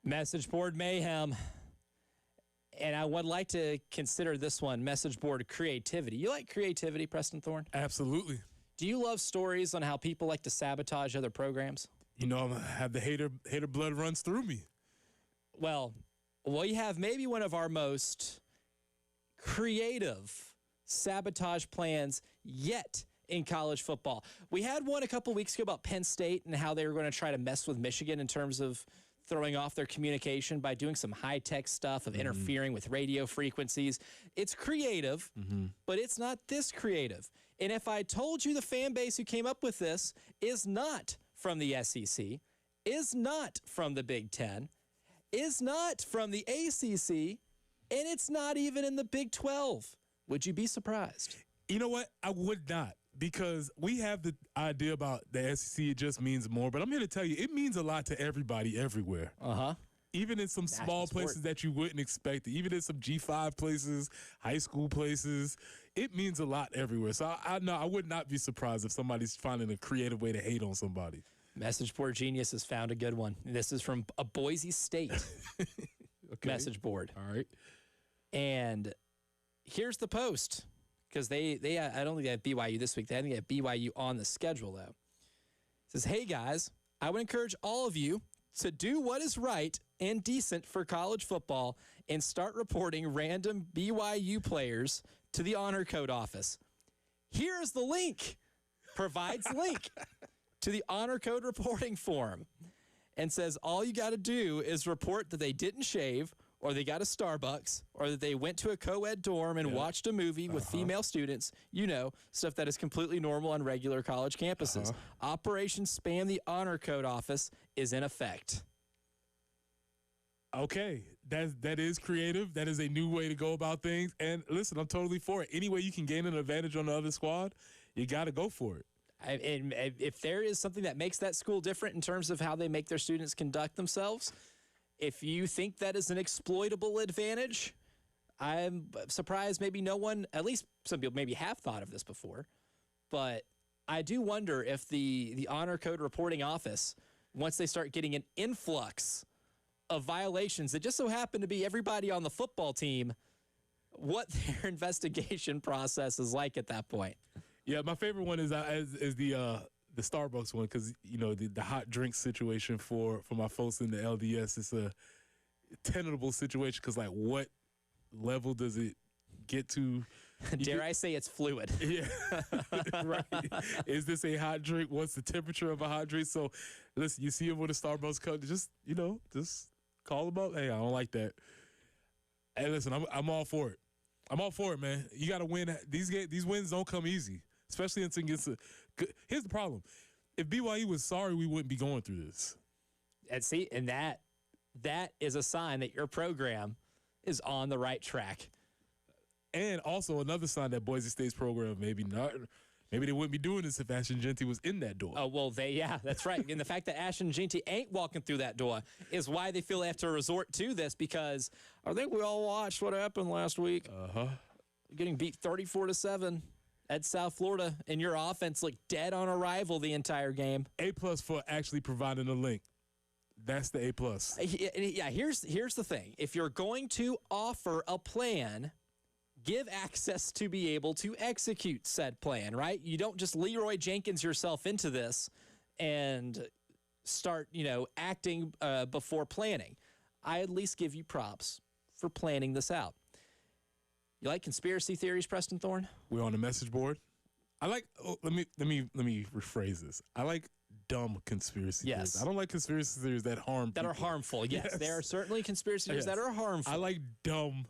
Message board mayhem. And I would like to consider this one message board creativity. You like creativity, Preston Thorne? Absolutely. Do you love stories on how people like to sabotage other programs? You know, I have the hater blood runs through me. Well, we have maybe one of our most creative sabotage plans yet in college football. We had one a couple weeks ago about Penn State and how they were going to try to mess with Michigan in terms of throwing off their communication by doing some high-tech stuff of interfering with radio frequencies. It's creative, but it's not this creative. And if I told you the fan base who came up with this is not from the SEC, is not from the Big Ten, is not from the ACC, and it's not even in the Big 12, would you be surprised? You know what? I would not, because we have the idea about the SEC, it just means more. But I'm here to tell you, it means a lot to everybody everywhere. Uh-huh. Even in some small places that you wouldn't expect it, even in some G5 places, high school places, it means a lot everywhere. So I would not be surprised if somebody's finding a creative way to hate on somebody. Message board genius has found a good one. This is from a Boise State message board. All right. And here's the post, because they I don't think they have BYU this week. They think they have BYU on the schedule, though. It says, hey, guys, I would encourage all of you to do what is right and decent for college football and start reporting random BYU players to the Honor Code office. Here's the link. Provides link to the Honor Code reporting form and says all you got to do is report that they didn't shave, or they got a Starbucks, or that they went to a co-ed dorm and watched a movie with female students, you know, stuff that is completely normal on regular college campuses. Operation Spam the Honor Code office is in effect. Okay, that is creative. That is a new way to go about things. And listen, I'm totally for it. Any way you can gain an advantage on the other squad, you got to go for it. And if there is something that makes that school different in terms of how they make their students conduct themselves, if you think that is an exploitable advantage, I'm surprised maybe no one, at least some people maybe have thought of this before, but I do wonder if the Honor Code reporting office, once they start getting an influx of violations that just so happen to be everybody on the football team, what their investigation process is like at that point. Yeah, my favorite one is the Starbucks one, because you know the hot drink situation for my folks in the LDS is a tenable situation, because like what level does it get to? Dare I say it's fluid? Yeah, right. Is this a hot drink? What's the temperature of a hot drink? So listen, you see him with a Starbucks cup, just call him up. Hey, I don't like that. Hey, listen, I'm all for it. I'm all for it, man. You got to win. These wins don't come easy, especially against a good. Here's the problem: if BYU was sorry, we wouldn't be going through this. And that is a sign that your program is on the right track. And also another sign that Boise State's program maybe they wouldn't be doing this if Ashton Jeanty was in that door. Oh, well, that's right. And the fact that Ashton Jeanty ain't walking through that door is why they feel they have to resort to this, because I think we all watched what happened last week. Getting beat 34-7 at South Florida, and your offense looked dead on arrival the entire game. A+ for actually providing a link. That's the A+. Yeah, here's the thing. If you're going to offer a plan, give access to be able to execute said plan, right? You don't just Leroy Jenkins yourself into this and start, acting before planning. I at least give you props for planning this out. You like conspiracy theories, Preston Thorne? We're on the message board. I like. Let me rephrase this. I like dumb conspiracy theories. I don't like conspiracy theories that harm people. That are harmful. Yes, there are certainly conspiracy theories that are harmful. I like dumb.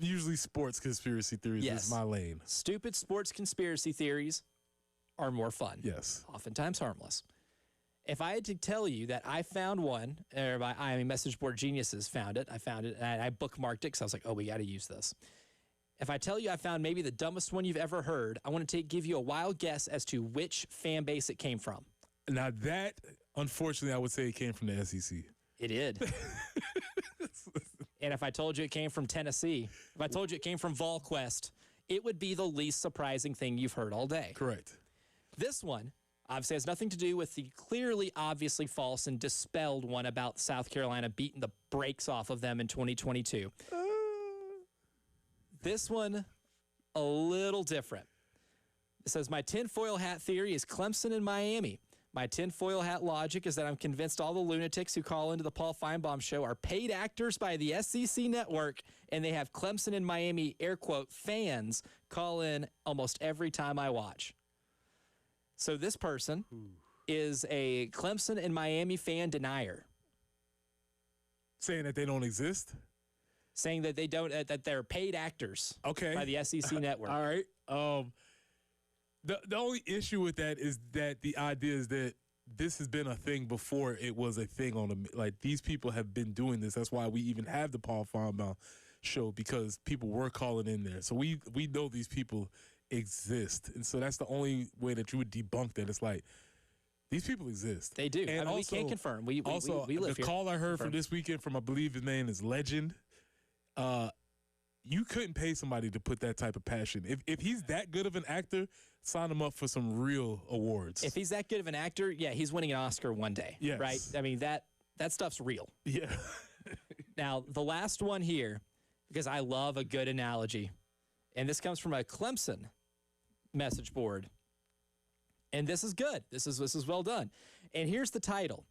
Usually sports conspiracy theories is my lane. Stupid sports conspiracy theories are more fun. Yes. Oftentimes harmless. If I had to tell you that I found one, Message Board Geniuses found it. I found it, and I bookmarked it because I was like, we got to use this. If I tell you I found maybe the dumbest one you've ever heard, I want to give you a wild guess as to which fan base it came from. Now that, unfortunately, I would say it came from the SEC. It did. And if I told you it came from Tennessee, if I told you it came from VolQuest, it would be the least surprising thing you've heard all day. Correct. This one, Obviously, has nothing to do with the clearly, obviously false and dispelled one about South Carolina beating the brakes off of them in 2022. This one, a little different. It says, my tinfoil hat theory is Clemson and Miami. My tinfoil hat logic is that I'm convinced all the lunatics who call into the Paul Feinbaum show are paid actors by the SEC network, and they have Clemson and Miami, air quote, fans call in almost every time I watch. So this person is a Clemson and Miami fan denier. Saying that they don't exist? Saying that they don't, that they're paid actors by the SEC network. All right. The only issue with that is that the idea is that this has been a thing before it was a thing on the, like, these people have been doing this. That's why we even have the Paul Feinbaum show, because people were calling in there. So we know these people exist. And so that's the only way that you would debunk that. It's like, these people exist. They do. And I mean, also, we can't confirm. We live the here. call I heard from this weekend from, I believe his name is Legend, you couldn't pay somebody to put that type of passion. If he's that good of an actor, sign him up for some real awards. If he's that good of an actor, yeah, he's winning an Oscar one day. Yes. Right? I mean, that stuff's real. Yeah. Now, the last one here, because I love a good analogy, and this comes from a Clemson message board. And this is good. This is well done. And here's the title.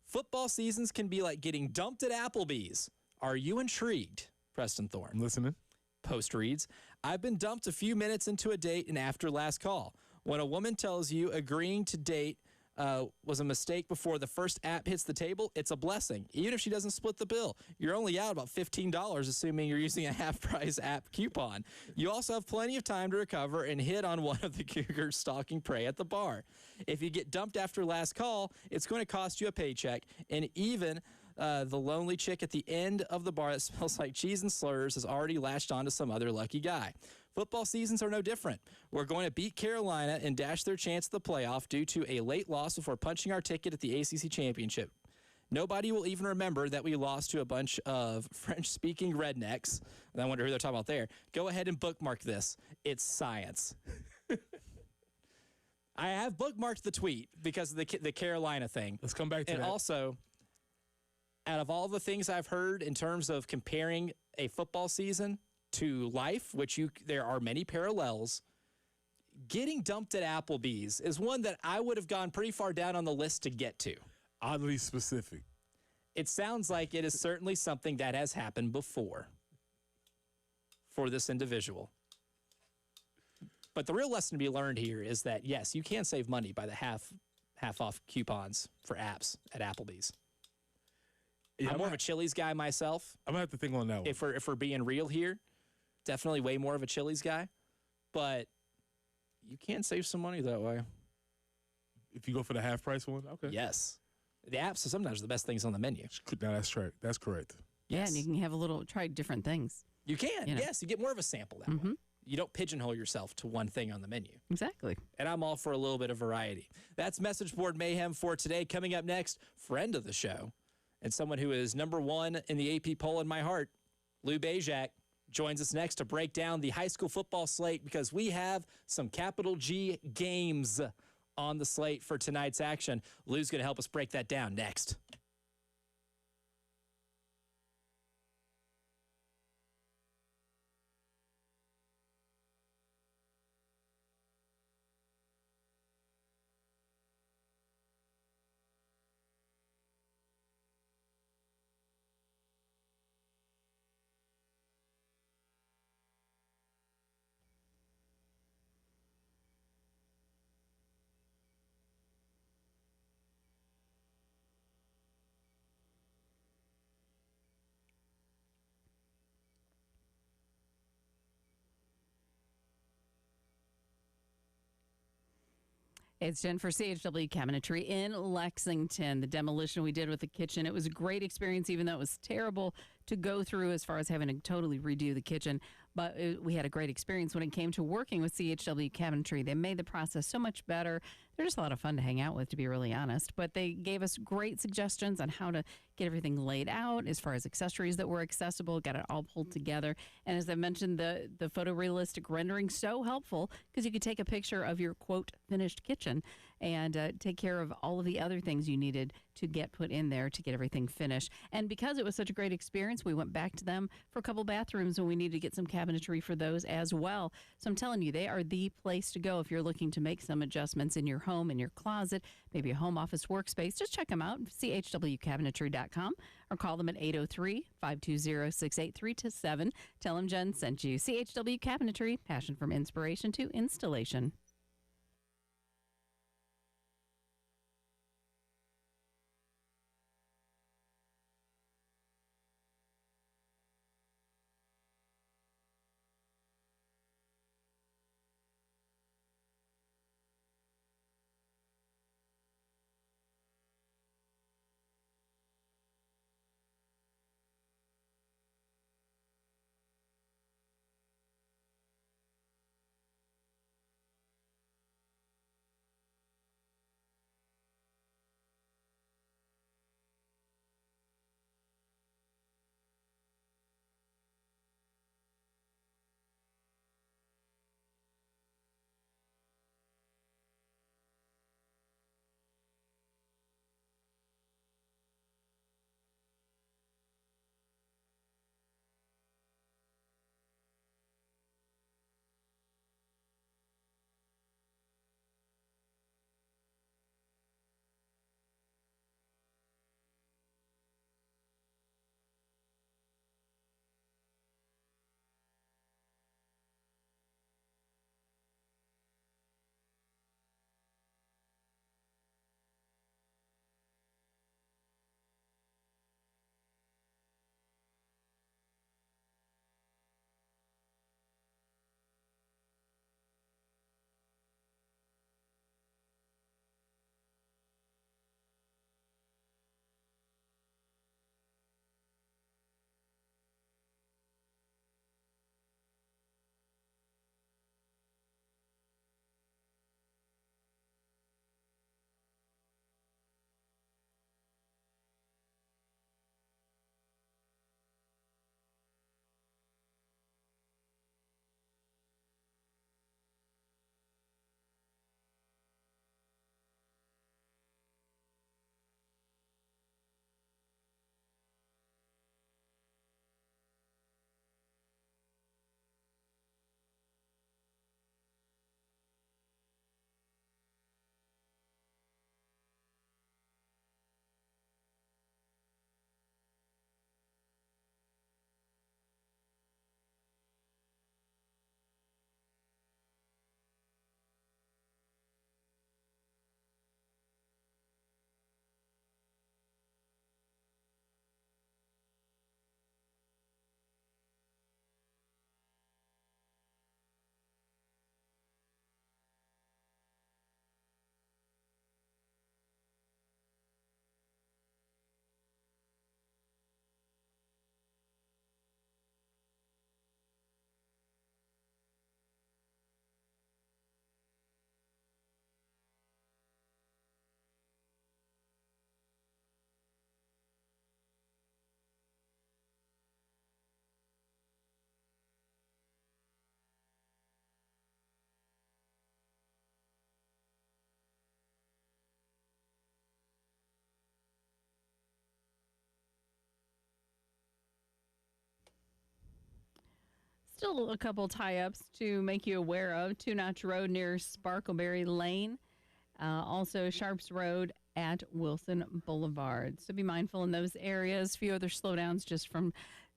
Football seasons can be like getting dumped at Applebee's. Are you intrigued? Preston Thorne. I'm listening. Post reads, I've been dumped a few minutes into a date and after last call. When a woman tells you agreeing to date was a mistake before the first app hits the table, it's a blessing. Even if she doesn't split the bill, you're only out about $15, assuming you're using a half-price app coupon. You also have plenty of time to recover and hit on one of the cougars stalking prey at the bar. If you get dumped after last call, it's going to cost you a paycheck, and even the lonely chick at the end of the bar that smells like cheese and slurs has already latched onto some other lucky guy. Football seasons are no different. We're going to beat Carolina and dash their chance at the playoff due to a late loss before punching our ticket at the ACC championship. Nobody will even remember that we lost to a bunch of French-speaking rednecks. And I wonder who they're talking about there. Go ahead and bookmark this. It's science. I have bookmarked the tweet because of the Carolina thing. Let's come back to that. And also, out of all the things I've heard in terms of comparing a football season to life, which there are many parallels, getting dumped at Applebee's is one that I would have gone pretty far down on the list to get to. Oddly specific. It sounds like it is certainly something that has happened before for this individual. But the real lesson to be learned here is that, yes, you can save money by the half off coupons for apps at Applebee's. Yeah, I'm more of a Chili's guy myself. I'm going to have to think on that one. If we're being real here, definitely way more of a Chili's guy. But you can save some money that way. If you go for the half-price one? Okay. Yes. The apps are sometimes the best things on the menu. No, that's right. That's correct. Yeah, Yes. and you can have try different things. You can. You know. Yes, you get more of a sample that way. You don't pigeonhole yourself to one thing on the menu. Exactly. And I'm all for a little bit of variety. That's Message Board Mayhem for today. Coming up next, friend of the show, and someone who is #1 in the AP poll in my heart, Lou Bezjak, joins us next to break down the high school football slate because we have some capital G games on the slate for tonight's action. Lou's going to help us break that down next. It's Jen for CHW Cabinetry in Lexington. The demolition we did with the kitchen, it was a great experience, even though it was terrible to go through as far as having to totally redo the kitchen. But we had a great experience when it came to working with CHW Cabinetry. They made the process so much better. They're just a lot of fun to hang out with, to be really honest. But they gave us great suggestions on how to get everything laid out as far as accessories that were accessible, got it all pulled together. And as I mentioned, the photorealistic rendering, so helpful because you could take a picture of your, quote, finished kitchen and take care of all of the other things you needed to get put in there to get everything finished. And because it was such a great experience, we went back to them for a couple bathrooms, and we needed to get some cabinetry for those as well. So I'm telling you, they are the place to go if you're looking to make some adjustments in your home, in your closet, maybe a home office workspace. Just check them out, chwcabinetry.com, or call them at 803-520-6837. Tell them Jen sent you. CHW Cabinetry, passion from inspiration to installation. Still a couple tie-ups to make you aware of. Two Notch Road near Sparkleberry Lane. Also Sharps Road at Wilson Boulevard. So be mindful in those areas. A few other slowdowns just from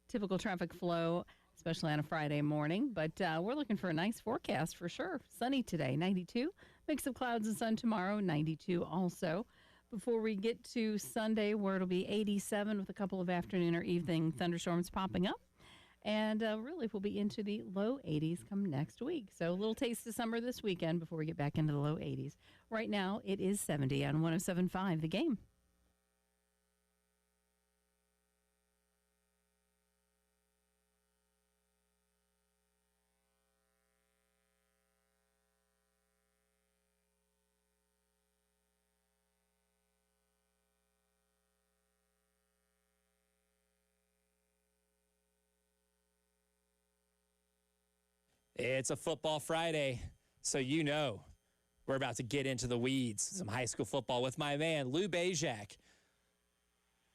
typical traffic flow, especially on a Friday morning. But we're looking for a nice forecast for sure. Sunny today, 92. Mix of clouds and sun tomorrow, 92 also. Before we get to Sunday, where it'll be 87 with a couple of afternoon or evening thunderstorms popping up. And really, we'll be into the low 80s come next week. So a little taste of summer this weekend before we get back into the low 80s. Right now, it is 70 on 107.5 The Game. It's a football Friday, so you know We're about to get into the weeds, some high school football with my man, Lou Bajak,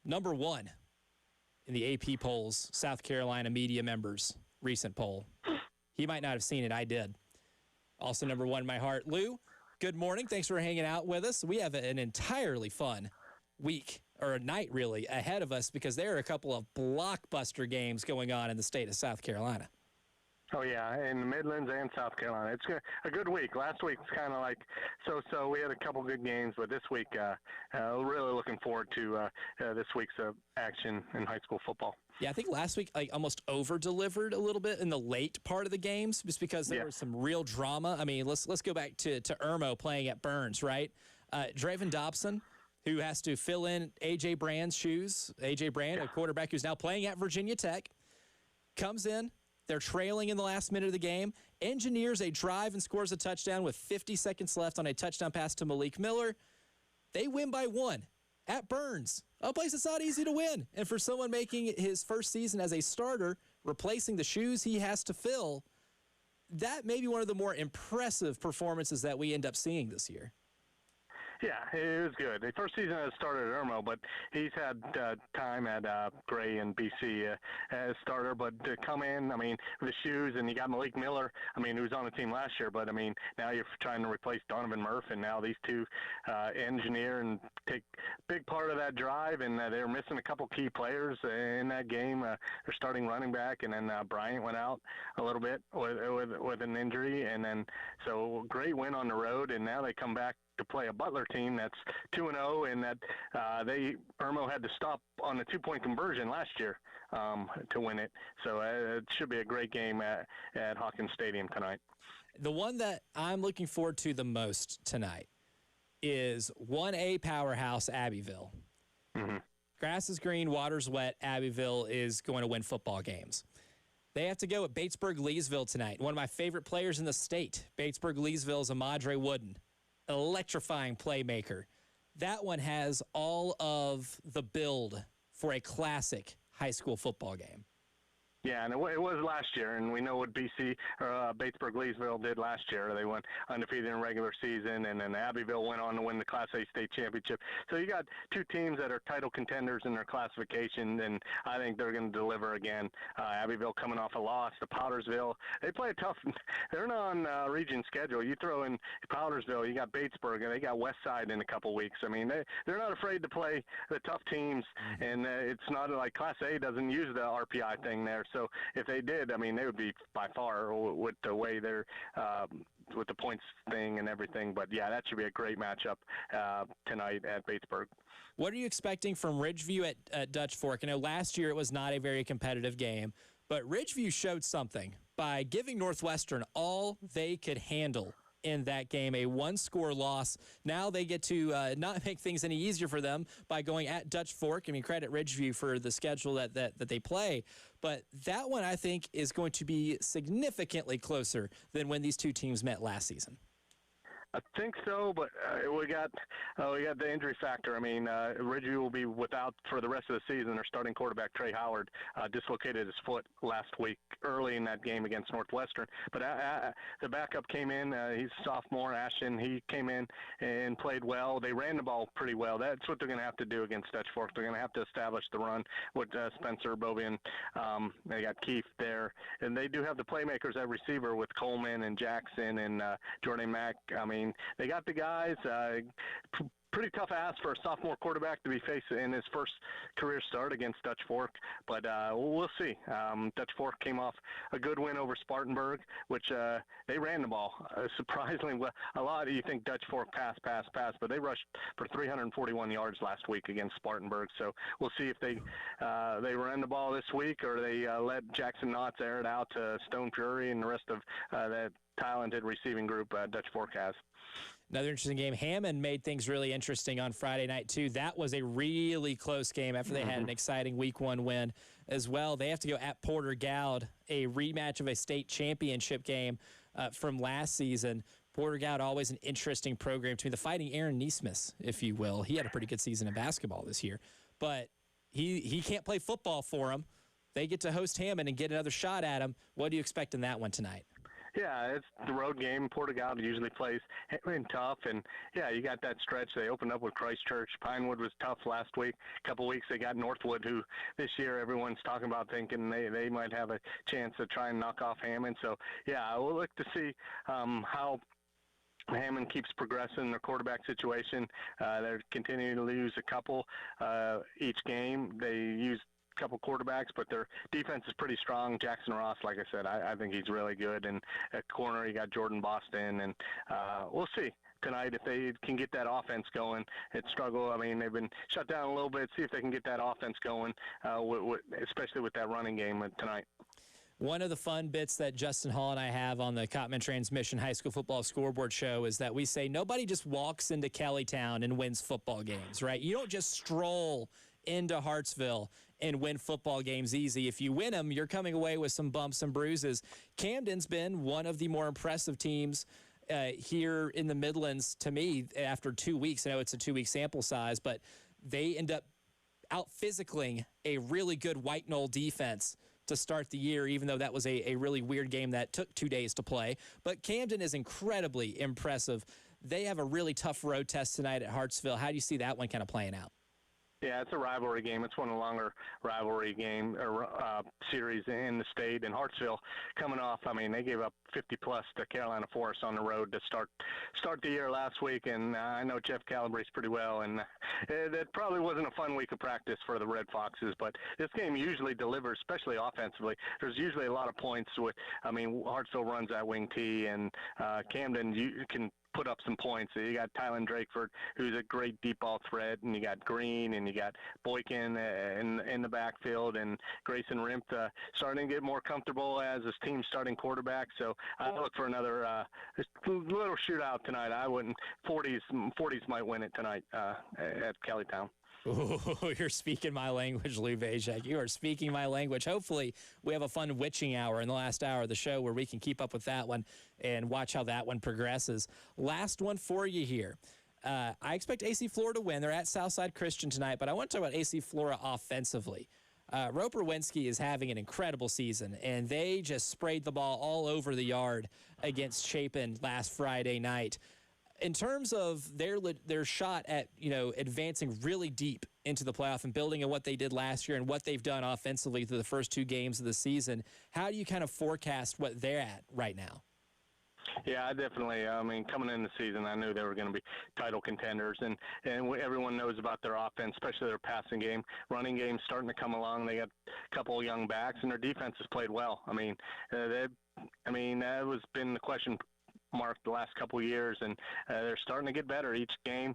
number 1 in the AP polls, South Carolina media members, recent poll. He might not have seen it. I did. Also number 1 in my heart. Lou, good morning. Thanks for hanging out with us. We have an entirely fun week, or a night really, ahead of us because there are a couple of blockbuster games going on in the state of South Carolina. Oh, yeah, in the Midlands and South Carolina. It's a good week. Last week was kind of like so-so. We had a couple good games, but this week, really looking forward to this week's action in high school football. Yeah, I think last week almost over-delivered a little bit in the late part of the games just because there was some real drama. I mean, let's go back to Irmo playing at Burns, right? Draven Dobson, who has to fill in A.J. Brand's shoes. A.J. Brand, a quarterback who's now playing at Virginia Tech, comes in. They're trailing in the last minute of the game, engineers a drive and scores a touchdown with 50 seconds left on a touchdown pass to Malik Miller. They win by 1 at Burns, a place that's not easy to win. And for someone making his first season as a starter, replacing the shoes he has to fill, that may be one of the more impressive performances that we end up seeing this year. Yeah, it was good. The first season has started at Irmo, but he's had time at Gray and BC as starter. But to come in, I mean, with the shoes, and you got Malik Miller, I mean, who was on the team last year, but, I mean, now you're trying to replace Donovan Murph, and now these two engineer and take a big part of that drive, and they're missing a couple key players in that game. They're starting running back, and then Bryant went out a little bit with an injury, and then so great win on the road, and now they come back to play a Butler team that's 2-0, and that Irmo had to stop on the 2-point conversion last year to win it. So it should be a great game at Hawkins Stadium tonight. The one that I'm looking forward to the most tonight is 1A powerhouse Abbeville. Mm-hmm. Grass is green, water's wet. Abbeville is going to win football games. They have to go at Batesburg-Leesville tonight. One of my favorite players in the state, Batesburg-Leesville, is Amadre Wooden. Electrifying playmaker. That one has all of the build for a classic high school football game. Yeah, and it was last year, and we know what BC or Batesburg-Leesville did last year. They went undefeated in regular season, and then Abbeville went on to win the Class A state championship. So you got two teams that are title contenders in their classification, and I think they're going to deliver again. Abbeville coming off a loss to Powdersville. They play a tough – they're not on region schedule. You throw in Powdersville, you got Batesburg, and they got Westside in a couple weeks. I mean, they're not afraid to play the tough teams, and it's not like Class A doesn't use the RPI thing there. So if they did, I mean, they would be by far with the way they're with the points thing and everything. But, yeah, that should be a great matchup tonight at Batesburg. What are you expecting from Ridgeview at Dutch Fork? I know last year it was not a very competitive game, but Ridgeview showed something by giving Northwestern all they could handle in that game, a one-score loss. Now they get to not make things any easier for them by going at Dutch Fork. I mean, credit Ridgeview for the schedule that they play. But that one, I think, is going to be significantly closer than when these two teams met last season. I think so, but we got the injury factor. I mean, Ridgeview will be without for the rest of the season. Their starting quarterback, Trey Howard, dislocated his foot last week early in that game against Northwestern. But the backup came in. He's a sophomore, Ashton. He came in and played well. They ran the ball pretty well. That's what they're going to have to do against Dutch Fork. They're going to have to establish the run with Spencer Bovian. They got Keith there. And they do have the playmakers at receiver with Coleman and Jackson and Jordan Mack. I mean, they got the guys. Pretty tough ask for a sophomore quarterback to be facing in his first career start against Dutch Fork, but we'll see. Dutch Fork came off a good win over Spartanburg, which they ran the ball surprisingly well. A lot of you think Dutch Fork pass, but they rushed for 341 yards last week against Spartanburg. So we'll see if they ran the ball this week or they let Jackson Knotts air it out to Stone Fury and the rest of that talented receiving group Dutch Fork has. Another interesting game. Hammond made things really interesting on Friday night, too. That was a really close game after they had an exciting Week 1 win as well. They have to go at Porter Gowd, a rematch of a state championship game from last season. Porter Gowd, always an interesting program to me. The Fighting Aaron Neesmith, if you will. He had a pretty good season in basketball this year. But he can't play football for them. They get to host Hammond and get another shot at him. What do you expect in that one tonight? Yeah, it's the road game. Portugal usually plays tough, and yeah, you got that stretch. They opened up with Christchurch. Pinewood was tough last week. A couple weeks they got Northwood, who this year everyone's talking about thinking they might have a chance to try and knock off Hammond. So yeah, we'll look to see how Hammond keeps progressing in their quarterback situation. They're continuing to lose a couple each game. They use couple quarterbacks, but their defense is pretty strong. Jackson Ross, like I said, I think he's really good. And at corner, you got Jordan Boston, and we'll see tonight if they can get that offense going. It's struggle. I mean, they've been shut down a little bit. See if they can get that offense going, especially with that running game tonight. One of the fun bits that Justin Hall and I have on the Cotman Transmission High School Football Scoreboard Show is that we say nobody just walks into Kellytown and wins football games, right? You don't just stroll into Hartsville and win football games easy. If you win them, you're coming away with some bumps and bruises. Camden's been one of the more impressive teams here in the Midlands to me after 2 weeks. I know it's a 2-week sample size, but they end up out-physicaling a really good White Knoll defense to start the year, even though that was a really weird game that took 2 days to play. But Camden is incredibly impressive. They have a really tough road test tonight at Hartsville. How do you see that one kind of playing out? Yeah, it's a rivalry game. It's one of the longer rivalry game or series in the state. And Hartsville coming off, I mean, they gave up 50-plus to Carolina Forest on the road to start the year last week. And I know Jeff Calabrese pretty well. And it probably wasn't a fun week of practice for the Red Foxes. But this game usually delivers, especially offensively. There's usually a lot of points Hartsville runs that wing T, and Camden, you can put up some points. So you got Tylen Drakeford, who's a great deep ball threat, and you got Green, and you got Boykin in the backfield, and Grayson Rimpf starting to get more comfortable as his team's starting quarterback. So I look for another little shootout tonight. I wouldn't. 40s might win it tonight at Kellytown. Ooh, you're speaking my language, Lou Bajak. You are speaking my language. Hopefully, we have a fun witching hour in the last hour of the show where we can keep up with that one and watch how that one progresses. Last one for you here. I expect AC Flora to win. They're at Southside Christian tonight, but I want to talk about AC Flora offensively. Roper Winsky is having an incredible season, and they just sprayed the ball all over the yard against Chapin last Friday night. In terms of their shot at, advancing really deep into the playoff and building on what they did last year and what they've done offensively through the first 2 games of the season, how do you kind of forecast what they're at right now? Yeah, definitely. I mean, coming in the season, I knew they were going to be title contenders, and everyone knows about their offense, especially their passing game. Running game's starting to come along. They got a couple of young backs, and their defense has played well. I mean, that was been the question mark the last couple of years, and they're starting to get better each game.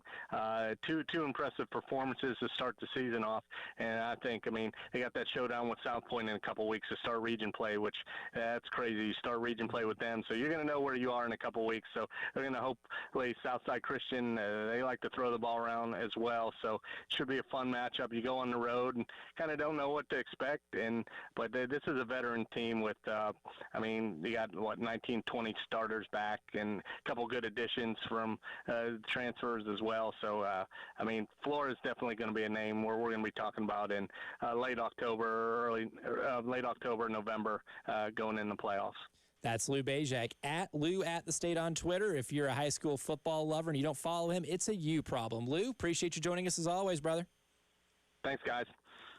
Two impressive performances to start the season off, and I think, they got that showdown with South Point in a couple of weeks to start region play, which that's crazy. You start region play with them, so you're going to know where you are in a couple of weeks. So they're going to hopefully Southside Christian. They like to throw the ball around as well, so it should be a fun matchup. You go on the road and kind of don't know what to expect, but this is a veteran team with, you got 19, 20 starters back, and a couple good additions from transfers as well. So, Flora is definitely going to be a name where we're going to be talking about in late October, November, going in the playoffs. That's Lou Bajak, at Lou at the State on Twitter. If you're a high school football lover and you don't follow him, it's a you problem. Lou, appreciate you joining us as always, brother. Thanks, guys.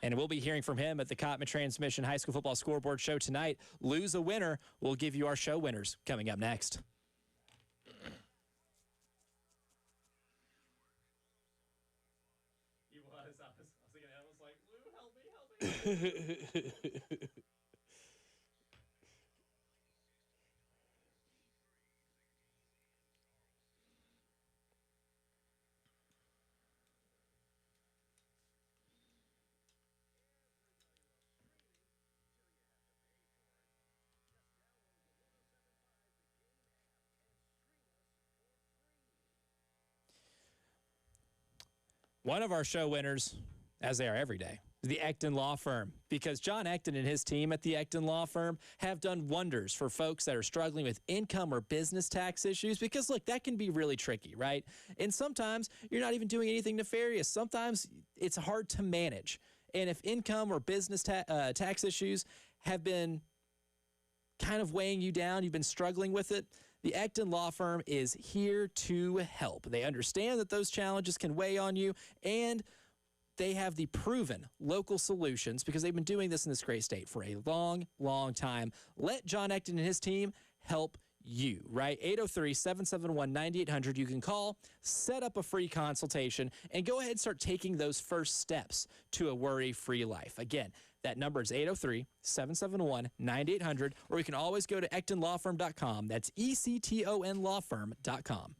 And we'll be hearing from him at the Cotman Transmission High School Football Scoreboard Show tonight. Lou's a winner. We'll give you our show winners coming up next. He was. I was thinking, I was like, Lou, help me. One of our show winners, as they are every day, is the Ecton Law Firm, because John Ecton and his team at the Ecton Law Firm have done wonders for folks that are struggling with income or business tax issues, because, look, that can be really tricky, right? And sometimes you're not even doing anything nefarious. Sometimes it's hard to manage. And if income or business tax issues have been kind of weighing you down, you've been struggling with it, the Ecton Law Firm is here to help. They understand that those challenges can weigh on you, and they have the proven local solutions because they've been doing this in this great state for a long, long time. Let John Ecton and his team help you, right? 803-771-9800. You can call, set up a free consultation, and go ahead and start taking those first steps to a worry-free life. Again, that number is 803-771-9800, or you can always go to ectonlawfirm.com. That's ECTON lawfirm.com.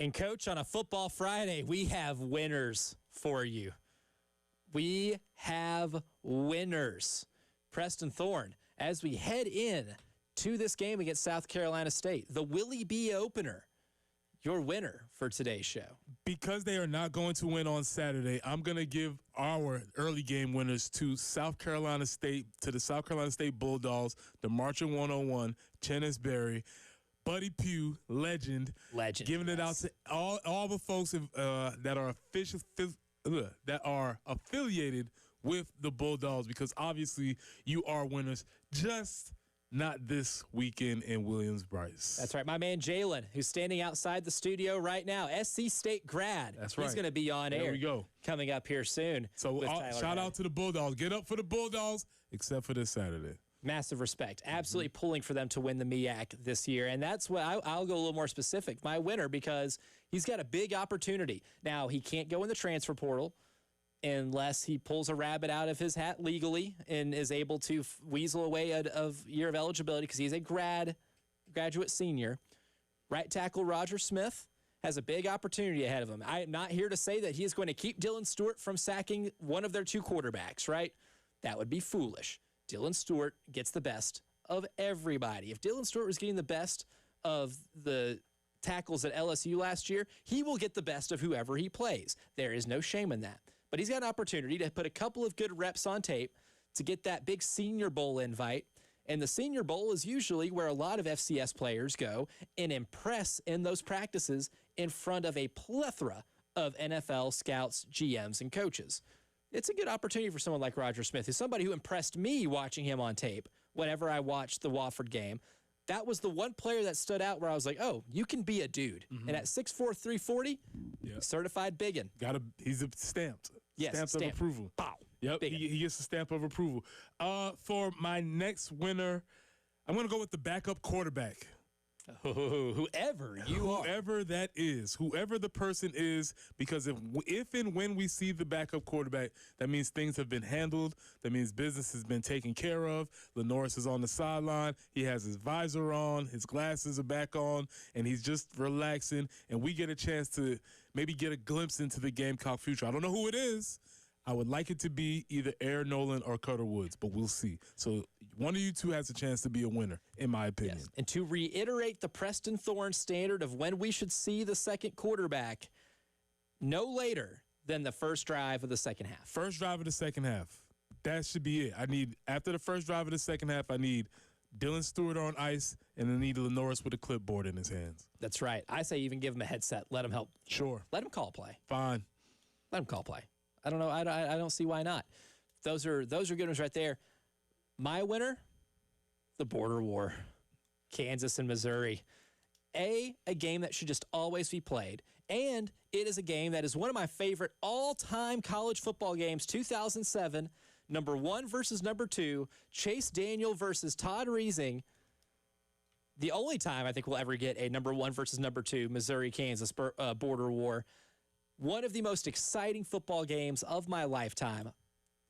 And, Coach, on a Football Friday, we have winners for you. We have winners. Preston Thorne, as we head in to this game against South Carolina State, the Willie B opener, your winner for today's show. Because they are not going to win on Saturday, I'm going to give our early game winners to South Carolina State, to the South Carolina State Bulldogs, the Marching 101, Chennis Berry, Buddy Pugh, legend. Giving it out to all the folks that are affiliated with the Bulldogs, because obviously you are winners, just not this weekend in Williams-Brice. That's right. My man Jalen, who's standing outside the studio right now, SC State grad. That's right. He's going to be on air. There we go. Coming up here soon. So shout out to the Bulldogs. Get up for the Bulldogs, except for this Saturday. Massive respect. Absolutely pulling for them to win the MEAC this year. And that's what I'll go a little more specific. My winner, because he's got a big opportunity. Now, he can't go in the transfer portal unless he pulls a rabbit out of his hat legally and is able to weasel away a year of eligibility, because he's a graduate senior. Right tackle Roger Smith has a big opportunity ahead of him. I am not here to say that he is going to keep Dylan Stewart from sacking one of their two quarterbacks, right? That would be foolish. Dylan Stewart gets the best of everybody. If Dylan Stewart was getting the best of the tackles at LSU last year, he will get the best of whoever he plays. There is no shame in that. But he's got an opportunity to put a couple of good reps on tape to get that big Senior Bowl invite. And the Senior Bowl is usually where a lot of FCS players go and impress in those practices in front of a plethora of NFL scouts, GMs, and coaches. It's a good opportunity for someone like Roger Smith, who's somebody who impressed me watching him on tape whenever I watched the Wofford game. That was the one player that stood out where I was like, oh, you can be a dude. And at 6'4", 340, certified biggin. He's stamped. Yes, stamp of approval. Bow. Yep, he gets a stamp of approval. For my next winner, I'm going to go with the backup quarterback. Whoever you are. Whoever that is. Whoever the person is, because if and when we see the backup quarterback, that means things have been handled. That means business has been taken care of. Lenoris is on the sideline. He has his visor on. His glasses are back on. And he's just relaxing. And we get a chance to maybe get a glimpse into the Gamecock future. I don't know who it is. I would like it to be either Air Nolan or Cutter Woods, but we'll see. So one of you two has a chance to be a winner, in my opinion. Yes. And to reiterate the Preston Thorne standard of when we should see the second quarterback, no later than the first drive of the second half. First drive of the second half. That should be it. After the first drive of the second half, I need Dylan Stewart on ice, and I need Lenoris with a clipboard in his hands. That's right. I say even give him a headset. Let him help. Sure. Let him call play. Fine. Let him call play. I don't know. I don't see why not. Those are good ones right there. My winner, the border war, Kansas and Missouri. A game that should just always be played, and it is a game that is one of my favorite all-time college football games. 2007, number 1 versus number 2, Chase Daniel versus Todd Reesing. The only time I think we'll ever get a number 1 versus number 2 Missouri-Kansas border war. One of the most exciting football games of my lifetime.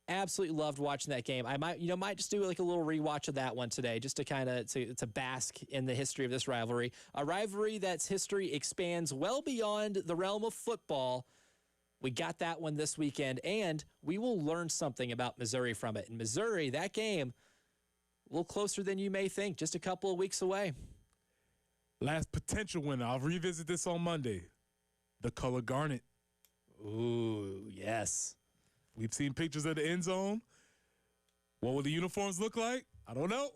Absolutely loved watching that game. I might just do like a little rewatch of that one today, just to kind of to bask in the history of this rivalry. A rivalry that's history expands well beyond the realm of football. We got that one this weekend, and we will learn something about Missouri from it. In Missouri, that game, a little closer than you may think, just a couple of weeks away. Last potential winner. I'll revisit this on Monday. The color garnet. Ooh, yes. We've seen pictures of the end zone. What will the uniforms look like? I don't know.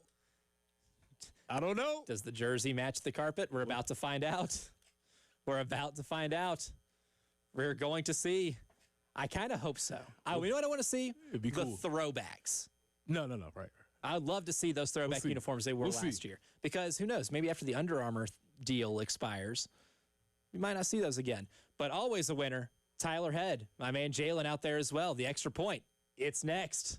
Does the jersey match the carpet? We're about to find out. We're going to see. I kind of hope so. You know what I want to see? It'd be cool. The throwbacks. No, right. I'd love to see those throwback uniforms they wore last year. Because who knows? Maybe after the Under Armour deal expires, we might not see those again. But always a winner. Tyler Head, my man Jalen out there as well. The extra point. It's next.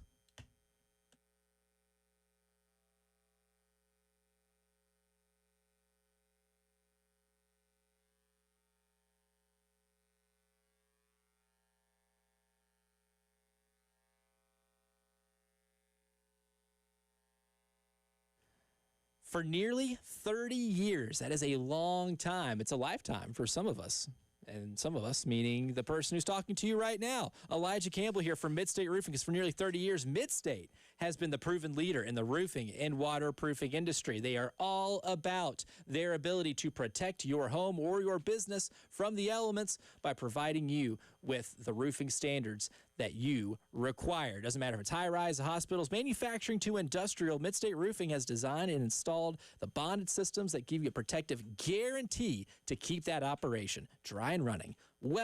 For nearly 30 years, that is a long time. It's a lifetime for some of us. And some of us, meaning the person who's talking to you right now. Elijah Campbell here from Midstate Roofing, because for nearly 30 years, Midstate has been the proven leader in the roofing and waterproofing industry. They are all about their ability to protect your home or your business from the elements by providing you with the roofing standards that you require. Doesn't matter if it's high-rise, hospitals, manufacturing to industrial, Midstate Roofing has designed and installed the bonded systems that give you a protective guarantee to keep that operation dry and running